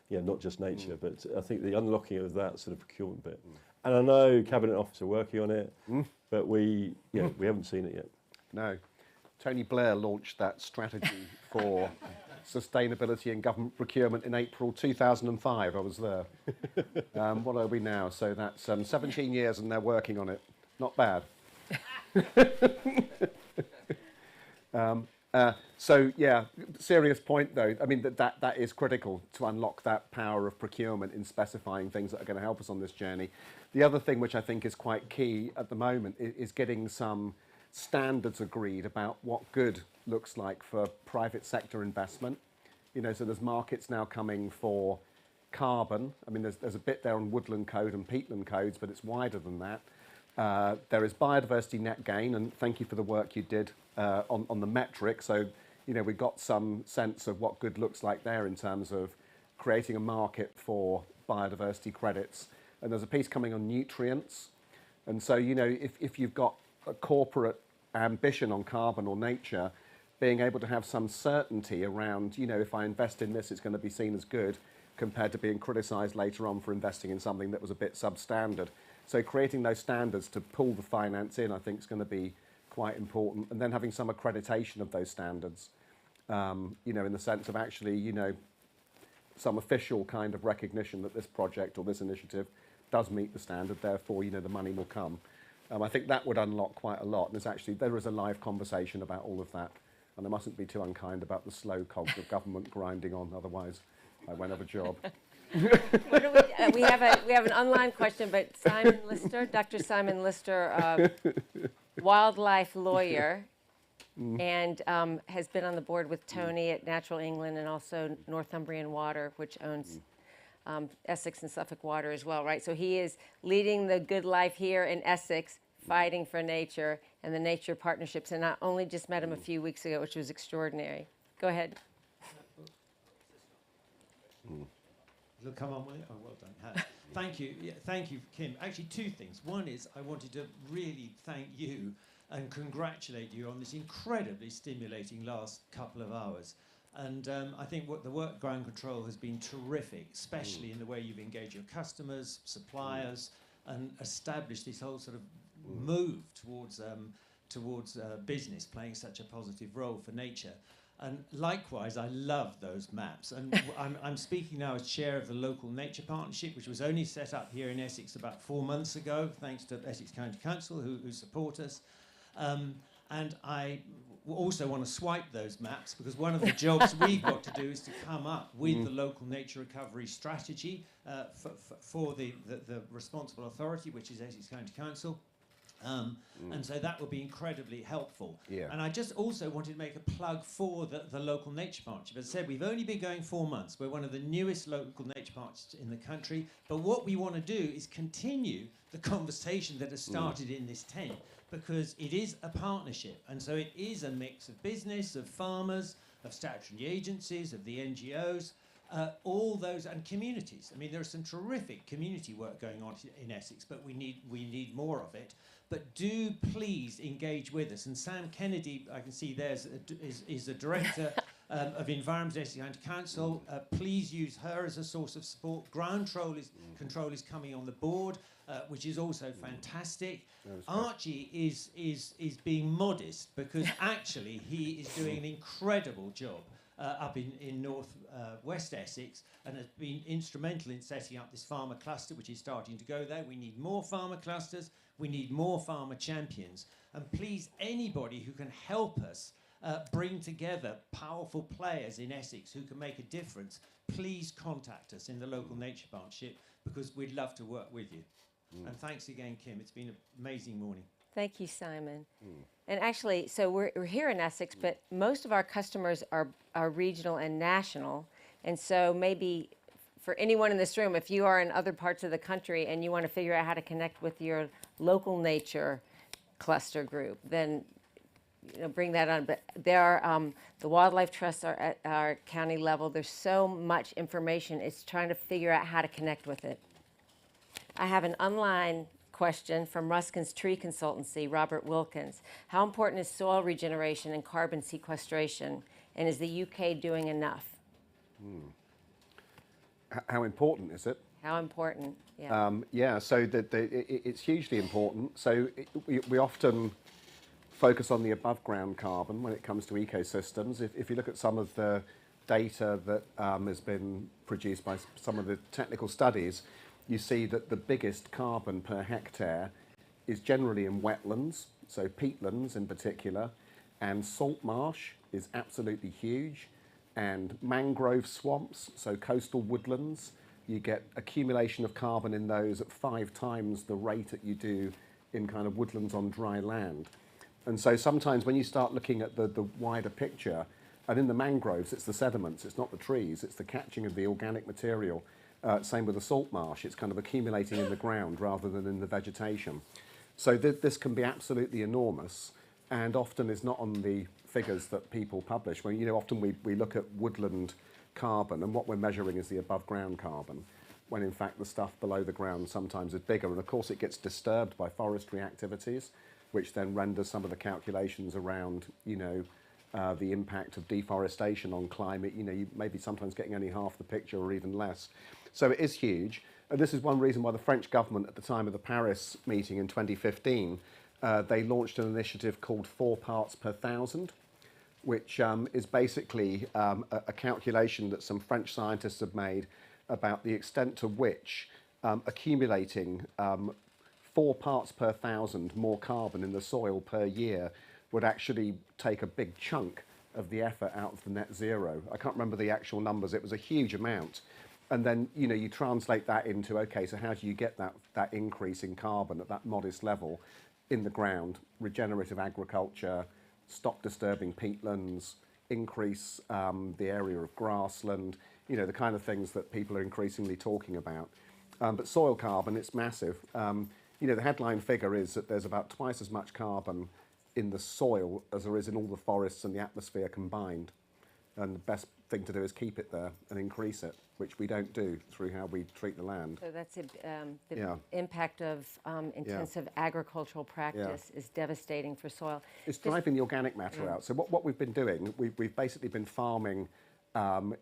E: not just nature, but I think the unlocking of that sort of procurement bit. And I know Cabinet Office are working on it, but we haven't seen it yet.
B: No. Tony Blair launched that strategy for sustainability and government procurement in April 2005. I was there. What are we now? So that's 17 years and they're working on it. Not bad. So yeah, serious point though. I mean that is critical to unlock that power of procurement in specifying things that are going to help us on this journey. The other thing which I think is quite key at the moment is getting some standards agreed about what good looks like for private sector investment. So there's markets now coming for carbon. I mean, there's a bit there on woodland code and peatland codes, but it's wider than that. There is biodiversity net gain, and thank you for the work you did on the metric. So, we got some sense of what good looks like there in terms of creating a market for biodiversity credits. And there's a piece coming on nutrients. And so, if you've got a corporate ambition on carbon or nature, being able to have some certainty around, if I invest in this, it's going to be seen as good, compared to being criticised later on for investing in something that was a bit substandard. So creating those standards to pull the finance in, I think, is going to be quite important. And then having some accreditation of those standards, in the sense of actually, some official kind of recognition that this project or this initiative does meet the standard, therefore, the money will come. I think that would unlock quite a lot. And there is a live conversation about all of that. And I mustn't be too unkind about the slow cogs of government grinding on, otherwise I won't have a job.
A: We have an online question, but Simon Lister, Dr. Simon Lister, wildlife lawyer, and has been on the board with Tony at Natural England and also Northumbrian Water, which owns Essex and Suffolk Water as well, right? So he is leading the good life here in Essex, fighting for nature and the nature partnerships. And I only just met him a few weeks ago, which was extraordinary. Go ahead.
N: It'll come on, will it? Oh, well done. Thank you. Yeah, thank you, Kim. Actually, two things. One is I wanted to really thank you and congratulate you on this incredibly stimulating last couple of hours. And I think the work ground control has been terrific, especially in the way you've engaged your customers, suppliers, and established this whole sort of move towards business playing such a positive role for nature. And likewise, I love those maps. And I'm speaking now as chair of the Local Nature Partnership, which was only set up here in Essex about 4 months ago, thanks to Essex County Council, who support us. And I also want to swipe those maps, because one of the jobs we've got to do is to come up with the local nature recovery strategy for the responsible authority, which is Essex County Council. And so that will be incredibly helpful. Yeah. And I just also wanted to make a plug for the Local Nature Partnership. As I said, we've only been going 4 months. We're one of the newest local nature partnerships in the country. But what we want to do is continue the conversation that has started in this tent, because it is a partnership. And so it is a mix of business, of farmers, of statutory agencies, of the NGOs, all those, and communities. I mean, there's some terrific community work going on in Essex, but we need more of it. But do please engage with us. And Sam Kennedy, I can see there, is the director of Environment at Essex County Council. Please use her as a source of support. Ground control is coming on the board, which is also fantastic. Archie is being modest, because actually he is doing an incredible job up in north west Essex, and has been instrumental in setting up this farmer cluster, which is starting to go there. We need more farmer clusters. We need more farmer champions. And please, anybody who can help us bring together powerful players in Essex who can make a difference, please contact us in the Local Nature Partnership, because we'd love to work with you. And thanks again, Kim. It's been an amazing morning.
A: Thank you, Simon. And actually, so we're here in Essex, but most of our customers are regional and national. And so maybe for anyone in this room, if you are in other parts of the country and you want to figure out how to connect with your local nature cluster group, then bring that on. But there are, the wildlife trusts are at our county level. There's so much information. It's trying to figure out how to connect with it. I have an online question from Ruskin's Tree Consultancy, Robert Wilkins. How important is soil regeneration and carbon sequestration? And is the UK doing enough?
B: how important is it?
A: How important? Yeah.
B: Yeah, so it's hugely important. So we often focus on the above ground carbon when it comes to ecosystems. If you look at some of the data that has been produced by some of the technical studies, you see that the biggest carbon per hectare is generally in wetlands, so peatlands in particular, and salt marsh is absolutely huge, and mangrove swamps, so coastal woodlands, you get accumulation of carbon in those at 5 times the rate that you do in kind of woodlands on dry land. And so sometimes when you start looking at the wider picture, and in the mangroves, it's the sediments, it's not the trees, it's the catching of the organic material. Same with the salt marsh, it's kind of accumulating in the ground rather than in the vegetation. So this can be absolutely enormous, and often is not on the figures that people publish. Well, you know, often we look at woodland carbon, and what we're measuring is the above ground carbon, when in fact the stuff below the ground sometimes is bigger. And of course it gets disturbed by forestry activities, which then renders some of the calculations around, you know, the impact of deforestation on climate. You know, you may be sometimes getting only half the picture or even less. So it is huge. And this is one reason why the French government at the time of the Paris meeting in 2015, they launched an initiative called 4 parts per thousand, which is basically a calculation that some French scientists have made about the extent to which accumulating 4 parts per thousand more carbon in the soil per year would actually take a big chunk of the effort out of the net zero. I can't remember the actual numbers, it was a huge amount. And then, you know, you translate that into, okay, so how do you get that increase in carbon at that modest level in the ground? Regenerative agriculture, stop disturbing peatlands, increase the area of grassland, you know, the kind of things that people are increasingly talking about. But soil carbon, it's massive. You know, the headline figure is that there's about twice as much carbon in the soil as there is in all the forests and the atmosphere combined. And the best thing to do is keep it there and increase it, which we don't do through how we treat the land.
A: So that's the impact of intensive agricultural practice is devastating for soil.
B: It's driving the organic matter out. So what we've been doing, we've basically been farming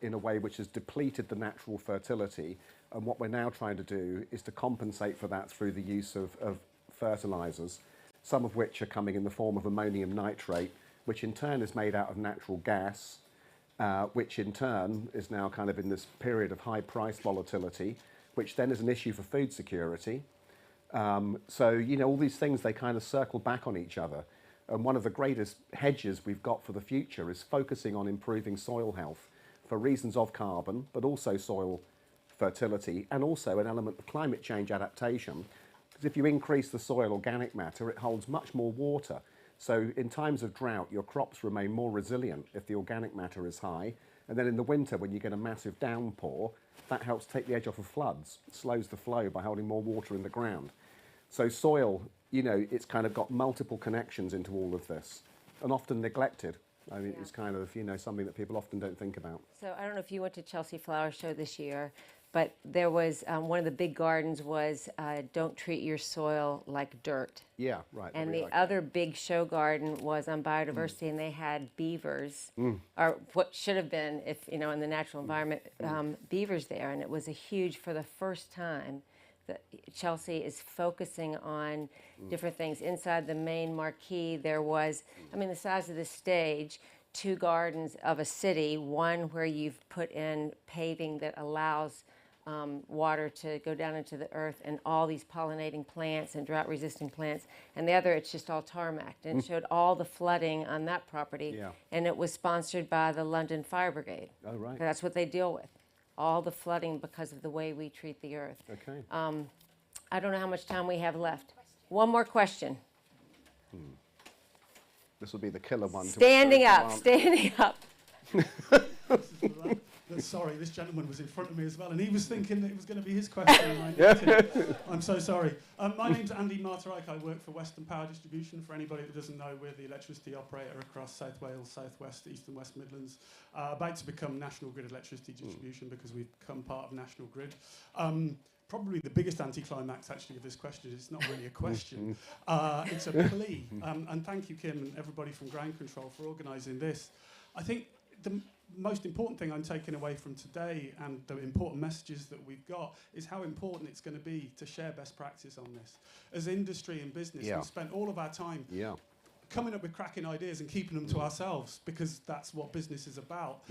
B: in a way which has depleted the natural fertility. And what we're now trying to do is to compensate for that through the use of fertilisers, some of which are coming in the form of ammonium nitrate, which in turn is made out of natural gas, which in turn is now kind of in this period of high price volatility, which then is an issue for food security. So, you know, all these things, they kind of circle back on each other. And one of the greatest hedges we've got for the future is focusing on improving soil health for reasons of carbon, but also soil fertility, and also an element of climate change adaptation. Because if you increase the soil organic matter, it holds much more water. So in times of drought, your crops remain more resilient if the organic matter is high. And then in the winter, when you get a massive downpour, that helps take the edge off of floods. It slows the flow by holding more water in the ground. So soil, you know, it's kind of got multiple connections into all of this, and often neglected. I mean, it's kind of, you know, something that people often don't think about.
A: So I don't know if you went to Chelsea Flower Show this year, but there was one of the big gardens was don't treat your soil like dirt.
B: Yeah, right.
A: And the other big show garden was on biodiversity, and they had beavers, or what should have been, if you know, in the natural environment, beavers there, and it was a huge, for the first time, that Chelsea is focusing on different things. Inside the main marquee, there was, I mean, the size of the stage, 2 gardens of a city, one where you've put in paving that allows water to go down into the earth, and all these pollinating plants and drought-resistant plants, and the other, it's just all tarmac. And it showed all the flooding on that property, and it was sponsored by the London Fire Brigade.
B: Oh, right.
A: That's what they deal with, all the flooding because of the way we treat the earth.
B: Okay.
A: I don't know how much time we have left. One more question.
B: This will be the killer one.
A: Standing up, standing up.
O: Sorry, this gentleman was in front of me as well, and he was thinking that it was going to be his question, and I didn't. I'm so sorry. My name's Andy Martyrike. I work for Western Power Distribution. For anybody that doesn't know, we're the electricity operator across South Wales, South West, East and West Midlands, about to become National Grid Electricity Distribution because we've become part of National Grid. Probably the biggest anticlimax, actually, of this question is it's not really a question. It's a plea. And thank you, Kim, and everybody from Ground Control for organising this. I think most important thing I'm taking away from today, and the important messages that we've got, is how important it's going to be to share best practice on this. As industry and business, we've spent all of our time coming up with cracking ideas and keeping them to ourselves, because that's what business is about.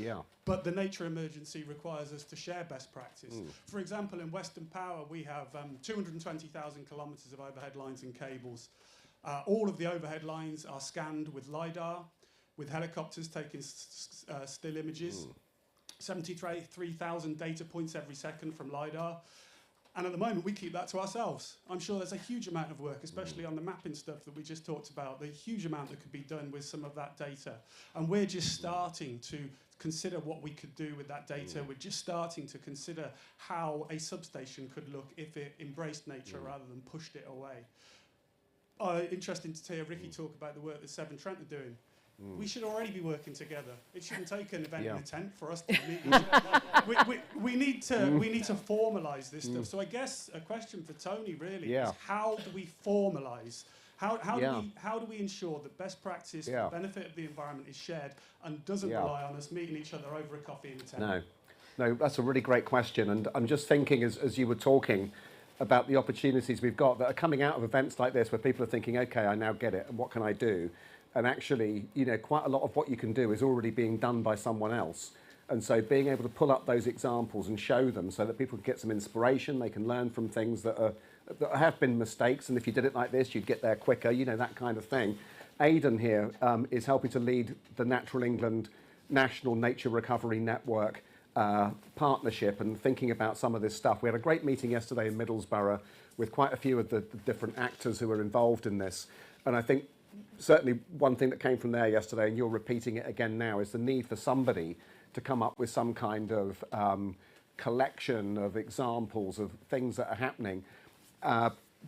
O: But the nature emergency requires us to share best practice. For example, in Western Power, we have 220,000 kilometres of overhead lines and cables. All of the overhead lines are scanned with LiDAR, with helicopters taking still images. 73,000 data points every second from LiDAR. And at the moment, we keep that to ourselves. I'm sure there's a huge amount of work, especially on the mapping stuff that we just talked about, the huge amount that could be done with some of that data. And we're just starting to consider what we could do with that data. We're just starting to consider how a substation could look if it embraced nature rather than pushed it away. Interesting to hear Ricky talk about the work that Severn Trent are doing. We should already be working together. It shouldn't take an event in a tent for us to meet each other. We need to formalise this stuff. So I guess a question for Tony really is, how do we formalise? How do we ensure that best practice for the benefit of the environment is shared and doesn't rely on us meeting each other over a coffee in a tent?
B: No, that's a really great question. And I'm just thinking as you were talking about the opportunities we've got that are coming out of events like this, where people are thinking, okay, I now get it, and what can I do? And actually, you know, quite a lot of what you can do is already being done by someone else. And so being able to pull up those examples and show them so that people can get some inspiration, they can learn from things that have been mistakes, and if you did it like this, you'd get there quicker, you know, that kind of thing. Aidan here is helping to lead the Natural England National Nature Recovery Network partnership and thinking about some of this stuff. We had a great meeting yesterday in Middlesbrough with quite a few of the different actors who are involved in this. And I think certainly one thing that came from there yesterday, and you're repeating it again now, is the need for somebody to come up with some kind of collection of examples of things that are happening,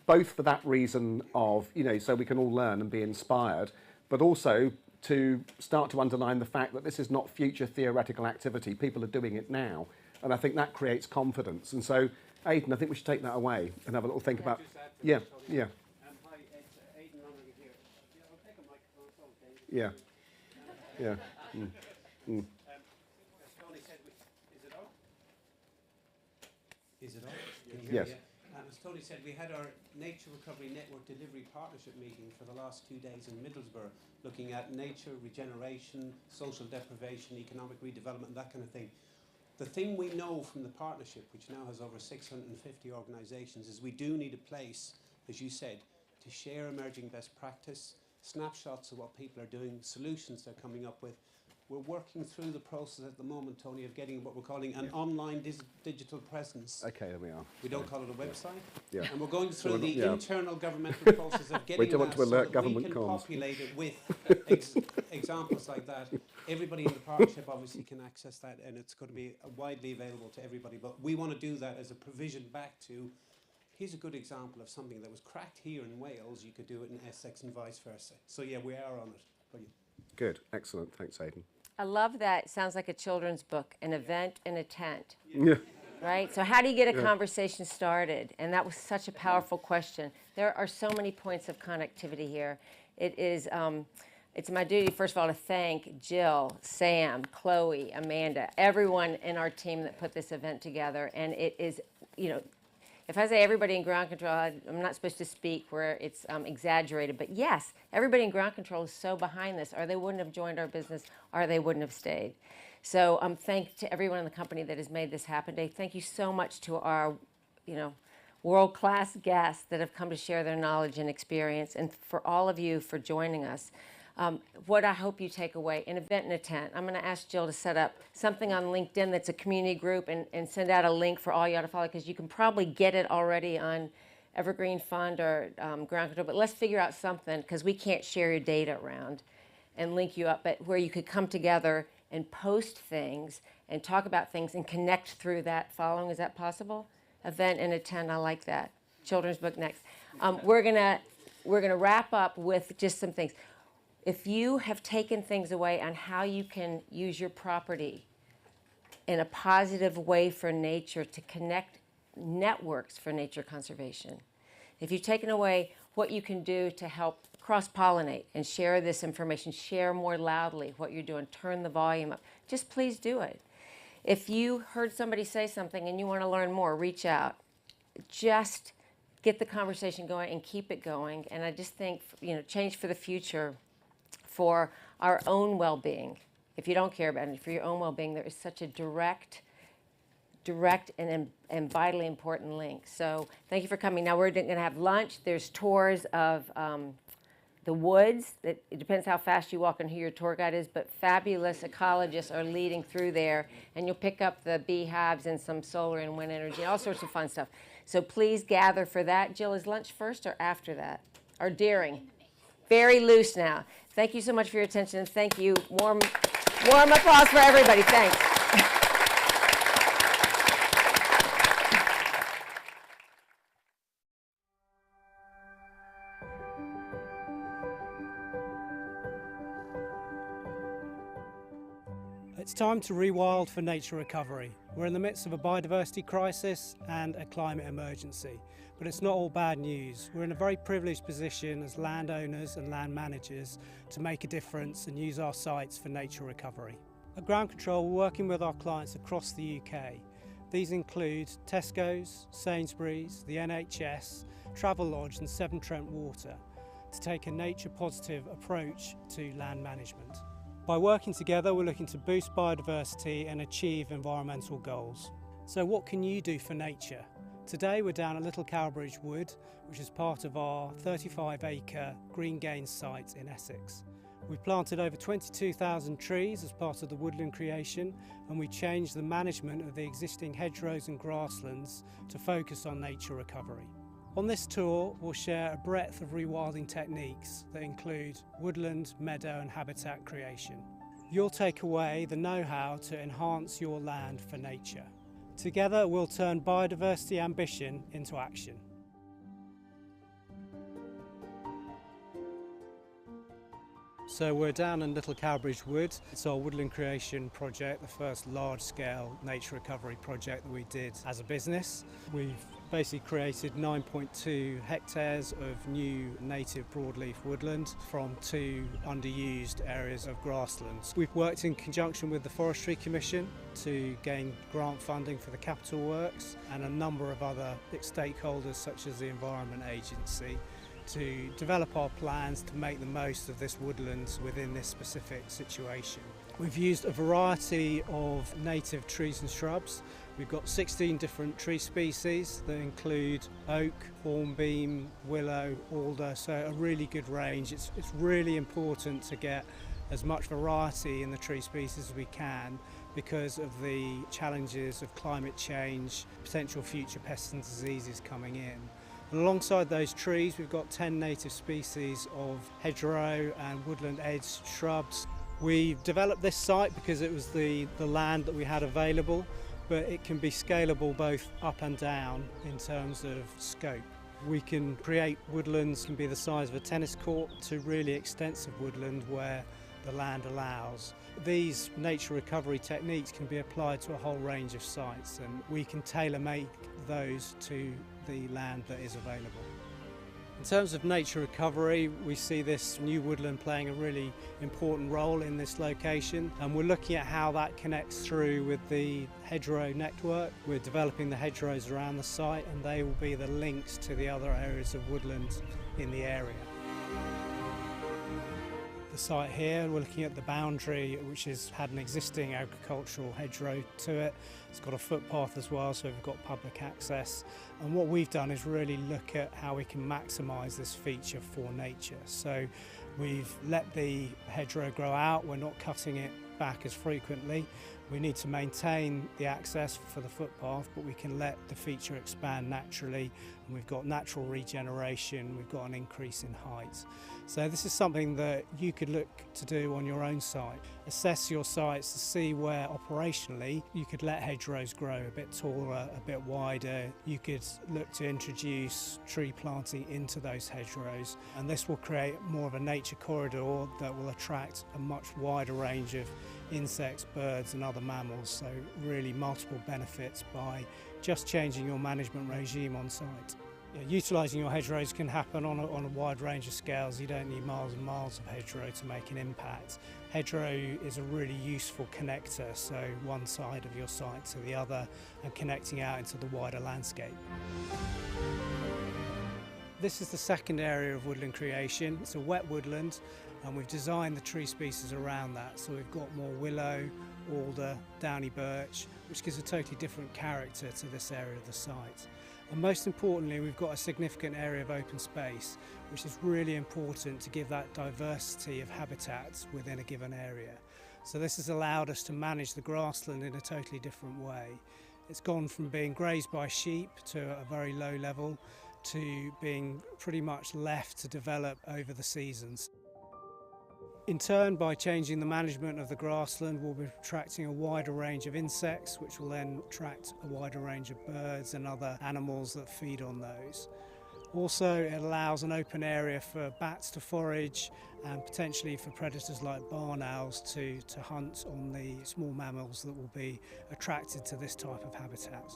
B: both for that reason of, you know, so we can all learn and be inspired, but also to start to underline the fact that this is not future theoretical activity. People are doing it now. And I think that creates confidence. And so, Aidan, I think we should take that away and have a little think about... Yeah. Yeah. Yeah.
P: Is it on? Can you hear
B: Yes.
P: me? As Tony said, we had our Nature Recovery Network Delivery Partnership meeting for the last 2 days in Middlesbrough, looking at nature, regeneration, social deprivation, economic redevelopment, that kind of thing. The thing we know from the partnership, which now has over 650 organisations, is we do need a place, as you said, to share emerging best practice, snapshots of what people are doing, solutions they're coming up with. We're working through the process at the moment, Tony, of getting what we're calling an online digital presence.
B: Okay, there we are.
P: We don't call it a website.
B: Yeah.
P: And we're going through
B: So we're
P: the
B: not-
P: internal governmental process of getting
B: We don't want
P: that
B: to alert
P: so that
B: government
P: we can
B: comms.
P: populate it with examples like that. Everybody in the partnership obviously can access that, and it's going to be widely available to everybody. But we want to do that as a provision back to, here's a good example of something that was cracked here in Wales, you could do it in Essex and vice versa. So yeah, we are on it. Brilliant.
B: Good, excellent. Thanks, Aidan.
A: I love that. It sounds like a children's book, an event in a tent.
B: Yeah.
A: Right? So how do you get a
B: Yeah.
A: conversation started? And that was such a powerful question. There are so many points of connectivity here. It is, it's my duty, first of all, to thank Jill, Sam, Chloe, Amanda, everyone in our team that put this event together. And it is, you know, if I say everybody in ground control, I'm not supposed to speak where it's exaggerated, but yes, everybody in ground control is so behind this, or they wouldn't have joined our business, or they wouldn't have stayed. So thanks to everyone in the company that has made this happen today. Thank you so much to our, you know, world-class guests that have come to share their knowledge and experience, and for all of you for joining us. What I hope you take away, an event in a tent. I'm going to ask Jill to set up something on LinkedIn that's a community group and send out a link for all you to follow, because you can probably get it already on Evergreen Fund or Ground Control, but let's figure out something, because we can't share your data around and link you up, but where you could come together and post things and talk about things and connect through that following. Is that possible? Event in a tent, I like that. Children's book next. We're gonna wrap up with just some things. If you have taken things away on how you can use your property in a positive way for nature to connect networks for nature conservation, if you've taken away what you can do to help cross-pollinate and share this information, share more loudly what you're doing, turn the volume up. Just please do it. If you heard somebody say something and you want to learn more, reach out. Just get the conversation going and keep it going. And I just think, change for the future, for our own well-being. If you don't care about it, for your own well-being, there is such a direct and vitally important link. So thank you for coming. Now we're going to have lunch. There's tours of the woods. It depends how fast you walk and who your tour guide is, but fabulous ecologists are leading through there, and you'll pick up the beehives and some solar and wind energy, all sorts of fun stuff. So please gather for that. Jill, is lunch first or after that? Or during? Very loose now. Thank you so much for your attention, and thank you. Warm applause for everybody. Thanks.
G: It's time to rewild for nature recovery. We're in the midst of a biodiversity crisis and a climate emergency, but it's not all bad news. We're in a very privileged position as landowners and land managers to make a difference and use our sites for nature recovery. At Ground Control, we're working with our clients across the UK. These include Tesco's, Sainsbury's, the NHS, Travelodge and Severn Trent Water to take a nature-positive approach to land management. By working together, we're looking to boost biodiversity and achieve environmental goals. So what can you do for nature? Today we're down at Little Cowbridge Wood, which is part of our 35-acre Green Gains site in Essex. We've planted over 22,000 trees as part of the woodland creation, and we changed the management of the existing hedgerows and grasslands to focus on nature recovery. On this tour, we'll share a breadth of rewilding techniques that include woodland, meadow and habitat creation. You'll take away the know-how to enhance your land for nature. Together, we'll turn biodiversity ambition into action. So we're down in Little Cowbridge Wood. It's our woodland creation project, the first large-scale nature recovery project that we did as a business. We've basically created 9.2 hectares of new native broadleaf woodland from 2 underused areas of grasslands. We've worked in conjunction with the Forestry Commission to gain grant funding for the capital works and a number of other stakeholders such as the Environment Agency to develop our plans to make the most of this woodlands within this specific situation. We've used a variety of native trees and shrubs. We've got 16 different tree species that include oak, hornbeam, willow, alder, so a really good range. It's really important to get as much variety in the tree species as we can because of the challenges of climate change, potential future pests and diseases coming in. And alongside those trees, we've got 10 native species of hedgerow and woodland edge shrubs. We developed this site because it was the land that we had available, but it can be scalable both up and down in terms of scope. We can create woodlands can be the size of a tennis court to really extensive woodland where the land allows. These nature recovery techniques can be applied to a whole range of sites, and we can tailor-make those to the land that is available. In terms of nature recovery, we see this new woodland playing a really important role in this location, and we're looking at how that connects through with the hedgerow network. We're developing the hedgerows around the site, and they will be the links to the other areas of woodland in the area. The site here, we're looking at the boundary, which has had an existing agricultural hedgerow to it. It's got a footpath as well, so we've got public access. And what we've done is really look at how we can maximise this feature for nature. So we've let the hedgerow grow out, we're not cutting it back as frequently. We need to maintain the access for the footpath, but we can let the feature expand naturally, and we've got natural regeneration, we've got an increase in height. So this is something that you could look to do on your own site. Assess your sites to see where operationally you could let hedgerows grow a bit taller, a bit wider. You could look to introduce tree planting into those hedgerows, and this will create more of a nature corridor that will attract a much wider range of insects, birds and other mammals, so really multiple benefits by just changing your management regime on site. Utilising your hedgerows can happen on a wide range of scales. You don't need miles and miles of hedgerow to make an impact. Hedgerow is a really useful connector, so one side of your site to the other and connecting out into the wider landscape. This is the second area of woodland creation. It's a wet woodland and we've designed the tree species around that. So we've got more willow, alder, downy birch, which gives a totally different character to this area of the site. And most importantly, we've got a significant area of open space, which is really important to give that diversity of habitats within a given area. So this has allowed us to manage the grassland in a totally different way. It's gone from being grazed by sheep to a very low level to being pretty much left to develop over the seasons. In turn, by changing the management of the grassland, we'll be attracting a wider range of insects, which will then attract a wider range of birds and other animals that feed on those. Also, it allows an open area for bats to forage and potentially for predators like barn owls to hunt on the small mammals that will be attracted to this type of habitat.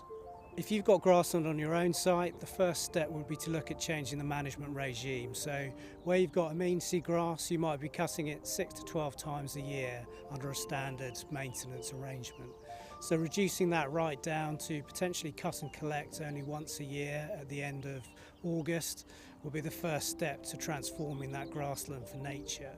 G: If you've got grassland on your own site, the first step would be to look at changing the management regime. So where you've got amenity grass, you might be cutting it 6 to 12 times a year under a standard maintenance arrangement. So reducing that right down to potentially cut and collect only once a year at the end of August will be the first step to transforming that grassland for nature.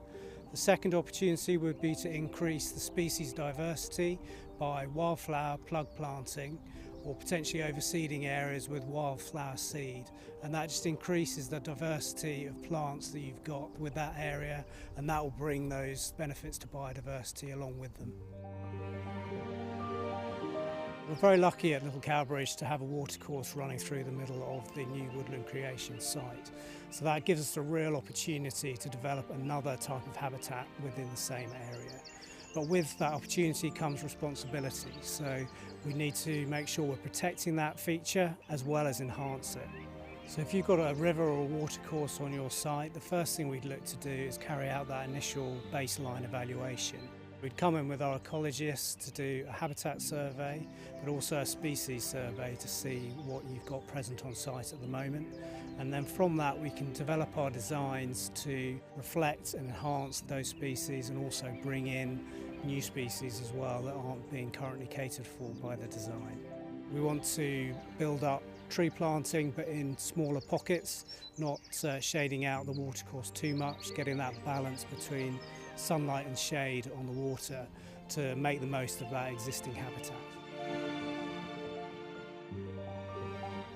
G: The second opportunity would be to increase the species diversity by wildflower plug planting, or potentially overseeding areas with wildflower seed, and that just increases the diversity of plants that you've got with that area, and that will bring those benefits to biodiversity along with them. We're very lucky at Little Cowbridge to have a watercourse running through the middle of the new woodland creation site, so that gives us a real opportunity to develop another type of habitat within the same area. But with that opportunity comes responsibility, so we need to make sure we're protecting that feature as well as enhance it. So if you've got a river or a watercourse on your site, the first thing we'd look to do is carry out that initial baseline evaluation. We'd come in with our ecologists to do a habitat survey, but also a species survey to see what you've got present on site at the moment. And then from that we can develop our designs to reflect and enhance those species and also bring in new species as well that aren't being currently catered for by the design. We want to build up tree planting but in smaller pockets, not shading out the watercourse too much, getting that balance between sunlight and shade on the water to make the most of that existing habitat.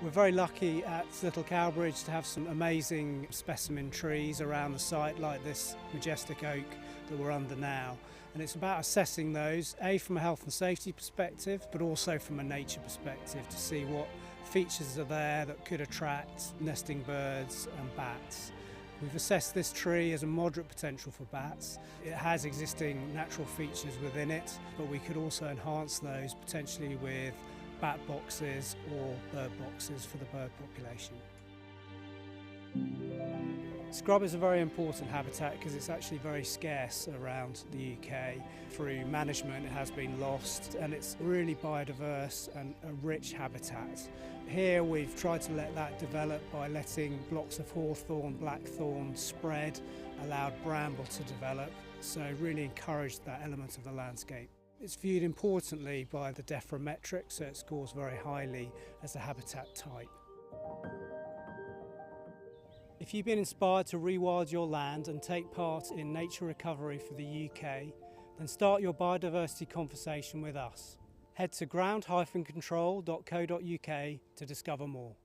G: We're very lucky at Little Cowbridge to have some amazing specimen trees around the site, like this majestic oak that we're under now. And it's about assessing those, A, from a health and safety perspective, but also from a nature perspective to see what features are there that could attract nesting birds and bats. We've assessed this tree as a moderate potential for bats. It has existing natural features within it, but we could also enhance those potentially with bat boxes or bird boxes for the bird population. Scrub is a very important habitat because it's actually very scarce around the UK. Through management it has been lost, and it's really biodiverse and a rich habitat. Here we've tried to let that develop by letting blocks of hawthorn, blackthorn spread, allowed bramble to develop, so really encouraged that element of the landscape. It's viewed importantly by the DEFRA metric, so it scores very highly as a habitat type. If you've been inspired to rewild your land and take part in nature recovery for the UK, then start your biodiversity conversation with us. Head to ground-control.co.uk to discover more.